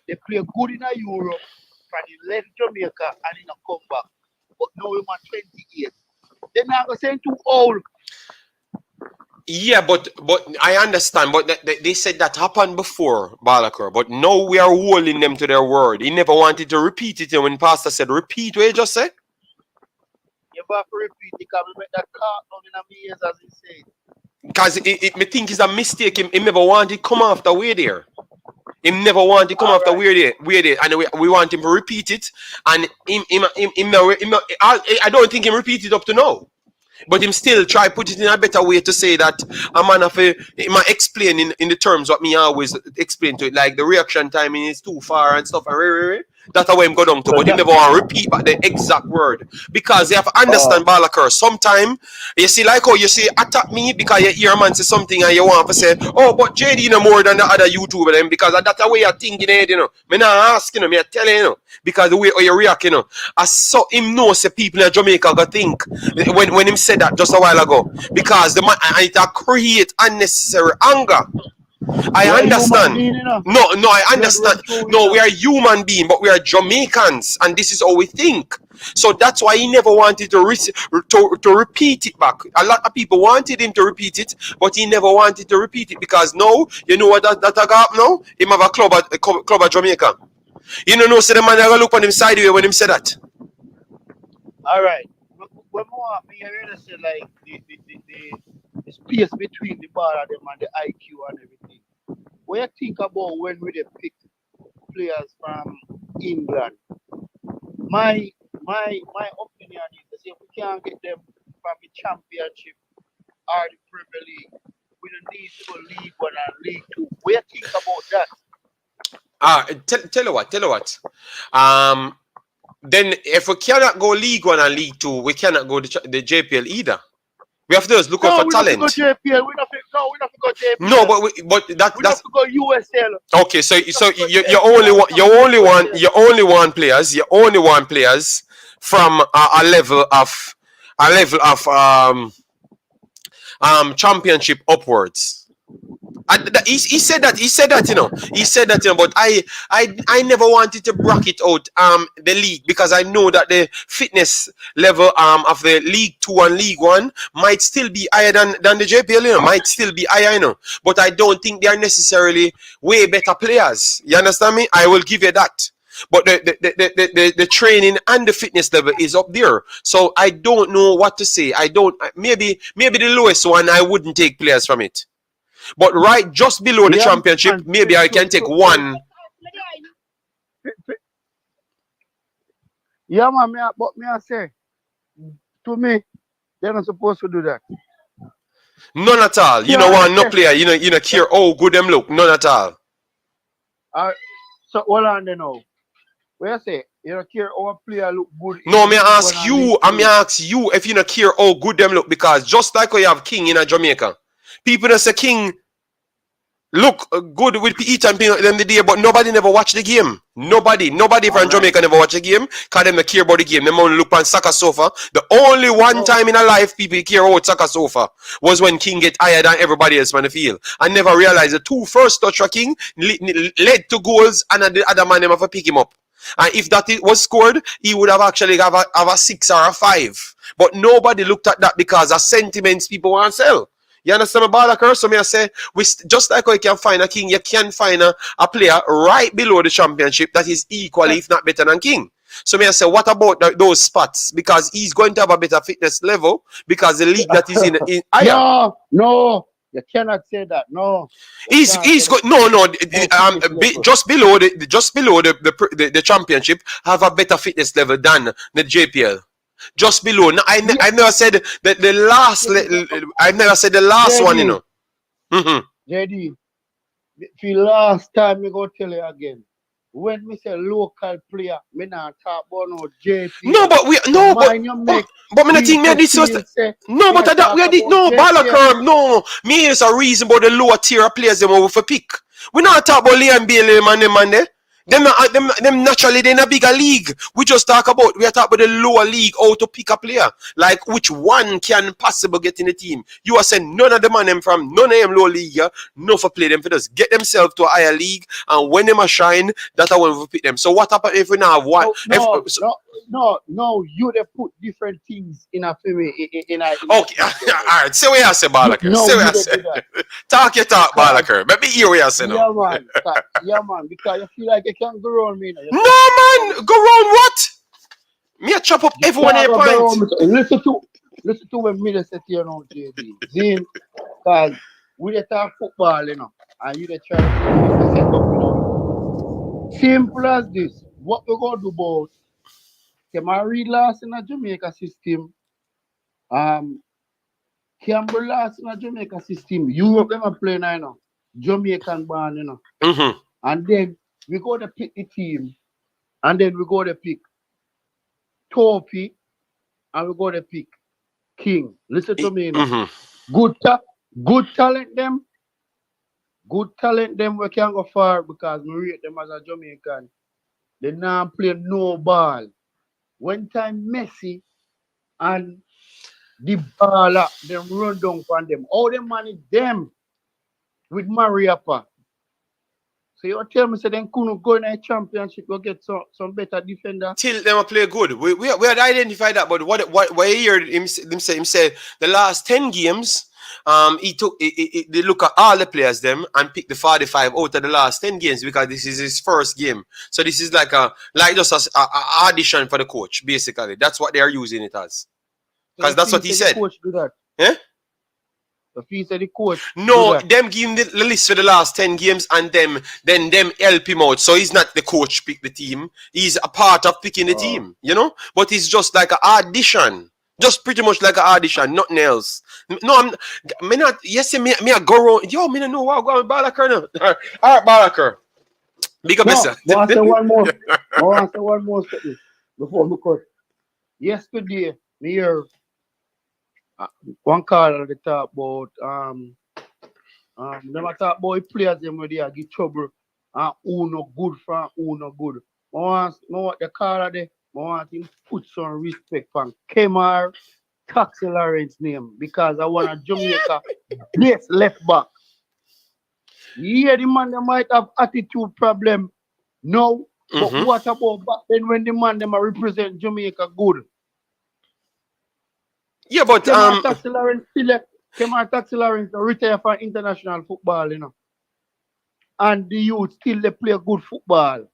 They play good in a Europe, and he left Jamaica and he not come back. But now he's 28. They're not going to say too old. Yeah, but I understand. But they said that happened before, Balakar. But now we are holding them to their word. He never wanted to repeat it. And when Pastor said, repeat what you just said? You have to repeat it because we make that cart down in a years as he said. Because me think it's a mistake. He never wanted to come after way there. He never wanted to come after we're there, and we want him to repeat it. And I don't think he repeat it up to now. But him still try put it in a better way to say that a man of him explain in the terms what me always explain to it, like the reaction timing is too far and stuff. That's how him go down to, but he never want to repeat back the exact word because you have to understand Balakar. Sometimes you see like how you say attack me because you hear a man say something and you want to say, oh, but JD more than the other YouTuber them because that's the way you're thinking it, Me not asking me telling because the way how you react, I saw him know say people in Jamaica go think when him said that just a while ago because the man it create unnecessary anger. I understand. No, I understand. No, we are human beings, but we are Jamaicans, and this is how we think. So that's why he never wanted to repeat it back. A lot of people wanted him to repeat it, but he never wanted to repeat it because now, you know what that got now? Him have a club at Jamaica. You know, so the man I look on him sideways when him said that. All right. When I really say like the space between the bar and them and the IQ and everything. What you think about when we pick players from England? My opinion is that if we can't get them from the Championship or the Premier League, we don't need to go League One and League Two. What you think about that? Tell you what. Then if we cannot go League One and League Two, we cannot go the JPL either. We have to just look out for talent. We don't go JPL. No, but that's We have to go USL. okay. So you only want players from a level of championship upwards. He said that, but I never wanted to bracket out the league because I know that the fitness level of the League 2 and League 1 might still be higher than the JPL, might still be higher, but I don't think they are necessarily way better players. You understand me? I will give you that. But the training and the fitness level is up there. So I don't know what to say. Maybe the lowest one I wouldn't take players from it. But right just below the championship, maybe I can take one. Yeah, man, but I say, to me, they're not supposed to do that. None at all. You know want no player, you know care how good them look. None at all. So hold on now. Where I say, you don't care how a player look good. No, me ask you if you don't care how good them look, because just like we have King in Jamaica. People that say King look good with each and them the day, but nobody never watch the game. Nobody from Jamaica never watch the game because they don't care about the game. They only look on soccer sofa. The only one time in a life people care about soccer sofa was when King get higher than everybody else on the field. I never realized the two first touch for King led to goals and the other man never pick him up. And if that was scored, he would have actually have a 6 or a 5. But nobody looked at that because of sentiments people want to sell. You understand my Balakar? So I say, just like how you can find a King, you can find a player right below the championship that is equally, if not better than King. So I say, what about those spots? Because he's going to have a better fitness level because the league that he's in No, you cannot say that. No. He's good. Just below the championship have a better fitness level than the JPL. Just below. No, I never said that the last. I never said the last JD, one. You know. Mm-hmm. JD, the last time me go tell you again. When me say local player, me not talk about no JP. No, but me not think me this was no, but that we did no Balakar. No, me is a reason about the lower tier players them over for pick. We not talk about Liam Bailey man there. Them naturally they in a bigger league. We are talking about the lower league, how to pick a player. Like which one can possibly get in the team. You are saying none of the man them from none of them low league, no for play them for just get themselves to a higher league, and when them a shine, that I want to pick them. So what happen if we now have one? No, you they put different things in a film in a okay, alright. Say what I say, Balakar. Say what I say. Talk your talk, Balakar. Let me hear what I say now. Yeah, man, because you feel like you can't go around me now. No, man, go around what? Me a chop up everyone a point. Listen to when me say here now, JD. Because we dey talk football, and you dey try to set up, Simple as this. What we gonna do about? Can I read last in a Jamaica system? Campbell last in a Jamaica system. Europe never play now, Jamaican born, Mm-hmm. And then we go to pick the team, and then we go to pick Topi, and we go to pick King. Listen to me, Mm-hmm. Good talent them. Good talent them we can go far because we rate them as a Jamaican. They now play no ball. When time Messi and the baller, them run down from them. All them manage them with Mariapa. So you tell me, so then couldn't go in a championship, go get some better defender. Till them play good. We had identified that, but what you hear him say the last 10 games, they look at all the players them and pick the 45 out of the last 10 games because this is his first game. So this is like just a audition for the coach, basically. That's what they are using it as. Because that's what he said. Coach do that. Yeah? The fee said the coach. No, them give him the list for the last 10 games and them help him out. So he's not the coach pick the team. He's a part of picking the team, But it's just like an audition. Just pretty much like an audition, nothing else. No, me not. Yes, me I go around. Yo, me don't know what I'm going with Balakar now. All right, Balakar. Big up yourself. I want to say one more. I want to say one more statement before we cut. Yesterday, me hear One call they talk about never talk about players them where they are get trouble and who no good from who no good. I want the caller there, I want him put some respect on Kemar Taxi Lawrence name because I want a Jamaica best left back. Yeah, the man they might have attitude problem now, but what about back then when the man them represent Jamaica good? Yeah, but Kemar Taxi Lawrence still Kemar Taxi Lawrence retire from international football, you know. And the youth still they play good football.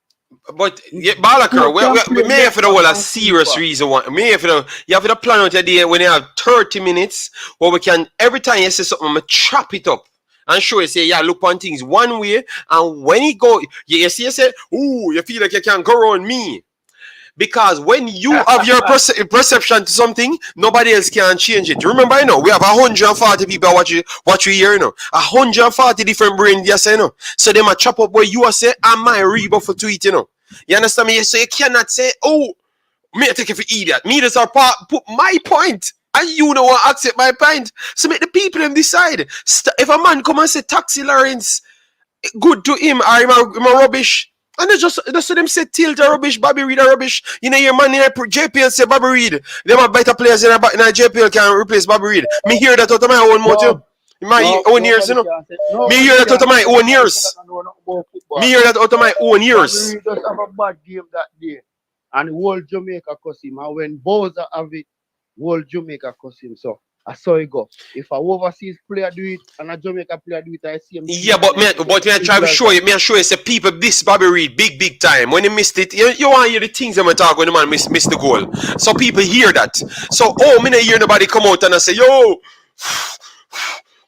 But yeah, Balakar, we may have to know a serious reason why. May have to you have to plan out a day when you have 30 minutes where we can every time you say something, we chop it up. And show you say, yeah, look on things one way, and when you go, you see, you say, ooh, you feel like you can't go around me. Because when you have your perception to something, nobody else can change it. Remember, you know, we have 140 people watch you here, you know. 140 different brains, yes, you know. So they might chop up where you are say, I might rebuff for tweet, you know. You understand me? So you cannot say, oh, me I take it for idiot. Me just are put my point. And you know what accept my point. So make the people them decide. If a man come and say Taxi Lawrence good to him or him a rubbish. And they just them say Tilt a rubbish, Bobby Reed a rubbish. You know your man in JPL say Bobby Reed. Them are better players in a JPL can replace Bobby Reed. Me hear that out of my own mouth. My own ears, you know. Me hear that out of my own ears. Me hear that out of my own ears. Bobby Reed just have a bad game that day. And whole Jamaica cuss him. And when Bowser have it, whole Jamaica cuss him. So I saw it go. If a overseas player do it and a Jamaica player do it, I see him. Yeah, but me I try to show you. Me I show you say people this Bobby Reed big time. When he missed it, you want to hear the things that we talk when the man miss the goal. So people hear that. So me not hear nobody come out and I say, yo,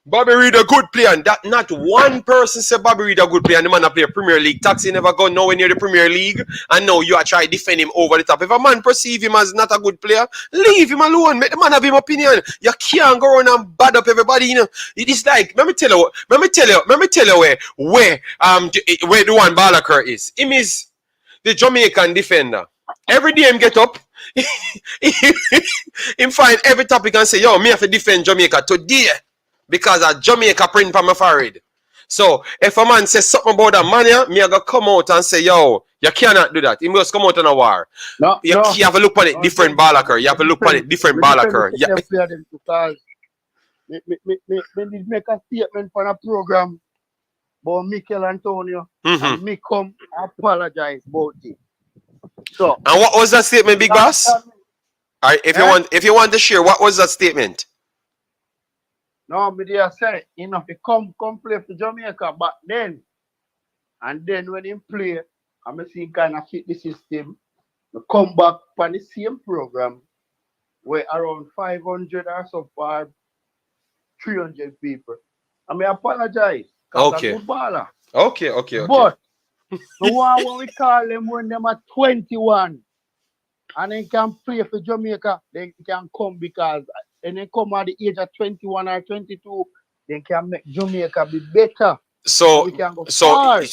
Bobby Reed a good player, and that not one person say Bobby Reed a good player and the man a play Premier League. Taxi never go nowhere near the Premier League, and now you are trying to defend him over the top. If a man perceive him as not a good player, leave him alone. Make the man have his opinion. You can't go around and bad up everybody. You know, it is like let me tell you where the one Balakar is. Him is the Jamaican defender. Every day him get up, him find every topic and say, yo, me have to defend Jamaica today. Because a Jamaica print from my forehead. So if a man says something about that man, me I go come out and say, yo, you cannot do that. He must come out on a war. You have to look at it different Balakar. You have to look at it different Balakar. Yeah. Because me make a statement for a program about Mikel Antonio and me come apologize about it. So and what was that statement, Big Boss? Alright, if you want to share, what was that statement? No, me there say, you know, he come play for Jamaica back then. And then when he play, I'm seeing kind of fit the system. We come back on the same program where around 500 or so far, 300 people. I may apologize. Okay. Okay. But the one when we call them when them are 21 and they can play for Jamaica, they can come because and they come at the age of 21 or 22, they can make Jamaica be better. So, we can go far. Did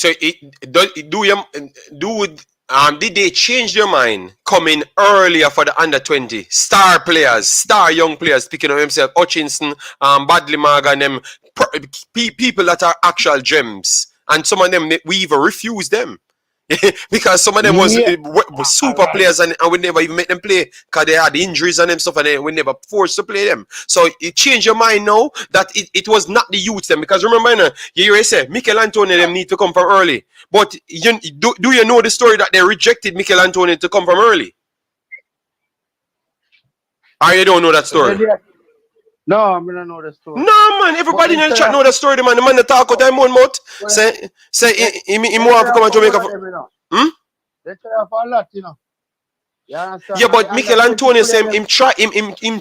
they change their mind coming earlier for the under 20 star players, star young players, picking up themselves, Hutchinson, Badley Maga, and them people that are actual gems, and some of them we even refuse them. Because some of them was super players and we never even make them play because they had injuries and them stuff and we never forced to play them. So it changed your mind now that it was not the youth them. Because remember, you say Mikel Antonio them need to come from early. But do you know the story that they rejected Mikel Antonio to come from early? Or you don't know that story? No, I don't know the story. No, man, everybody in the chat know the story, man. The man that talk out time one mouth. Say he more have to come to Jamaica. They try for a lot, you know. Yeah, but Mikel Antonio say him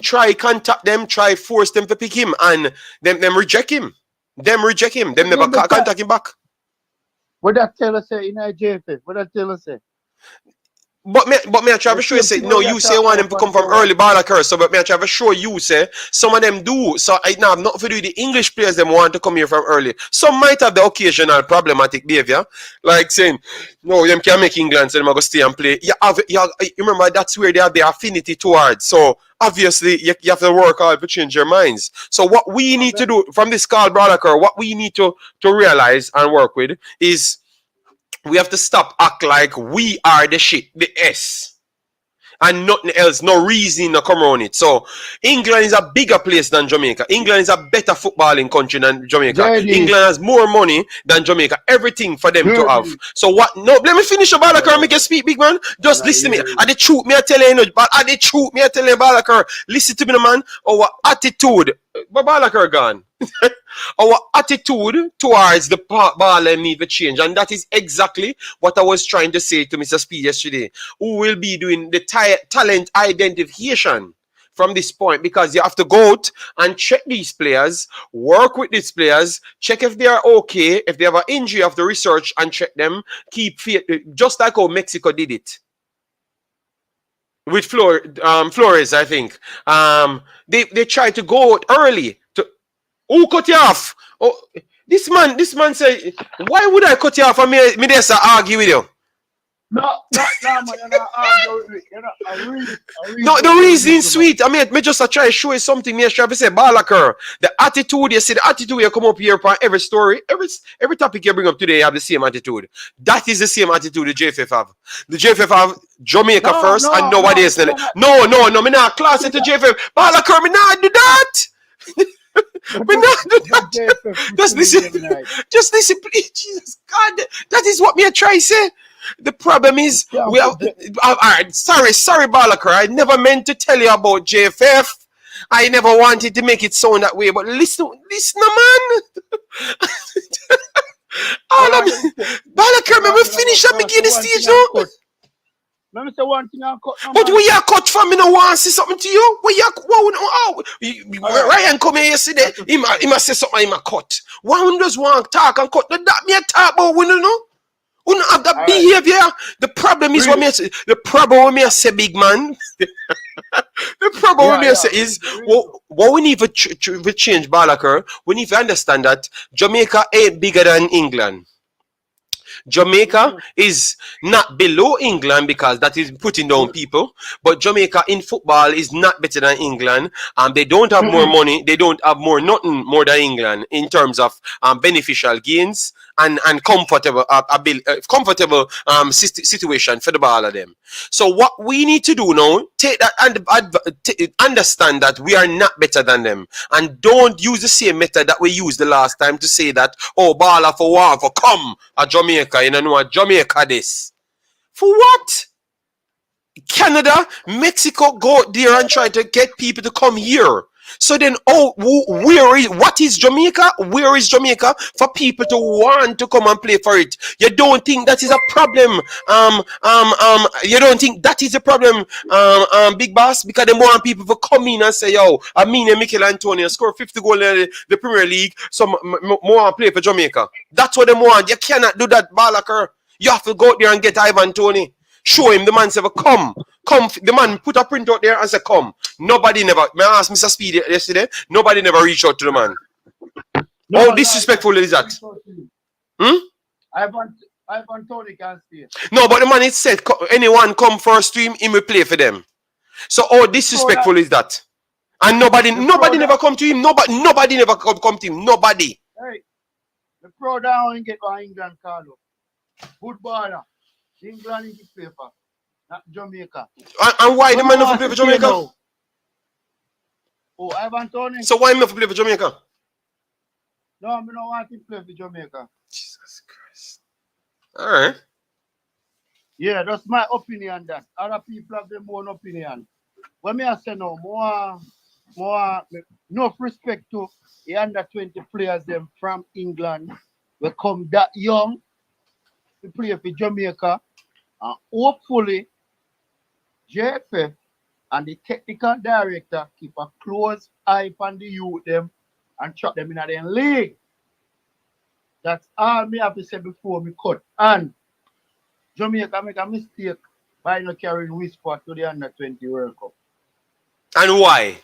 try contact them, try force them to pick him, and them reject him. Them never contact him back. What that tell us say in IJF? What that tell us say? But me I try to show you say no. You say one of them to come from early ball curse. So but me I try to show you say some of them do. So I now have nothing to do with the English players. Them want to come here from early. Some might have the occasional problematic behavior, like saying no, them can't make England, so them go stay and play. You remember that's where they have the affinity towards. So obviously you have to work hard to change your minds. So what we need to do from this call, brother Kerr, what we need to realize and work with is we have to stop act like we are the shit, the S. And nothing else, no reason to come around it. So England is a bigger place than Jamaica. England is a better footballing country than Jamaica. England has more money than Jamaica. Everything for them to have. So what? No, let me finish your Balakar. Make you speak, big man. Just listen to me. Are the truth me I tell you, but are the truth me I tell you, Balakar? Listen to me, man. Our attitude. But Balakar gone. Our attitude towards the ball need to change, and that is exactly what I was trying to say to Mr. Speid yesterday, who will be doing the talent identification from this point, because you have to go out and check these players, work with these players, check if they are okay. If they have an injury, you have to research and check them, keep faith, just like how Mexico did it with Flores, I think. They tried to go out early. Who cut you off? Oh, this man say, why would I cut you off and me just argue with you? No, man, you're not arguing with me. No, the reason sweet. I mean, me just try to show you something. Me try to say, Balakar, the attitude, you see the attitude you come up here for every story, every topic you bring up today, you have the same attitude. That is the same attitude the JFF have. The JFF have Jamaica first and nobody else. No, me not class it to JFF. Balakar, me not do that. Me not do that. Just listen, please. Jesus God, that is what me I try to say. The problem is, we have. All right, sorry, Balakar. I never meant to tell you about JFF. I never wanted to make it sound that way. But listen, man. All of Balakar, me finish and me give the stage now. Let me say one thing and cut. But where you cut from? Me no want to say something to you. Ryan come here yesterday. He must say something. He must cut. One just want to talk and cut. That me a talk about we no know. We don't have that behavior. The problem is what me say. The problem with me I say, big man. The problem with me I say is what we need to change, Balakar. We need to understand that Jamaica ain't bigger than England. Jamaica is not below England because that is putting down people, but Jamaica in football is not better than England. They don't have more money. They don't have nothing more than England in terms of beneficial gains and comfortable situation for the ball of them. So what we need to do now, take that and understand that we are not better than them, and don't use the same method that we used the last time to say that baller for war for come at Jamaica, you know what Jamaica this for what? Canada, Mexico go there and try to get people to come here. So then, what is Jamaica? Where is Jamaica for people to want to come and play for it? You don't think that is a problem? You don't think that is a problem, Big Boss? Because they want people to come in and say, yo, I mean, Mikel Antonio score 50 goals in the Premier League, so more play for Jamaica. That's what they want. You cannot do that, Balakar. You have to go out there and get Ivan Toney. Show him the man say, come. The man put a print out there and say, come. Nobody never, may I ask Mr. Speid yesterday? Nobody never reached out to the man. How disrespectful is that? Ivan Toney can stay. No, but the man, it said, anyone come for a stream, he will play for them. So how disrespectful is that? And nobody never come to him. Nobody never come to him. Nobody. Hey, the pro down get by England, Carlo. Good baller. England in the paper, not Jamaica. And why the man not play for Jamaica? Now. Oh, Ivan Toney. So why not play for Jamaica? No, I don't want him to play for Jamaica. Jesus Christ. All right. Yeah, that's my opinion. That other people have their own opinion. When me I say no, more no respect to the under 20 players them from England. We come that young to play for Jamaica. And hopefully, JFF and the technical director keep a close eye on the youth them and chuck them in their league. That's all me have to say before me cut. And Jamaica make a mistake Why not carrying Whisper to the under 20 World Cup? And why?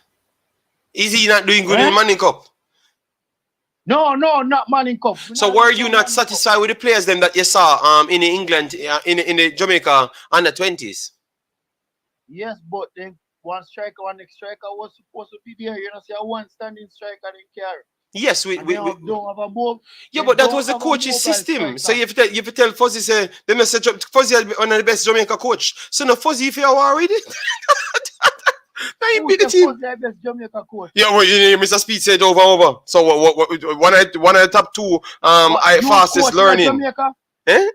Is he not doing good in the Manning Cup? No, not Manning Cup. So were you not satisfied with the players then that you saw in England in the Jamaica under 20s? Yes, but then one striker, one next striker was supposed to be there. You know, say one standing striker didn't carry. Yes, we don't have a move. Yeah, but that was the coach's system. So you have to tell Fuzzy say they must say Fuzzy is one of the best Jamaica coach. So no Fuzzy if you are worried. Now you beat the team. Best Jamaica coach. Yeah, well, you know, Mr. Speed said over. So what one of the top two fastest learning. Eh?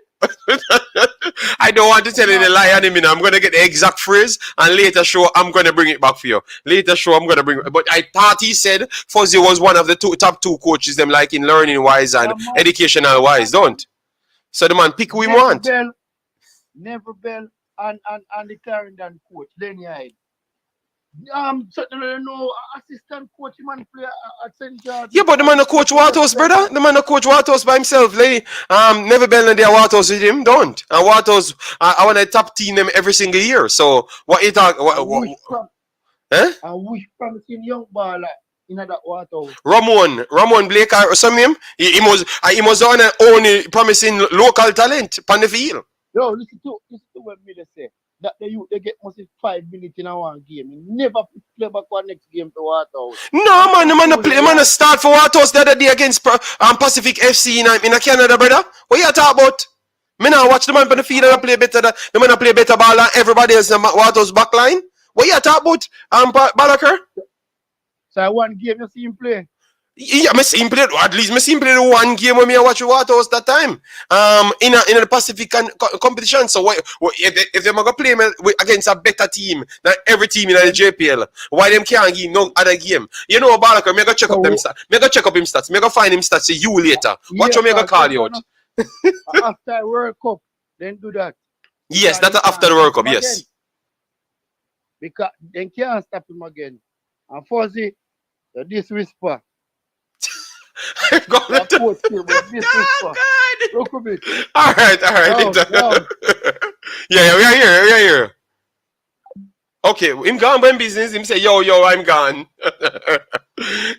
I don't want to tell you the lie on him. I'm going to get the exact phrase and later show I'm going to bring it back for you. Later show I'm going to bring it. But I thought he said Fuzzy was one of the top two coaches them like in learning wise and educational wise, don't? So the man pick who he want. Never Bell and the Clarendon coach, Lenny Hyde. Certainly no assistant coach, man play at St. George. Yeah, but the man no coach Waterhouse, brother. The man no coach Waterhouse by himself. Like, never been in there Waterhouse with him, don't. And Waterhouse, I want to top team them every single year. So what you talk? I wish promising young baller in that Waterhouse. Ramon Blake or some name. He was on only promising local talent on the field. Yo, listen to what me say. That they get mostly 5 minutes in a one game. You never play back one next game to Waterhouse. No, man, the man start for Waterhouse the other day against Pacific FC in Canada, brother. What you talk about? Me now watch the man on the field and play better. The man play better ball than everybody else in the Waterhouse back line. What you talk about, Balaker? So one game you see him play? Yeah, I see him play. At least I see him play the one game when I watch Waterhouse that time. In the Pacific competition. So if they're gonna play against a better team than every team in the JPL, why them can't give no other game? You know, Balaker, me go check up them stats. Me go check up him stats. Me go find him stats. See you later. Watch how me go call you out. After World Cup, then do that. Yes, that's after the World Cup. Yes. Because they can't stop him again. And Fuzzy, this whisper. All right. Yeah, we are here. Okay, him gone by business. Him say, yo, I'm gone.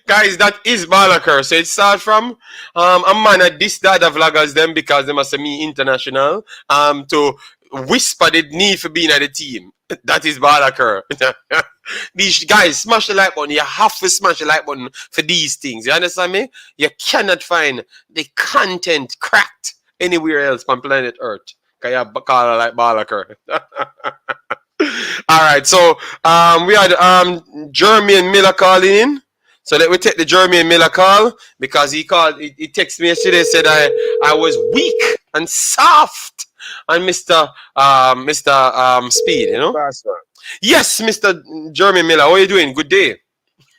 Guys, that is Balaker. So it starts from a man at this data vloggers them because they must me international to whisper the need for being at the team. That is Balaker. These guys, smash the like button. You have to smash the like button for these things. You understand me? You cannot find the content cracked anywhere else on planet Earth. Can you call it like Balaker? All right, so we had Jermaine Miller calling in. So let me take the Jermaine Miller call because he texted me yesterday, said I was weak and soft on Mr. Speed, you know? Yes, Mr. Jermaine Miller, how are you doing? Good day.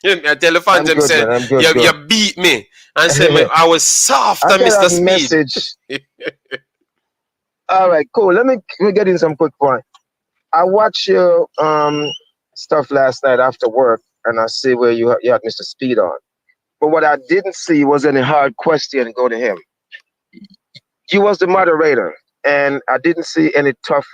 I tell the fans them said you beat me and said I was soft on Mr. Speed. Message. All right, cool. Let me get in some quick point. I watched your stuff last night after work, and I see where you had Mr. Speed on. But what I didn't see was any hard question to go to him. You was the moderator, and I didn't see any tough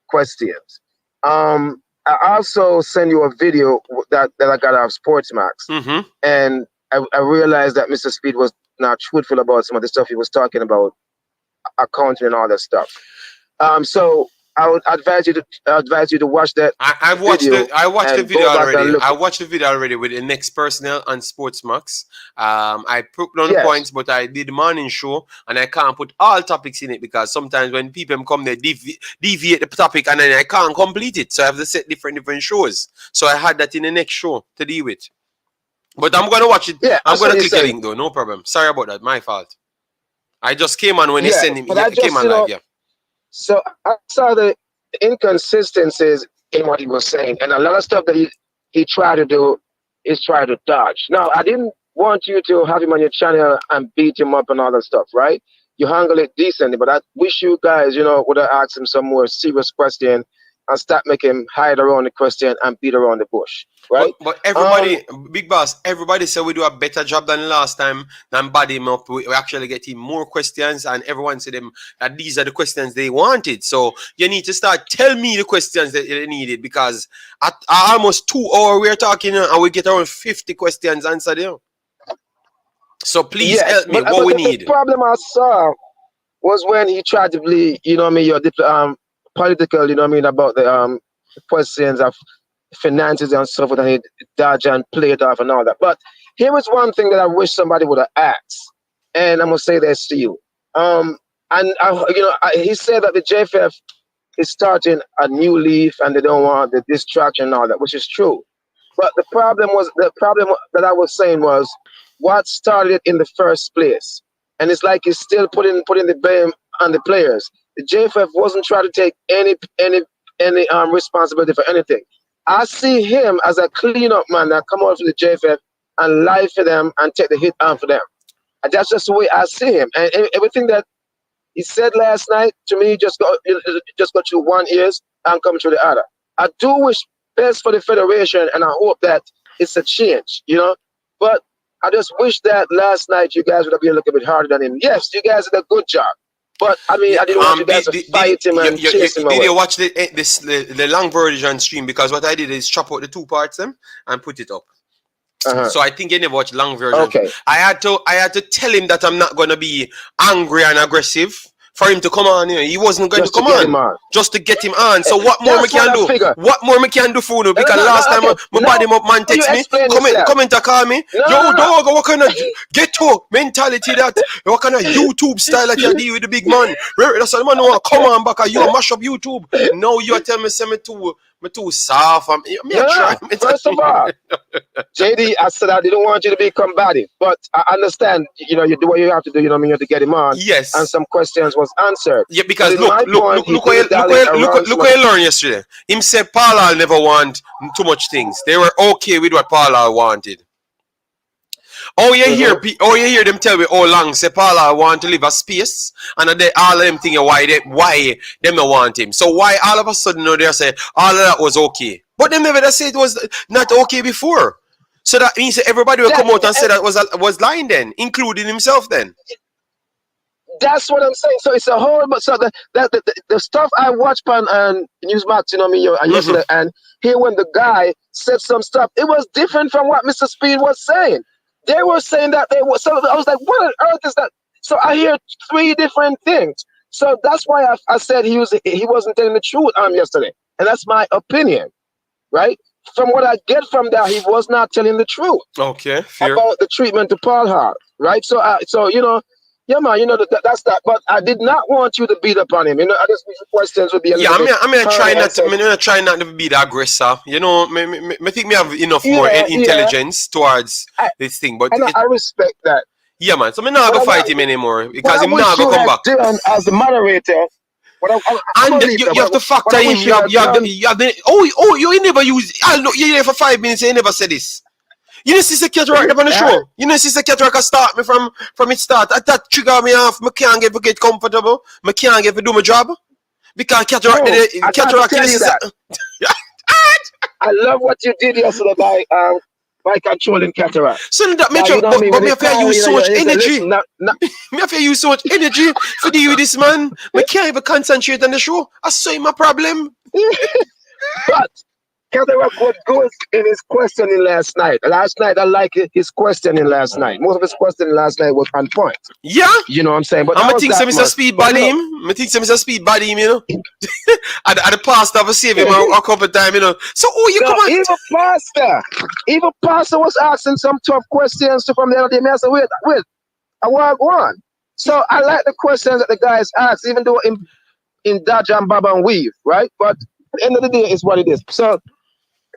questions. I also sent you a video that I got out of Sportmax, and I realized that Mr. Speed was not truthful about some of the stuff he was talking about, accounting and all that stuff. So I would advise you to watch that. I watched the video already. I watched the video already with the next personnel on Sportsmax. I put down the points, but I did the morning show and I can't put all topics in it because sometimes when people come, they deviate the topic and then I can't complete it. So I have to set different shows. So I had that in the next show to deal with. But I'm gonna watch it. Yeah, I'm gonna click the link though. No problem. Sorry about that. My fault. I just came on when he sent him. He came on live. Yeah. So I saw the inconsistencies in what he was saying, and a lot of stuff that he tried to do is try to dodge. Now, I didn't want you to have him on your channel and beat him up and all that stuff, right? You handle it decently, but I wish you guys, would have asked him some more serious question and stop making him hide around the question and beat around the bush, right? But everybody, Big Boss, everybody said we do a better job than last time than body him up. We actually get him more questions, and everyone said them that these are the questions they wanted. So you need to start tell me the questions that they needed, because at almost 2 hours we're talking and we get around 50 questions answered. So please help me. What we need. The problem I saw was when he tried to be, you know what I mean, your political, you know what I mean, about the questions of finances and so forth, and he dodged and played off and all that. But here is one thing that I wish somebody would have asked, and I'm gonna say this to you. He said that the JFF is starting a new leaf and they don't want the distraction and all that, which is true. But the problem that I was saying was what started it in the first place. And it's like he's still putting the blame on the players. The JFF wasn't trying to take any responsibility for anything. I see him as a cleanup man that come out from the JFF and lie for them and take the hit on for them. And that's just the way I see him. And everything that he said last night to me just go through one ears and come through the other. I do wish best for the federation, and I hope that it's a change, you know. But I just wish that last night you guys would have been a little bit harder than him. Yes, you guys did a good job. But I mean, I didn't want you guys to fight him and chase him away. Did you watch the long version stream? Because what I did is chop out the 2 parts and put it up. So I think you never watched long version. Okay. I had to tell him that I'm not gonna be angry and aggressive for him to come on. You know, he wasn't going to come on just to get him on. So what more we can do? What more we can do for you? Because last time my body up man text me, come in to call me. Yo dog, what kind of ghetto mentality that? What kind of YouTube style that you deal with the big man? That's what the man want. Come on back, you mash up YouTube. No, you are telling me say me too soft. First of all, JD, I said I didn't want you to be combative, but I understand. You know, you do what you have to do. You know what I mean? You have to get him on. Yes. And some questions was answered. Yeah, because look what you learned yesterday. Him said Paul never want too much things. They were okay with what Paul wanted. You hear them tell me all long say Paul want to live a space, and they all of them think why them don't want him. So why all of a sudden they say all of that was okay, but they never say it was not okay before. So that means everybody will come out and say that was lying then, including himself then. That's what I'm saying. So it's a whole, but so the stuff I watched on Newsmax, you know me, yesterday, and here when the guy said some stuff, it was different from what Mr. Speid was saying. They were saying that they were. So I was like, what on earth is that? So I hear 3 different things. So that's why I said he wasn't telling the truth yesterday, and that's my opinion, right? From what I get from that, he was not telling the truth. Okay, fair. About the treatment to Paul Hart, right? So you know. Yeah, man, you know that's that. But I did not want you to beat up on him. You know, I just wish the questions would be a little bit. I'm gonna try not to be the aggressor. You know, I think me have enough more intelligence towards this thing. But I respect that. Yeah, man. So I'm not gonna fight him anymore because he's not gonna come back. As the moderator. And you have to factor in. You never use. You're here for 5 minutes. You never said this. You know, Sister Cataract on the show. You know, Sister Cataract can start me from its start. That trigger me off. I can't get comfortable. I can't get to do my job. Because Cataract I love what you did yesterday by controlling Cataract. So that me have to use so much energy. Me have to use so much energy to deal with this man. I can't even concentrate on the show. I saw my problem. But Cataract was good in his questioning last night. Last night, I like his questioning last night. Most of his questioning last night was on point. Yeah. You know what I'm saying? But I think Mr. Speid body him. I think Mr. Speid body him, you know. At the pastor have saved him a couple of times, you know. So, come on. Even pastor was asking some tough questions from the other day. I said, wait, I want one. So, I like the questions that the guys asked, even though in dodge and bob and weave, right? But at the end of the day, it's what it is. So,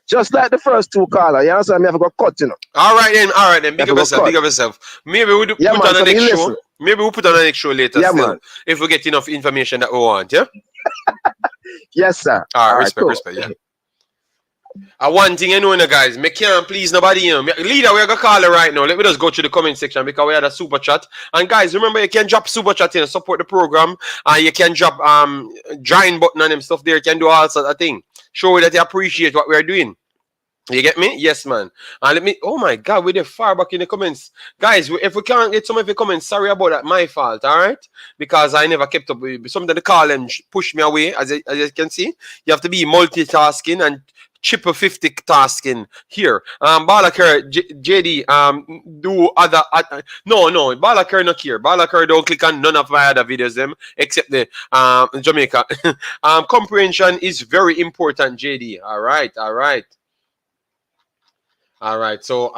just like the first 2 callers, you understand? Me have got cut, you know. All right then. Big up yourself. Maybe we'll put on the next show. Maybe we'll put on the next show later. Yeah, still, man. If we get enough information that we want, yeah. Yes, sir. All right, respect, yeah. One thing you know, guys, me can't please nobody. Leader, we're gonna call her right now. Let me just go to the comment section because we had a super chat. And guys, remember you can drop super chat in, support the program, and you can drop join button and them stuff there. You can do all sorts of things. Show that you appreciate what we're doing. You get me? Yes, man. And let me. Oh my God, we're far back in the comments, guys. If we can't get some of the comments, sorry about that. My fault. All right, because I never kept up with something. The call them push me away, as you can see. You have to be multitasking and triple 50 tasking here. Balakar JD do other no Balakar not here. Balakar don't click on none of my other videos them except the Jamaica. Comprehension is very important, JD. All right. So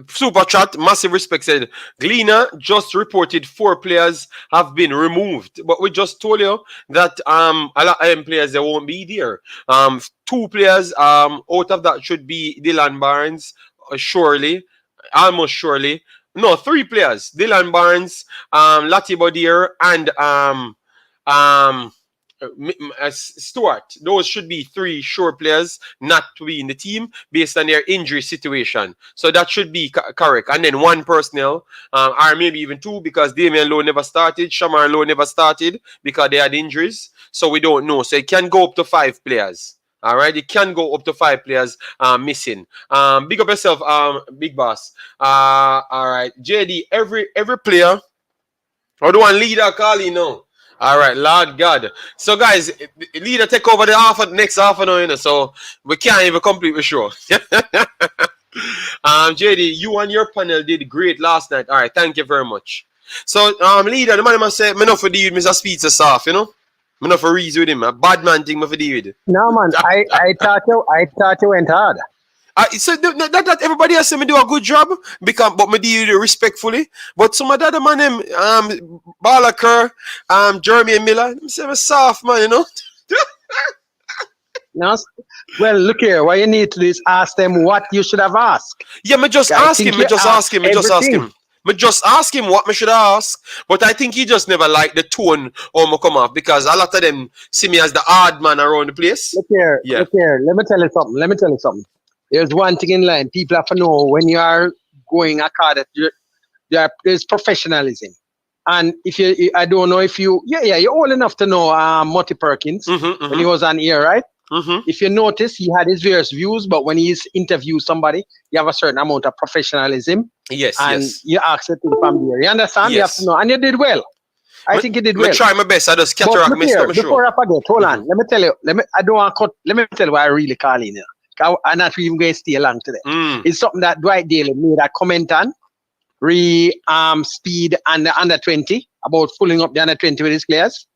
super chat, massive respect said Gleaner just reported 4 players have been removed, but we just told you that a lot of them players they won't be there. 2 players out of that should be Dylan Barnes, almost surely. No, 3 players: Dylan Barnes, Lati Bodier, and Stuart. Those should be 3 sure players not to be in the team based on their injury situation. So that should be correct. And then 1 personnel, or maybe even 2, because Damian Lowe never started, Shamar Lowe never started because they had injuries. So we don't know. So it can go up to 5 players. All right, it can go up to 5 players missing. Big up yourself, Big Boss. All right, JD. Every player. Or the one leader calling now. All right, Lord God. So, guys, leader take over the next half an hour, so we can't even complete the show. JD, you and your panel did great last night. All right, thank you very much. So, leader, the man must say, me not for deal with Mr. Speed so soft, you know? Me not for reason with him. A bad man thing me for deal with. No, man, I thought you went hard. So that everybody else say me do a good job but me deal with it respectfully. But some of the other man them Balakar, Jeremy and Miller, them say me soft man, you know. No, well, look here. What you need to do is ask them what you should have asked. Yeah, me just ask him. Me just ask him what me should ask. But I think he just never liked the tone or me come off because a lot of them see me as the odd man around the place. Look here. Let me tell you something. There's one thing in line. People have to know when you are going according there's professionalism. And I don't know if you're old enough to know Mutty Perkins when he was on here, right? If you notice, he had his various views, but when he's interviewed somebody, you have a certain amount of professionalism. Yes, and you ask it from there. You understand? Yes. You have to know, and you did well. I think you did well. I try my best. I just cataract messed up. Before I forget, hold on. Let me tell you. Let me tell you why I really call in here. I'm not even going to stay long today. It's something that Dwight Daly made a comment on. Speed and the under 20 about pulling up the under 20 with his players.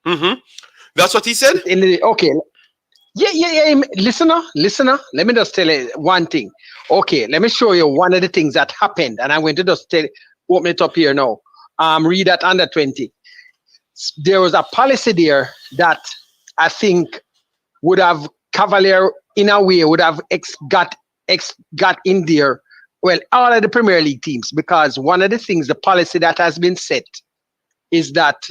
That's what he said. Okay. Yeah. Listener. Let me just tell you one thing. Okay, let me show you one of the things that happened, and I'm going to just open it up here now. Read that under 20. There was a policy there that I think would have Cavalier in a way would have got in there. Well, all of the Premier League teams, because one of the things, the policy that has been set is that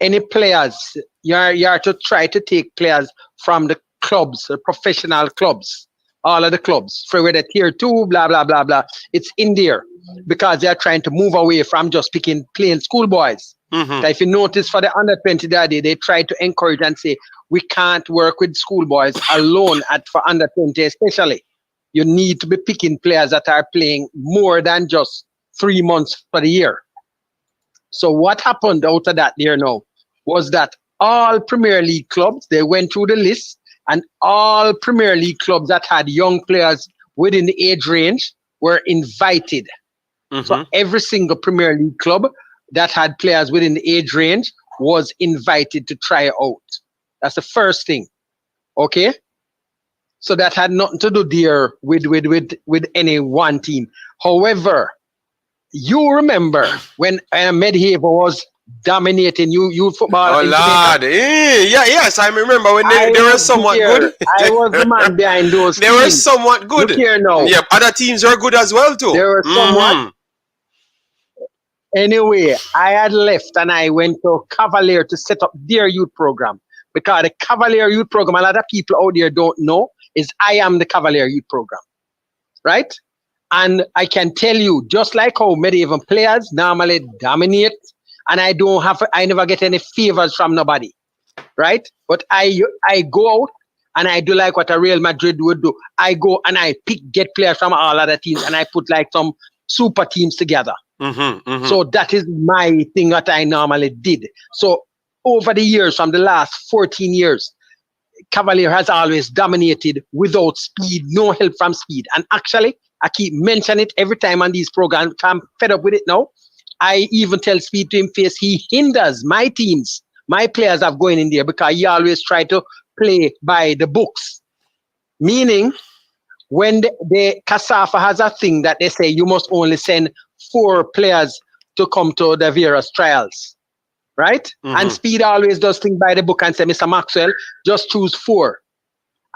any players, you are to try to take players from the clubs, the professional clubs, all of the clubs, for whether tier 2, blah, blah, blah, blah. It's in there because they are trying to move away from just picking plain schoolboys. If you notice for the under 20 daddy, they try to encourage and say, we can't work with schoolboys alone for under 20 especially. You need to be picking players that are playing more than just 3 months for the year. So what happened out of that there now was that all Premier League clubs, they went through the list, and all Premier League clubs that had young players within the age range were invited. So every single Premier League club that had players within the age range was invited to try out. That's the first thing. Okay? So that had nothing to do there with any one team. However, you remember when Medhaver was dominating youth football. Oh, Lord. Yes, I remember when they were somewhat good. I was the man behind those They were somewhat good. Look here now. Yeah, other teams were good as well, too. They were somewhat. Anyway, I had left and I went to Cavalier to set up their youth program because the Cavalier Youth Program, a lot of people out there don't know, is I am the Cavalier Youth Program, right? And I can tell you, just like how medieval players normally dominate, and I never get any favors from nobody, right? But I go out and I do like what a Real Madrid would do. I go and I get players from all other teams and I put like some super teams together. So that is my thing that I normally did. So over the years, from the last 14 years, Cavalier has always dominated without Speid, no help from Speid. And actually, I keep mentioning it every time on these programs. I'm fed up with it now. I even tell Speid to him face, he hinders my teams, my players of going in there because he always try to play by the books. Meaning, when the CASAFA has a thing that they say you must only send 4 players to come to the various trials, right? And Speid always does things by the book and say, Mr. Maxwell, just choose 4.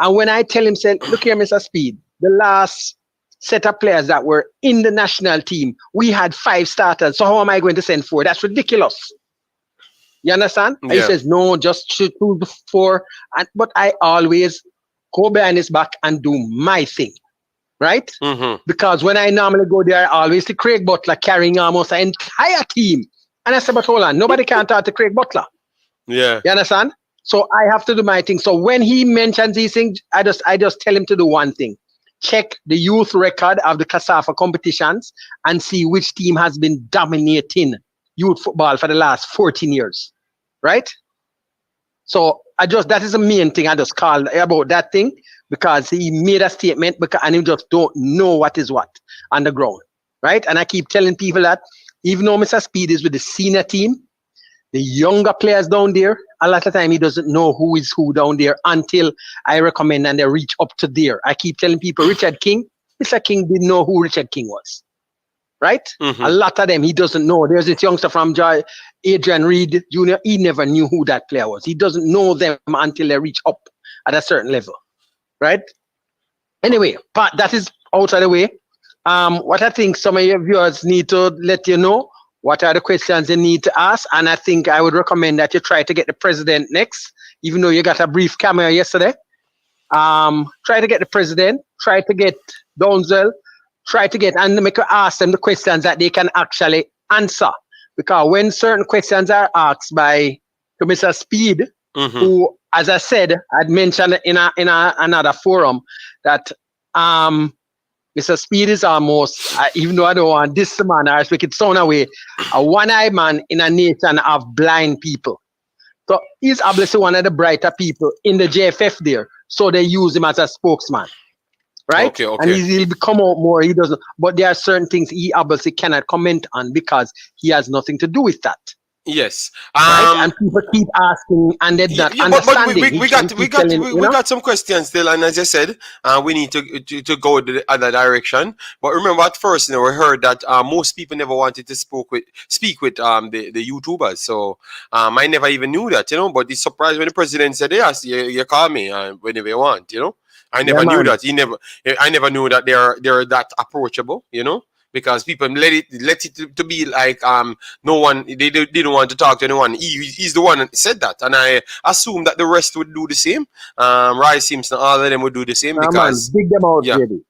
And when I tell him, say, look here, Mr. Speid, the last set of players that were in the national team, we had 5 starters. So how am I going to send 4? That's ridiculous. You understand? And he says, no, just choose 4. But I always go behind his back and do my thing, right? Because when I normally go there, I always see Craig Butler carrying almost an entire team. And I said, but hold on, nobody can talk to Craig Butler. Yeah. You understand? So I have to do my thing. So when he mentions these things, I just tell him to do one thing. Check the youth record of the CASAFA competitions and see which team has been dominating youth football for the last 14 years, right? So that is the main thing I just called about that thing because he made a statement and he just don't know what is what on the ground, right? And I keep telling people that even though Mr. Speid is with the senior team, the younger players down there, a lot of time he doesn't know who is who down there until I recommend and they reach up to there. I keep telling people, Richard King, Mr. King didn't know who Richard King was, right? A lot of them, he doesn't know. There's this youngster from Adrian Reed Jr., he never knew who that player was. He doesn't know them until they reach up at a certain level, right? Anyway, but that is out of the way. What I think some of your viewers need to let you know, what are the questions they need to ask? And I think I would recommend that you try to get the president next, even though you got a brief cameo yesterday. Try to get the president, try to get Donzel, and make ask them the questions that they can actually answer. Because when certain questions are asked to Mr. Speid, who, as I said, I'd mentioned in another forum that Mr. Speid is almost, even though I don't want this man, I speak it sound away, a one-eyed man in a nation of blind people. So he's obviously one of the brighter people in the JFF there. So they use him as a spokesman, right? Okay. And he'll come out more, he doesn't. But there are certain things he obviously cannot comment on because he has nothing to do with that. Yes. Right? And people keep asking and they're not understanding. We got some questions still, and as I said, we need to go the other direction. But remember, at first, we heard that most people never wanted to speak with the YouTubers. So I never even knew that, But it's surprised when the president said, "Yes, you call me whenever you want," I never knew that. I never knew that they're that approachable, Because people let it to be like no one they didn't want to talk to anyone. He's the one that said that, and I assume that the rest would do the same. Rice Simpson, all of them would do the same because dig them out, baby.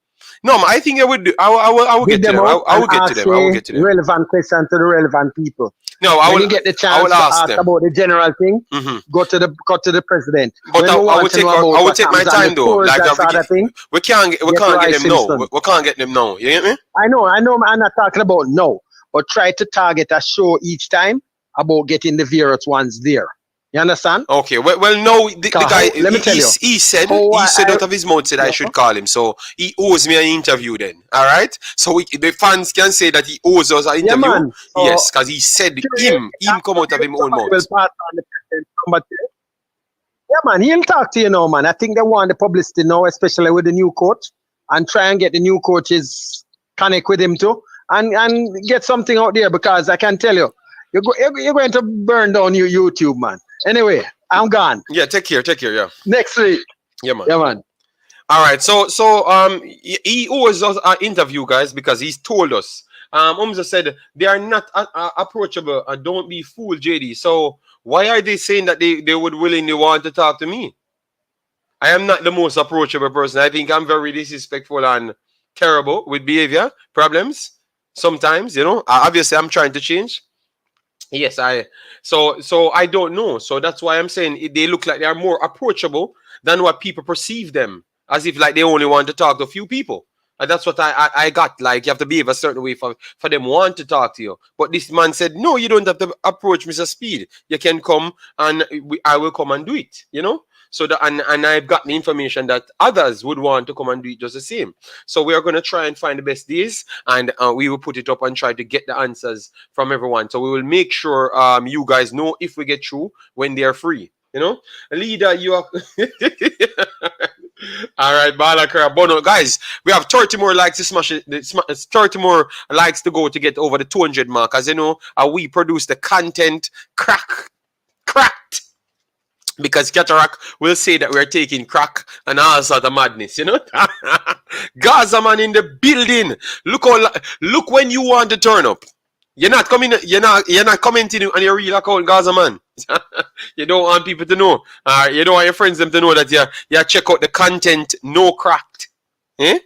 No, I think I would do. I will get to them. I will get to them. I will get to them. Relevant question to the relevant people. No, when you get the chance to ask about the general thing, go to the president. But I will take my time though. Like we can't get them now. We can't get them now. You get me? I know. I'm not talking about no, but try to target a show each time about getting the various ones there. You understand? Okay. Well, no. The guy. Let me tell you. He said out of his mouth said I should call him. So he owes me an interview then. All right. So the fans can say that he owes us an interview. Yeah, yes, because he said him come out of his own mouth. Yeah, man. He'll talk to you now, man. I think they want the publicity now, especially with the new coach, and try and get the new coaches connect with him too, and get something out there because I can tell you, you're going to burn down your YouTube, man. Anyway, I'm gone. Yeah, take care, yeah. Next week. Yeah, man. All right, so he owes us an interview, guys, because he's told us. Umza said they are not approachable. Don't be fooled, JD. So Why are they saying that they would willingly want to talk to me? I am not the most approachable person. I think I'm very disrespectful and terrible with behavior problems. Sometimes, you know, obviously I'm trying to change. Yes, so I don't know. So that's why I'm saying they look like they are more approachable than what people perceive them, as if like they only want to talk to a few people. And that's what I got. Like, you have to behave a certain way for them want to talk to you. But this man said, no, you don't have to approach Mr. Speed. You can come and I will come and do it, you know? So that, and I've got the information that others would want to come and do it just the same. So we are going to try and find the best days, and we will put it up and try to get the answers from everyone. So we will make sure you guys know if we get through when they are free. You know, leader, you are. All right, Balakara Bono. Guys, we have 30 more likes to smash it. 30 more likes to go to get over the 200 mark. As you know, we produce the content cracked. Because Cataract will say that we're taking crack and all sort of madness, you know. Gaza man in the building. Look when you want to turn up. You're not commenting on your real account, Gaza man. You don't want people to know. You don't want your friends them to know that you check out the content no cracked. Eh?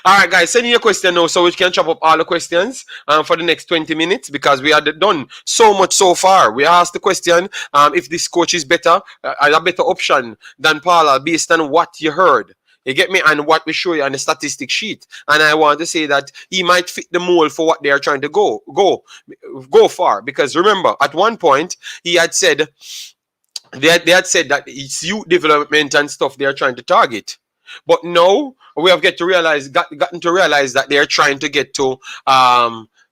All right, guys, send in your question now so we can chop up all the questions for the next 20 minutes because we had done so much so far. We asked the question if this coach is better, a better option than Paula based on what you heard. You get me? And what we show you on the statistic sheet. And I want to say that he might fit the mold for what they are trying to go for. Because remember, at one point, he had said, they had said that it's youth development and stuff they are trying to target. But now we have gotten to realize that they're trying to get to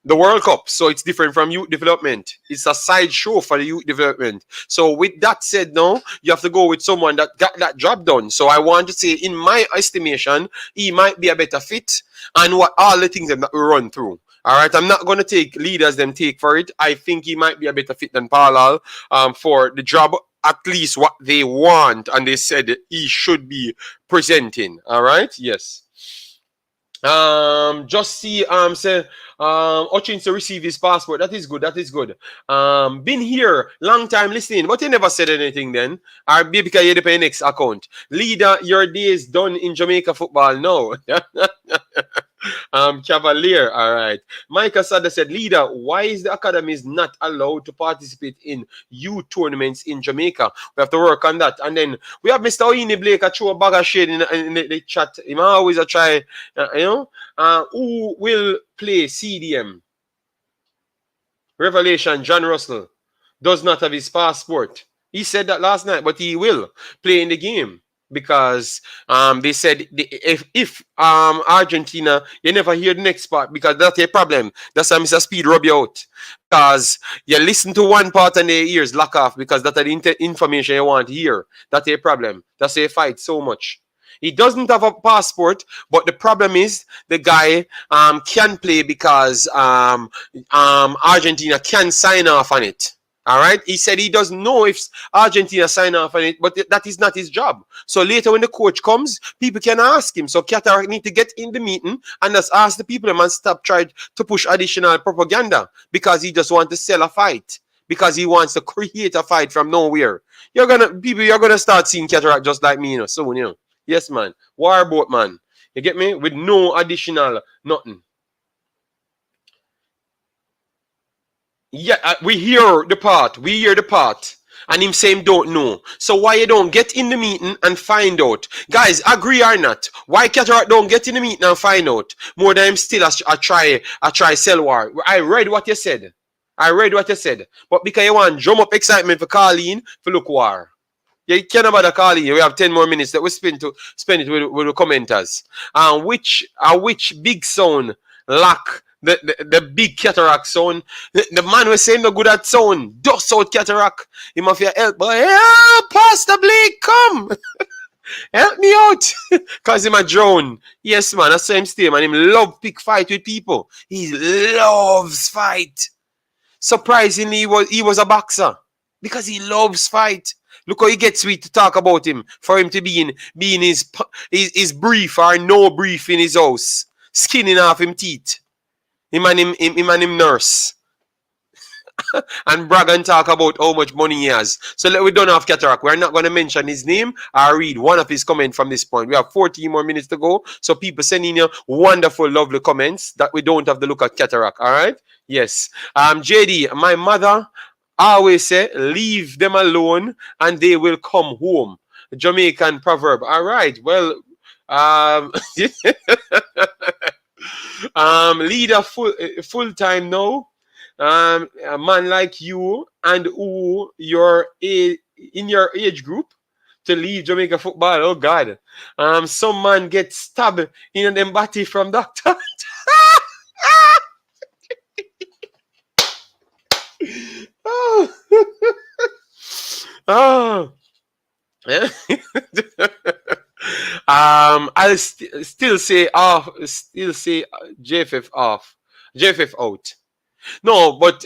the World Cup. So it's different from youth development. It's a side show for the youth development. So with that said, now you have to go with someone that got that job done. So I want to say, in my estimation, he might be a better fit and what all the things that we run through. All right, I'm not going to take leaders them take for it. I think he might be a better fit than Parallel for the job, at least what they want, and they said he should be presenting. All right, yes. Just see say Ochins to receive his passport. That is good. That is good. Been here long time listening, but he never said anything then. Or maybe because you pay next account. Leader, your day is done in Jamaica football. No. Cavalier, all right. Micah Sada said, leader, why is the academies not allowed to participate in youth tournaments in Jamaica? We have to work on that. And then we have Mr. Oini Blake, a throw a bag of shade in the chat. He might always try, who will play CDM? Revelation, John Russell does not have his passport. He said that last night, but he will play in the game. Because they said if Argentina, you never hear the next part because that's a problem. That's why Mr. Speed rub you out. Because you listen to one part and their ears lock off because that's the information you want to hear. That's a problem. That's a fight so much. He doesn't have a passport, but the problem is the guy can play because Argentina can sign off on it. All right. He said he doesn't know if Argentina sign off on it, but that is not his job. So later when the coach comes, people can ask him. So Qatar need to get in the meeting and just ask the people and stop trying to push additional propaganda because he just wants to sell a fight. Because he wants to create a fight from nowhere. You're gonna start seeing Qatar just like me, soon, Yes, man. War boat, man. You get me? With no additional nothing. Yeah, we hear the part. And him saying don't know. So why you don't get in the meeting and find out? Guys, agree or not? Why Cataract don't get in the meeting and find out? More than him still a try sell war. I read what you said. But because you want drum up excitement for Colleen, for look war. You can't bother Colleen. We have 10 more minutes that we spend it with the commenters. Which big sound lack the big Cataract sound. The man was saying no good at sound. Dust out Cataract. He must have help. But yeah, Pastor Blake, come. Help me out. Cause him a drone. Yes, man. That's him stay, man. Him love pick fight with people. He loves fight. Surprisingly, he was a boxer. Because he loves fight. Look how he gets sweet to talk about him. For him to be in his brief or no brief in his house. Skinning off him teeth. Him and him nurse. and brag and talk about how much money he has. So we don't have Cataract. We're not going to mention his name. I'll read one of his comments from this point. We have 14 more minutes to go. So people sending you wonderful, lovely comments that we don't have to look at Cataract. All right? Yes. JD, my mother always say, leave them alone and they will come home. Jamaican proverb. All right. Well, leader full time now. A man like you and who you're in your age group to leave Jamaica football. Oh God. Some man gets stabbed in an body from doctor. Oh. Oh. I'll still say off. Still say JFF off. JFF out. No, but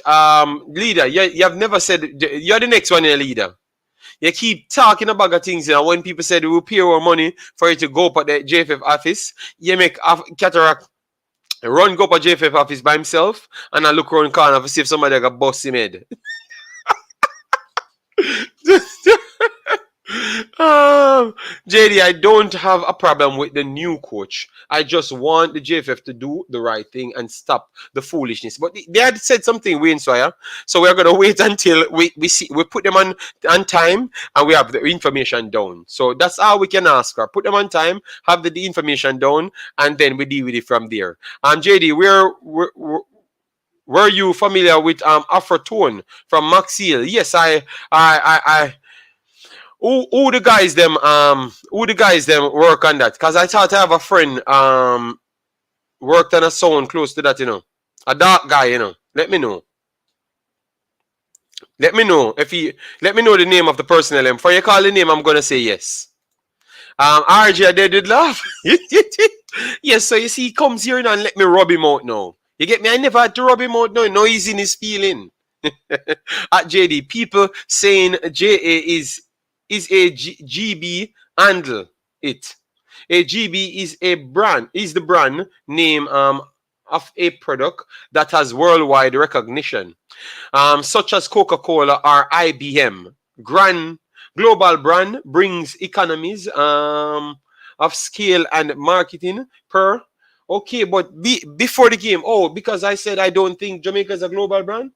leader, you have never said you're the next one, here, leader. You keep talking about the things, you know. When people said we'll pay our money for you to go up at the JFF office, you make Cataract run go up at JFF office by himself, and I look around the corner to see if somebody got bust him head. JD, I don't have a problem with the new coach. I just want the JFF to do the right thing and stop the foolishness. But they had said something, Wayne Sawyer. So we're gonna wait until we put them on time and we have the information down. So that's all we can ask her. Put them on time, have the information down, and then we deal with it from there. JD, were you familiar with Afrotone from Maxil? Yes, I who the guys them work on that? Because I thought I have a friend worked on a sound close to that, you know. A dark guy, you know. Let me know. Let me know the name of the personnel. Before you call the name, I'm gonna say yes. RJ, they did laugh. Yes, so you see, he comes here now and let me rub him out now. You get me? I never had to rub him out now. No, he's in his feeling. At JD, people saying JA is a GB handle it. A GB is the brand name of a product that has worldwide recognition, such as Coca-Cola or IBM. Global brand brings economies of scale and marketing per. Okay, but before the game, because I said I don't think Jamaica is a global brand,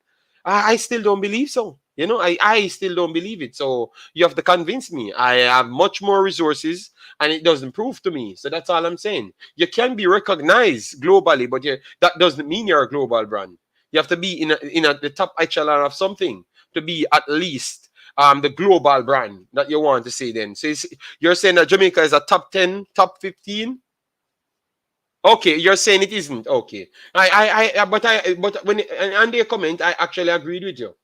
I still don't believe so. You know, I still don't believe it. So you have to convince me. I have much more resources and it doesn't prove to me. So that's all I'm saying. You can be recognized globally, but that doesn't mean you're a global brand. You have to be in the top echelon of something to be at least the global brand that you want to say then. So you're saying that Jamaica is a top 10, top 15? Okay, you're saying it isn't. Okay. But when on their comment, I actually agreed with you.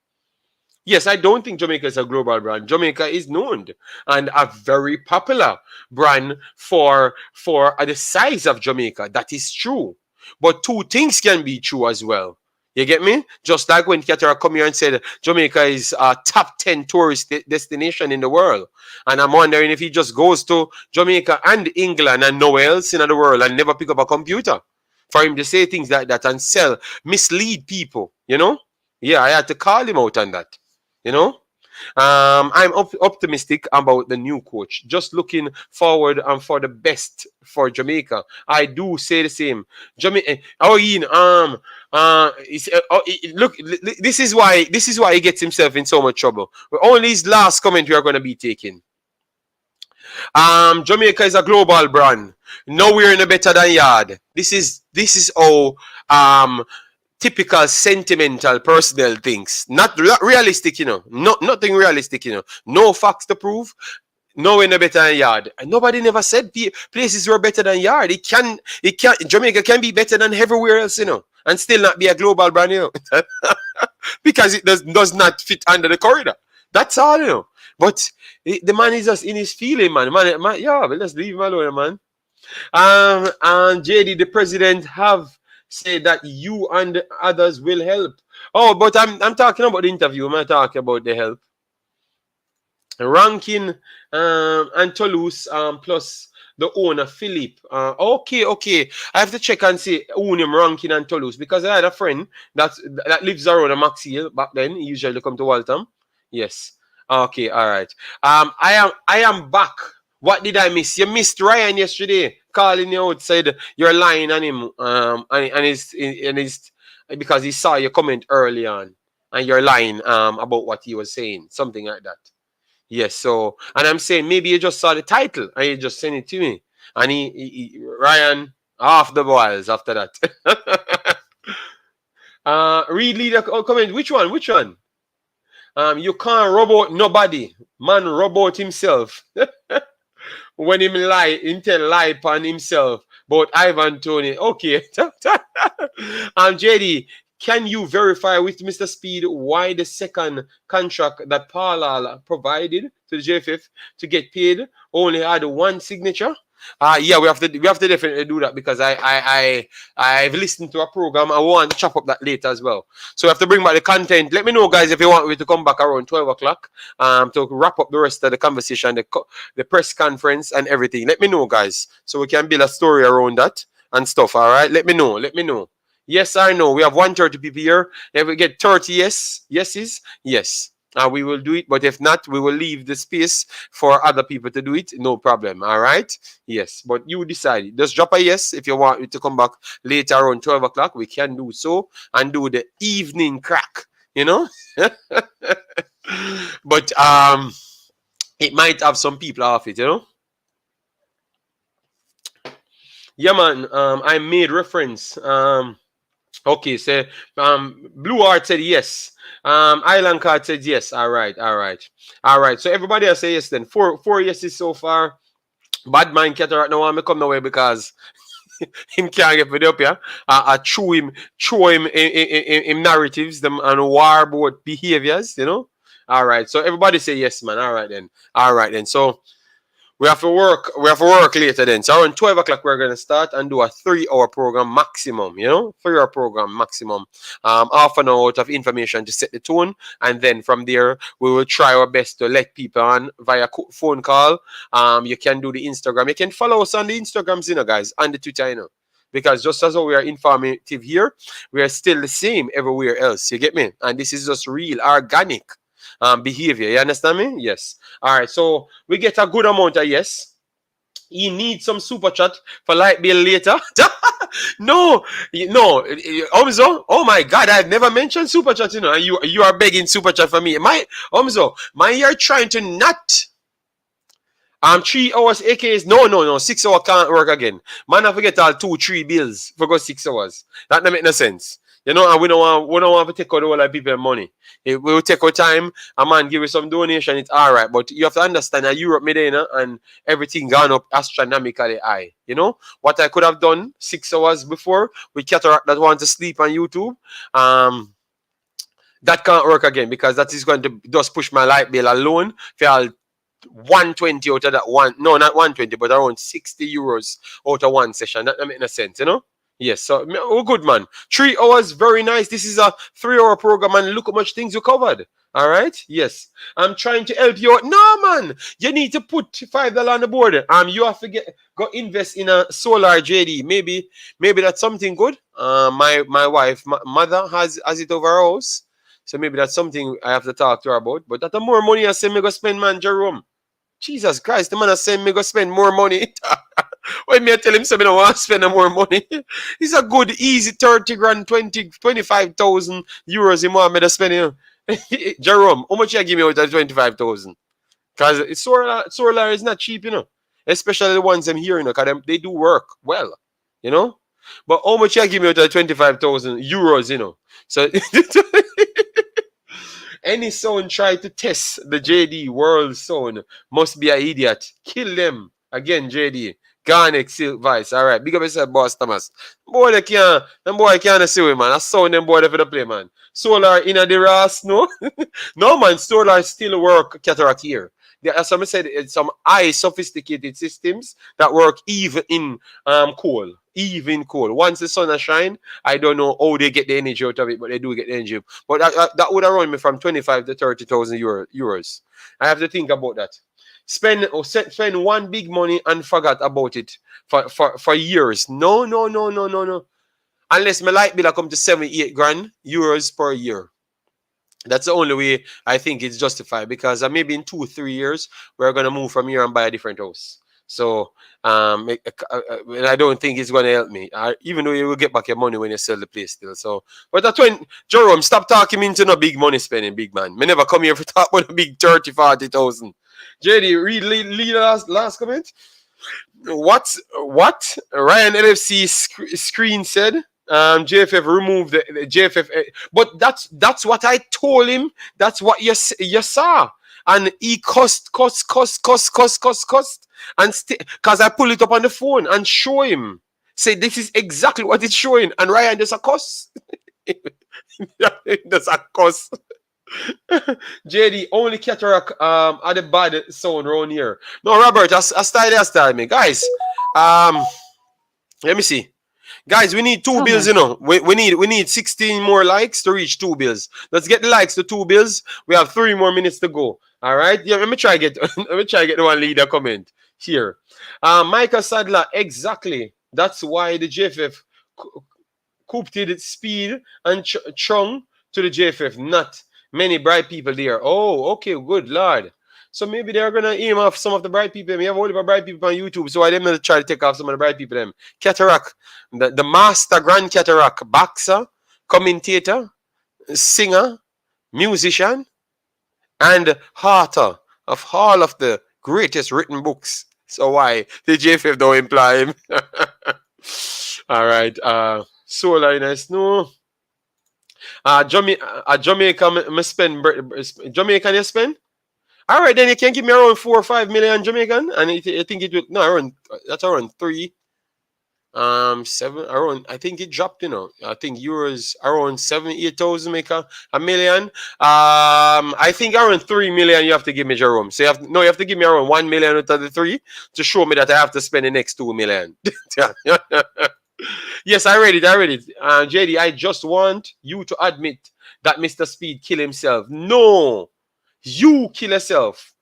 Yes, I don't think Jamaica is a global brand. Jamaica is known and a very popular brand for the size of Jamaica. That is true. But two things can be true as well. You get me? Just like when Catara come here and said Jamaica is a top 10 tourist destination in the world. And I'm wondering if he just goes to Jamaica and England and nowhere else in the world and never pick up a computer for him to say things like that and mislead people, you know? Yeah, I had to call him out on that, you know? I'm optimistic about the new coach. Just looking forward for the best for Jamaica. I do say the same. Jamaica. Look. This is why he gets himself in so much trouble. Only his last comment we are going to be taking. Jamaica is a global brand. Nowhere in a better than yard. This is all typical sentimental personal things, not realistic, you know. Nothing realistic, you know. No facts to prove. No in a better than yard. And nobody never said places were better than yard. Jamaica can be better than everywhere else, you know, and still not be a global brand, you know. Because it does not fit under the corridor. That's all, you know. But the man is just in his feeling, man. Yeah, but let's leave him alone, man. And JD, the president, have said that you and others will help. Oh, but I'm talking about the interview. I'm not talking about the help. Ranking and Toulouse plus the owner, Philip. Okay. I have to check and see who him ranking and Toulouse because I had a friend that lives around a Maxfield back then. He usually come to Waltham. Yes. Okay, all right. I am back. What did I miss? You missed Ryan yesterday, calling you outside. You're lying on him. And he's because he saw your comment early on, and you're lying about what he was saying, something like that. Yes. So, and I'm saying maybe you just saw the title and you just sent it to me, and Ryan off the boils after that. Read leader comment. Which one? You can't rub out nobody. Man rub out himself. When him tell lie upon himself. But Ivan Tony. Okay. JD, can you verify with Mr. Speid why the second contract that Paul provided to the JFF to get paid only had one signature? Yeah, we have to definitely do that because I've listened to a program. I want to chop up that later as well. So we have to bring back the content. Let me know, guys, if you want me to come back around 12 o'clock to wrap up the rest of the conversation, the press conference and everything. Let me know, guys, so we can build a story around that and stuff. All right, let me know. Yes or no? We have 130 people here. If we get 30 yeses, yes. We will do it, but if not, we will leave the space for other people to do it. No problem. All right? Yes, but you decide. Just drop a yes if you want me to come back later around 12 o'clock. We can do so and do the evening crack, you know? But it might have some people off it, you know? Yeah, man. I made reference. Okay, so Blue Heart said yes. Island Card said yes. All right. So everybody has said yes then. Four yeses so far. Bad mind Cataract now want me come away because him can't get video up here. I show him in narratives them and war about behaviors, you know. All right. So everybody say yes, man. All right then. So we have to work later then. So around 12 o'clock we're gonna start and do a 3-hour program maximum, you know? 3-hour program maximum. Half an hour out of information to set the tone, and then from there we will try our best to let people on via phone call. You can do the Instagram. You can follow us on the Instagrams, you know, guys, and the Twitter, you know. Because just as we are informative here, we are still the same everywhere else. You get me? And this is just real organic behavior. You understand me? Yes. All right. So we get a good amount of yes. He needs some super chat for light bill later. No. Omzo. Oh my God, I've never mentioned super chat. You know, you are begging super chat for me. You're trying to not. 3 hours AKs. No. 6 hours can't work again. Man, I forget all 2-3 bills for go 6 hours. That don't make no sense. You know, and we don't want to take out all the people money. We will take our time. A man give you some donation, it's all right. But you have to understand that Europe Medina and everything gone up astronomically high. You know, what I could have done 6 hours before with Cataract that want to sleep on YouTube, that can't work again because that is going to just push my light bill alone for all 120 out of that one. No, not 120, but around 60 euros out of one session. That doesn't make no sense, you know? Yes, so we're good, man. 3 hours, very nice. This is a 3-hour program, and look how much things you covered. All right? Yes. I'm trying to help you out. No, man. You need to put $5 on the board. You have to go invest in a solar JD. Maybe that's something good. My wife, mother has it over her house. So maybe that's something I have to talk to her about. But that's more money I say me go spend, man, Jerome. Jesus Christ, the man has said me go spend more money. When me I tell him so I don't want to spend no more money. It's a good, easy 30 grand, 25,000 euros he want me to spend. You know? Jerome, how much you give me out of 25,000? Because solar is not cheap, you know. Especially the ones I'm hearing, you know, because they do work well, you know. But how much you give me out of 25,000 euros, you know. So any son try to test the JD world son must be an idiot. Kill them. Again, JD. Garnick Silk Vice. All right. Big up yourself, Boss Thomas. Boy, them boy can't see it, man. I saw them boy for the play, man. Solar in the Ras, no? No, man. Solar still work Cataract here. As I said, it's some high sophisticated systems that work even in coal. Even coal. Once the sun has shine, I don't know how they get the energy out of it, but they do get the energy. But that would have run me from 25 to 30,000 euros. I have to think about that. spend one big money and forgot about it for years. No. Unless my light bill come to 78 grand euros per year. That's the only way I think it's justified, because maybe in 2-3 years we're gonna move from here and buy a different house. So I don't think it's gonna help me. Even though you will get back your money when you sell the place still. So, but that's when Jerome, stop talking me into no big money spending, big man. Me never come here for talk about a big 30,000-40,000. JD, read last comment. What Ryan LFC screen said. JFF removed the JFF, but that's what I told him. That's what you saw, and he cussed, and because I pull it up on the phone and show him, say this is exactly what it's showing, and Ryan does a cuss. Does a cuss. JD, only cataract are the bad sound around here. No, Robert, I style me, guys. Let me see. Guys, we need 2 bills, you know. We need 16 more likes to reach 2 bills. Let's get the likes to 2 bills. We have 3 more minutes to go. All right. Yeah, let me try get the one leader comment here. Michael Sadler, exactly. That's why the JFF coopted Speed and Chung to the JFF. Not many bright people there. Oh, okay, good Lord. So maybe they're gonna aim off some of the bright people. We have all the bright people on YouTube, so I didn't to try to take off some of the bright people. Them cataract, the master grand cataract, boxer, commentator, singer, musician, and author of all of the greatest written books. So why the JFF don't imply him? All right. Solar nice no. Jamaica, Jamaican you spend? All right, then you can give me around 4 or 5 million Jamaican, and I think it will that's around 3, 7 around. I think it dropped. You know, I think euros around 7,000-8,000 make a million. I think around 3 million you have to give me, Jerome. So you have to give me around 1 million out of the 3 to show me that I have to spend the next 2 million. Yes, I read it. JD, I just want you to admit that Mr. Speed killed himself. No. You kill yourself,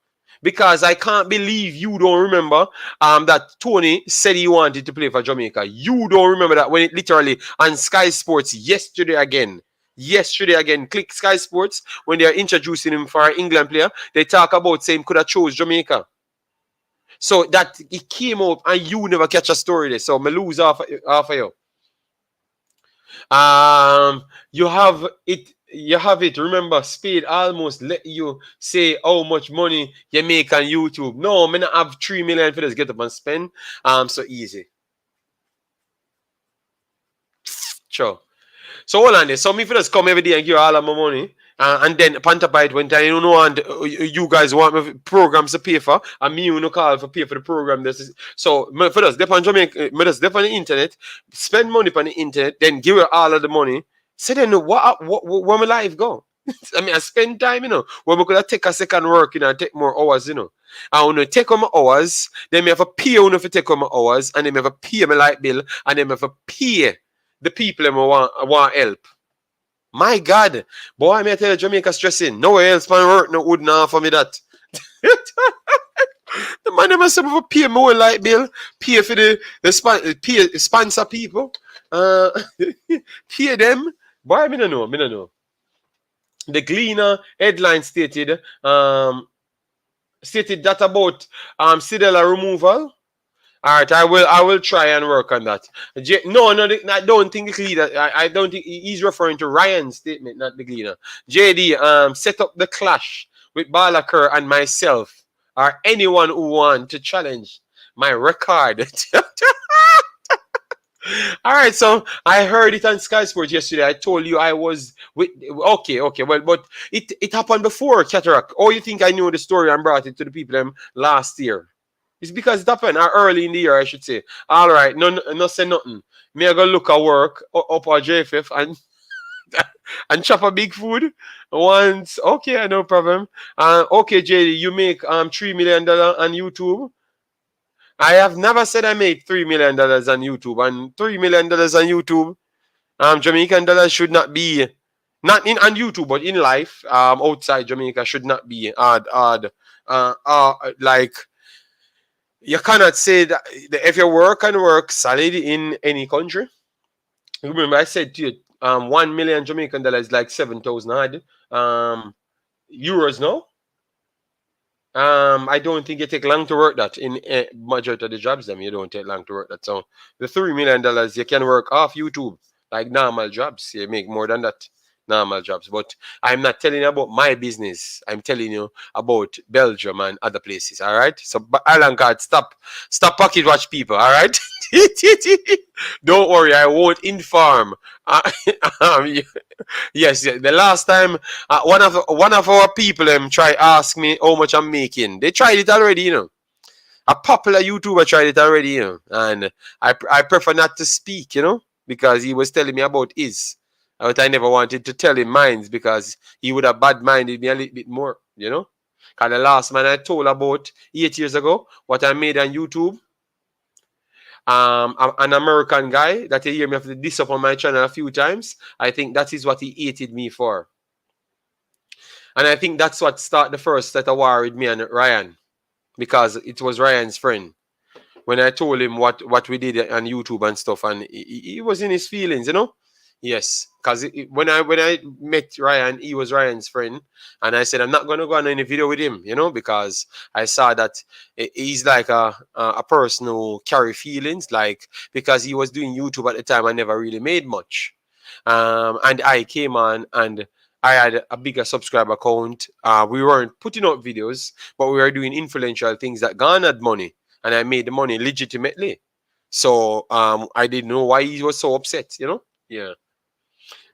because I can't believe you don't remember that Tony said he wanted to play for Jamaica. You don't remember that when it literally on Sky Sports yesterday again. Click Sky Sports when they are introducing him for an England player. They talk about saying could have chose Jamaica. So that it came up and you never catch a story there. So I lose half of you. You have it. Remember, Speed almost let you say how much money you make on YouTube. No, I'm not have 3 million for this. Get up and spend. So easy. Sure. So hold on there. So me for just come every day and give all of my money. And then Pantapite went and you know, and you guys want me programs to pay for, and me you know call for pay for the program. So for us, dep on Jamaica, just dep on the internet, spend money on the internet, then give her all of the money. So then where my life go? I mean, I spend time, you know, where we could take a second work, you know, and take more hours, you know. And when I take on my hours, then me have to pay on if I take on my hours, and then me have to pay my light bill, and then me have to pay the people that want help. My God, boy, I may tell you, Jamaica stressing. Nowhere else man work no wood now for me that. The man them must have pay more light bill, pay for pay sponsor people, pay them. Boy, I don't know. The Gleaner headline stated that about Sidela removal. All right, I will try and work on that. No, I don't think the Gleaner. I don't think he's referring to Ryan's statement, not the Gleaner. JD set up the clash with Balaker and myself, or anyone who want to challenge my record. All right, so I heard it on Sky Sports yesterday. I told you I was with. Okay, well, but it happened before Cataract. Oh, you think I knew the story and brought it to the people last year? It's because it happened early in the year, I should say. All right, no say nothing. Me I go look at work up at JFF and chop a big food once. Okay, no problem. Okay, JD, you make $3 million on YouTube. I have never said I made $3 million on YouTube, and $3 million on YouTube, Jamaican dollars should not be, not in on YouTube, but in life, outside Jamaica should not be hard like you cannot say that if you work and work solid in any country. Remember, I said to you, 1 million Jamaican dollars like 7,000 odd euros now. I don't think it take long to work that in majority of the jobs. Them you don't take long to work that. So the $3 million you can work off YouTube like normal jobs. You make more than that normal jobs. But I'm not telling you about my business. I'm telling you about Belgium and other places. All right. So Island God, stop pocket watch people. All right. Don't worry, I won't inform. Yes, the last time one of our people try ask me how much I'm making. They tried it already, you know. A popular YouTuber tried it already, you know, and I prefer not to speak, you know, because he was telling me about his. But I never wanted to tell him mine because he would have bad minded me a little bit more, you know. Because the last man I told about 8 years ago, what I made on YouTube. An American guy that you hear me have to diss up on my channel a few times. I think that is what he hated me for. And I think that's what started the first set of war with me and Ryan. Because it was Ryan's friend. When I told him what we did on YouTube and stuff, and he was in his feelings, you know? Yes, because when I met Ryan, he was Ryan's friend, and I said I'm not going to go on any video with him, you know, because I saw that he's like a person who carry feelings, like because he was doing YouTube at the time, I never really made much, and I came on and I had a bigger subscriber count. We weren't putting out videos, but we were doing influential things that garnered money, and I made the money legitimately. So I didn't know why he was so upset, you know. Yeah.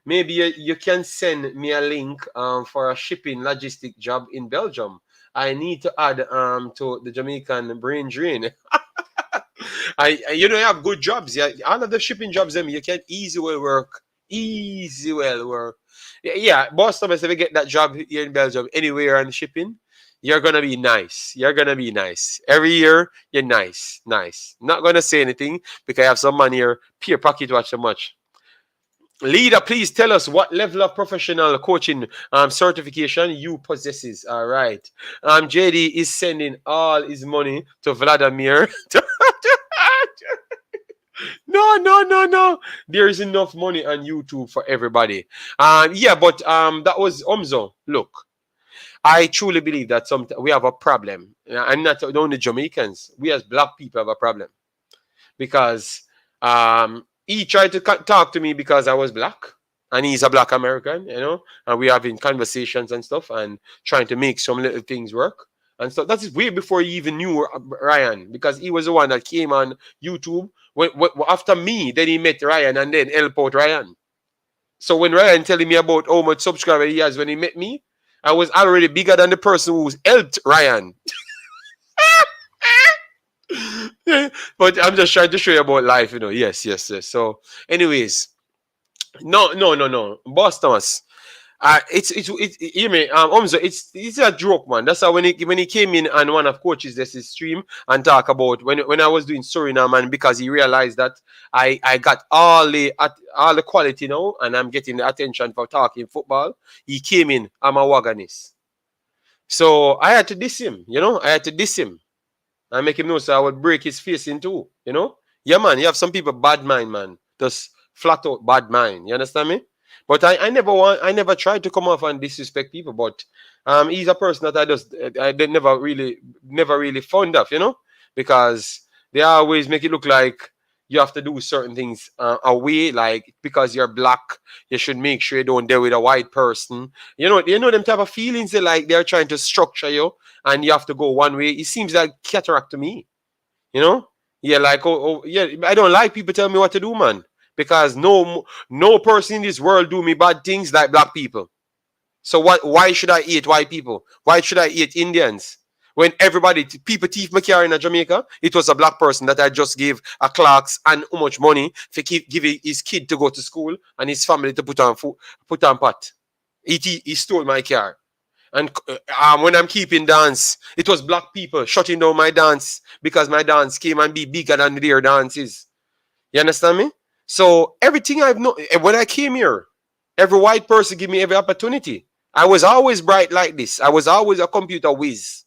Maybe you can send me a link for a shipping logistic job in Belgium. I need to add to the Jamaican brain drain. I you know, you have good jobs. Yeah, all of the shipping jobs them you can easy work. Yeah, boss Thomas, if you get that job here in Belgium anywhere on shipping, you're gonna be nice. You're gonna be nice. Every year, you're nice. Not gonna say anything because I have some money here. Peer pocket watch so much. Leader, please tell us what level of professional coaching certification you possesses. All right. JD is sending all his money to Vladimir. No. There is enough money on YouTube for everybody. Yeah, but that was Omzo. Look, I truly believe that we have a problem. And not only Jamaicans. We as black people have a problem. Because he tried to talk to me because I was black, and he's a black American, you know, and we're having conversations and stuff and trying to make some little things work. And so that is way before he even knew Ryan, because he was the one that came on YouTube after me. Then he met Ryan and then helped out Ryan. So when Ryan telling me about how much subscriber he has when he met me, I was already bigger than the person who's helped Ryan. But I'm just trying to show you about life, you know. Yes. So, anyways, no, Boss Thomas. It's you mean Omzo, it's a joke, man. That's how when he came in and one of coaches this stream and talk about when I was doing Suriname, and because he realized that I got all the quality now and I'm getting the attention for talking football. He came in. I'm a wagonist, so I had to diss him. You know, I had to diss him. I make him know so I would break his face in two, you know? Yeah, man, you have some people bad mind, man. Just flat out bad mind. You understand me? But I never tried to come off and disrespect people, but he's a person that I never really fond of, you know? Because they always make it look like you have to do certain things away, like because you're black, you should make sure you don't deal with a white person. You know them type of feelings. They're trying to structure you, and you have to go one way. It seems like cataract to me, you know. Yeah, like yeah. I don't like people telling me what to do, man, because no person in this world do me bad things like black people. So why should I hate white people? Why should I hate Indians? When people thief my car in Jamaica, it was a black person that I just gave a clerks and how much money for giving his kid to go to school and his family to put on pot. He stole my car. And when I'm keeping dance, it was black people shutting down my dance because my dance came and be bigger than their dances. You understand me? So everything I've known, when I came here, every white person give me every opportunity. I was always bright like this. I was always a computer whiz.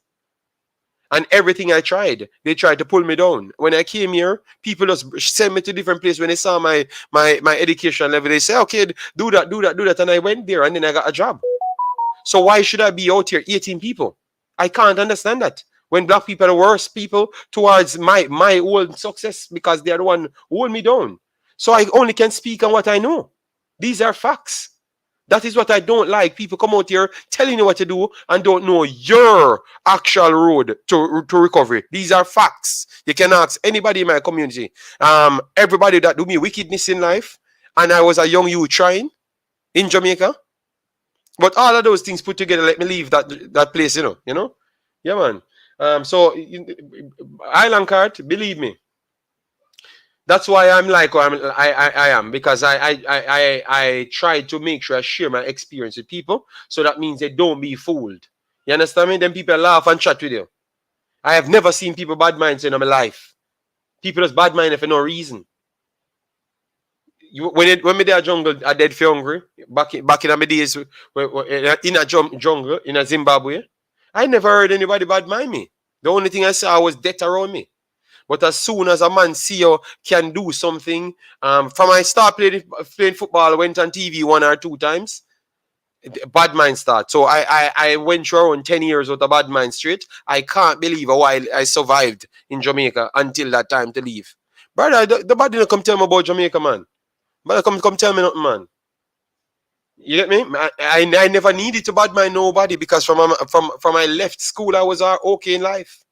And everything I tried, they tried to pull me down. When I came here, people just sent me to different places. When they saw my education level, they say, okay, do that, do that, do that. And I went there and then I got a job. So why should I be out here 18 people? I can't understand that. When black people are the worst people towards my own success because they are the one who hold me down. So I only can speak on what I know. These are facts. That is what I don't like. People come out here telling you what to do and don't know your actual road to recovery. These are facts. You can ask anybody in my community. Everybody that do me wickedness in life, and I was a young youth trying in Jamaica. But all of those things put together, let me leave that place, you know. Yeah, man. So Island Card, believe me. That's why I'm like I am, because I try to make sure I share my experience with people, so that means they don't be fooled. You understand me? Then people laugh and chat with you. I have never seen people bad minds in my life. People just bad minded for no reason. When me there jungle, I dead for hungry. Back in my days, in a jungle in a Zimbabwe, I never heard anybody bad mind me. The only thing I saw was death around me. But as soon as a man see you can do something, from I start playing football, went on TV 1 or 2 times, bad mind start. So I went through around 10 years with a bad mind straight. I can't believe how I survived in Jamaica until that time to leave. Brother, the bad didn't come tell me about Jamaica, man. Brother, come tell me nothing, man. You get me? I never needed to bad mind nobody, because from I left school, I was okay in life.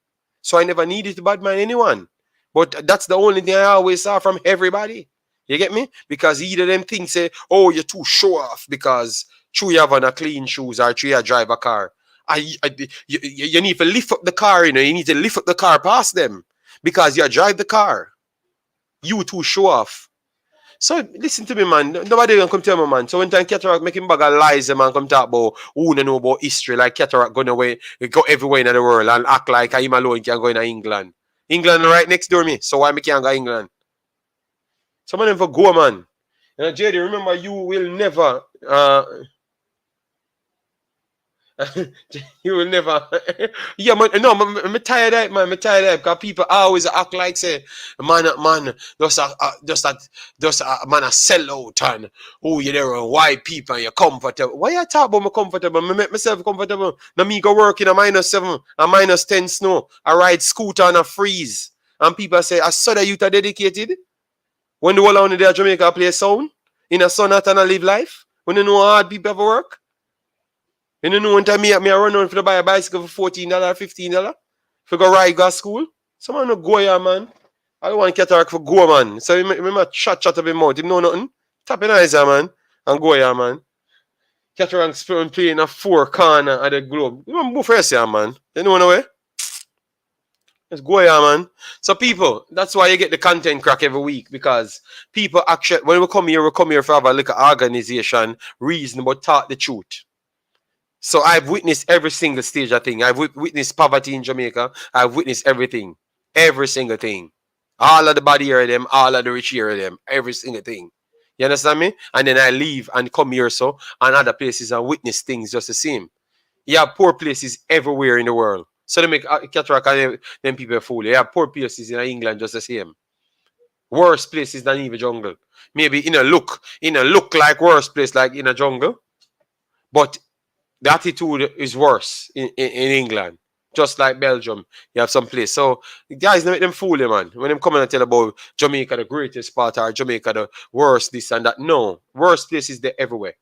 So I never needed to bad mind anyone. But that's the only thing I always saw from everybody. You get me? Because either them things say, oh, you're too show off because you have on a clean shoes or you drive a car. You need to lift up the car, you know. You need to lift up the car past them because you drive the car. You too show off. So listen to me, man. Nobody can come tell me, man. So when time Cataract making bag of lies, man, come talk about who don't know about history, like Cataract going away, go everywhere in the world and act like him alone can go in England. England right next door me, so why me can't go England? Some of them for go, man. JD, remember, you will never you will never. Yeah, man. No, I'm tired of it, man. I'm tired of it because people always act like say, man, just a man a sell out and oh, you there and white people and you're comfortable. Why you talk about me comfortable? I make myself comfortable. Now me go work in a -7, a -10 snow. I ride scooter and a freeze. And people say, I saw that you are dedicated. When the whole on there Jamaica play sound in a sun out and I live life. When you know how hard people have work. You know, one time me run on for to buy a bicycle for $14, $15. For go ride, go to school. Someone no go here, man. I don't want Cataract for go, man. So remember chat up him mouth. You know nothing? Tap in eyes, man. And go here, man. Cataract playing a 4 corner at the globe. You want to move first here, man. You know no way? Let's go here, man. So people, that's why you get the content crack every week, because people actually, when we come here for have a little organization, reason, but talk the truth. So I've witnessed every single stage of thing. I've witnessed poverty in Jamaica. I've witnessed everything. Every single thing. All of the body here of them, all of the rich here of them. Every single thing. You understand me? And then I leave and come here so and other places and witness things just the same. You have poor places everywhere in the world. So they make Cataract and them people fool. You have poor places in England just the same. Worse places than even jungle. Maybe in a look like worse place like in a jungle. But the attitude is worse in England. Just like Belgium. You have some place. So guys, don't make them fool you, man. When them come and tell about Jamaica the greatest part or Jamaica the worst, this and that. No. Worst places there everywhere.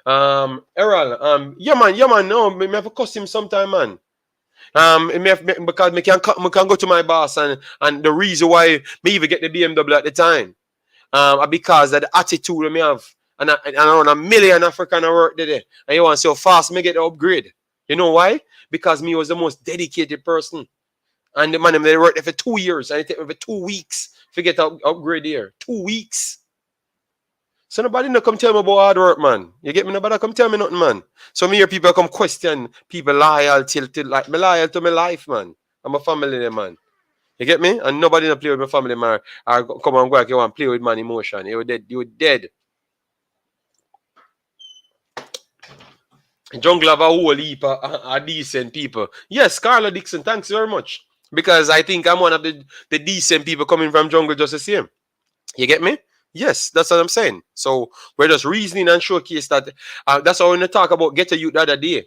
Errol, yeah man, no, me have to cuss him sometime, man. Because me can go to my boss and the reason why me even get the BMW at the time, because of the attitude me have, and around 1 million African work there, and you want to see how fast me get the upgrade. You know why? Because me was the most dedicated person, and the man they worked there for 2 years, and it took me for 2 weeks to get the upgrade here. 2 weeks. So nobody no come tell me about hard work, man. You get me? Nobody come tell me nothing, man. So me hear people come question people loyal till like me loyal to my life, man. I'm a family man. You get me? And nobody no play with my family, man. Or come and go like you want to play with man emotion. You were dead. You were dead. Jungle have a whole heap of decent people. Yes, Carla Dixon, thanks very much. Because I think I'm one of the decent people coming from Jungle just the same. You get me? Yes, that's what I'm saying. So we're just reasoning and showcase that. That's how when we talk about Get a Youth the other day.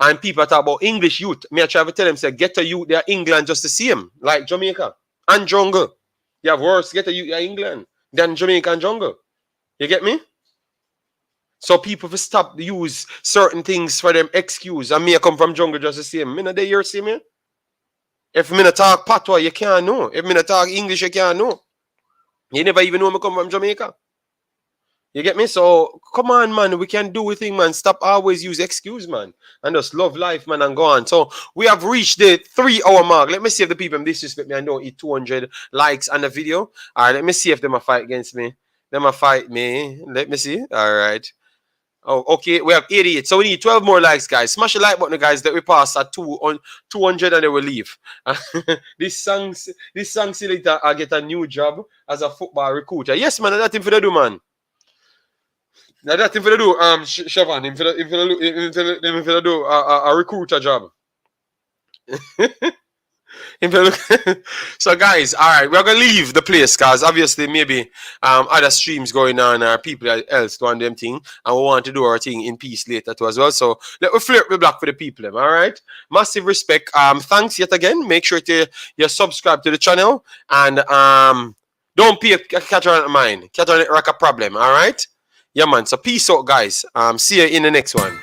And people talk about English youth. Me, I try to tell them, say, Get a Youth, they're England just the same. Like Jamaica and Jungle. You have worse Get a Youth, they're England than Jamaica and Jungle. You get me? So people will stop use certain things for them excuse. And me, I come from Jungle just the same. Me, not they hear see me? If me not talk patois, you can't know. If me not talk English, you can't know. You never even know me come from Jamaica. You get me? So, come on, man. We can do a thing, man. Stop always use excuse, man. And just love life, man, and go on. So, we have reached the 3-hour mark. Let me see if the people disrespect me and don't eat 200 likes on the video. All right, let me see if they might fight against me. They might fight me. Let me see. All right. Oh, okay. We have 88. So we need 12 more likes, guys. Smash the like button, guys, that we pass at 200 and they will leave. This song later, I get a new job as a football recruiter. Yes, man, that's thing for the do, man. Now that's thing for the do, Siobhan, him for the do a recruiter job. So guys, all right, we're gonna leave the place because obviously maybe other streams going on or people else doing them thing, and we want to do our thing in peace later too as well. So let me flirt the block for the people. All right, massive respect. Thanks yet again. Make sure to you subscribe to the channel and don't pay a cat on mine. Cat on it rock a problem. All right, yeah man. So peace out, guys. See you in the next one.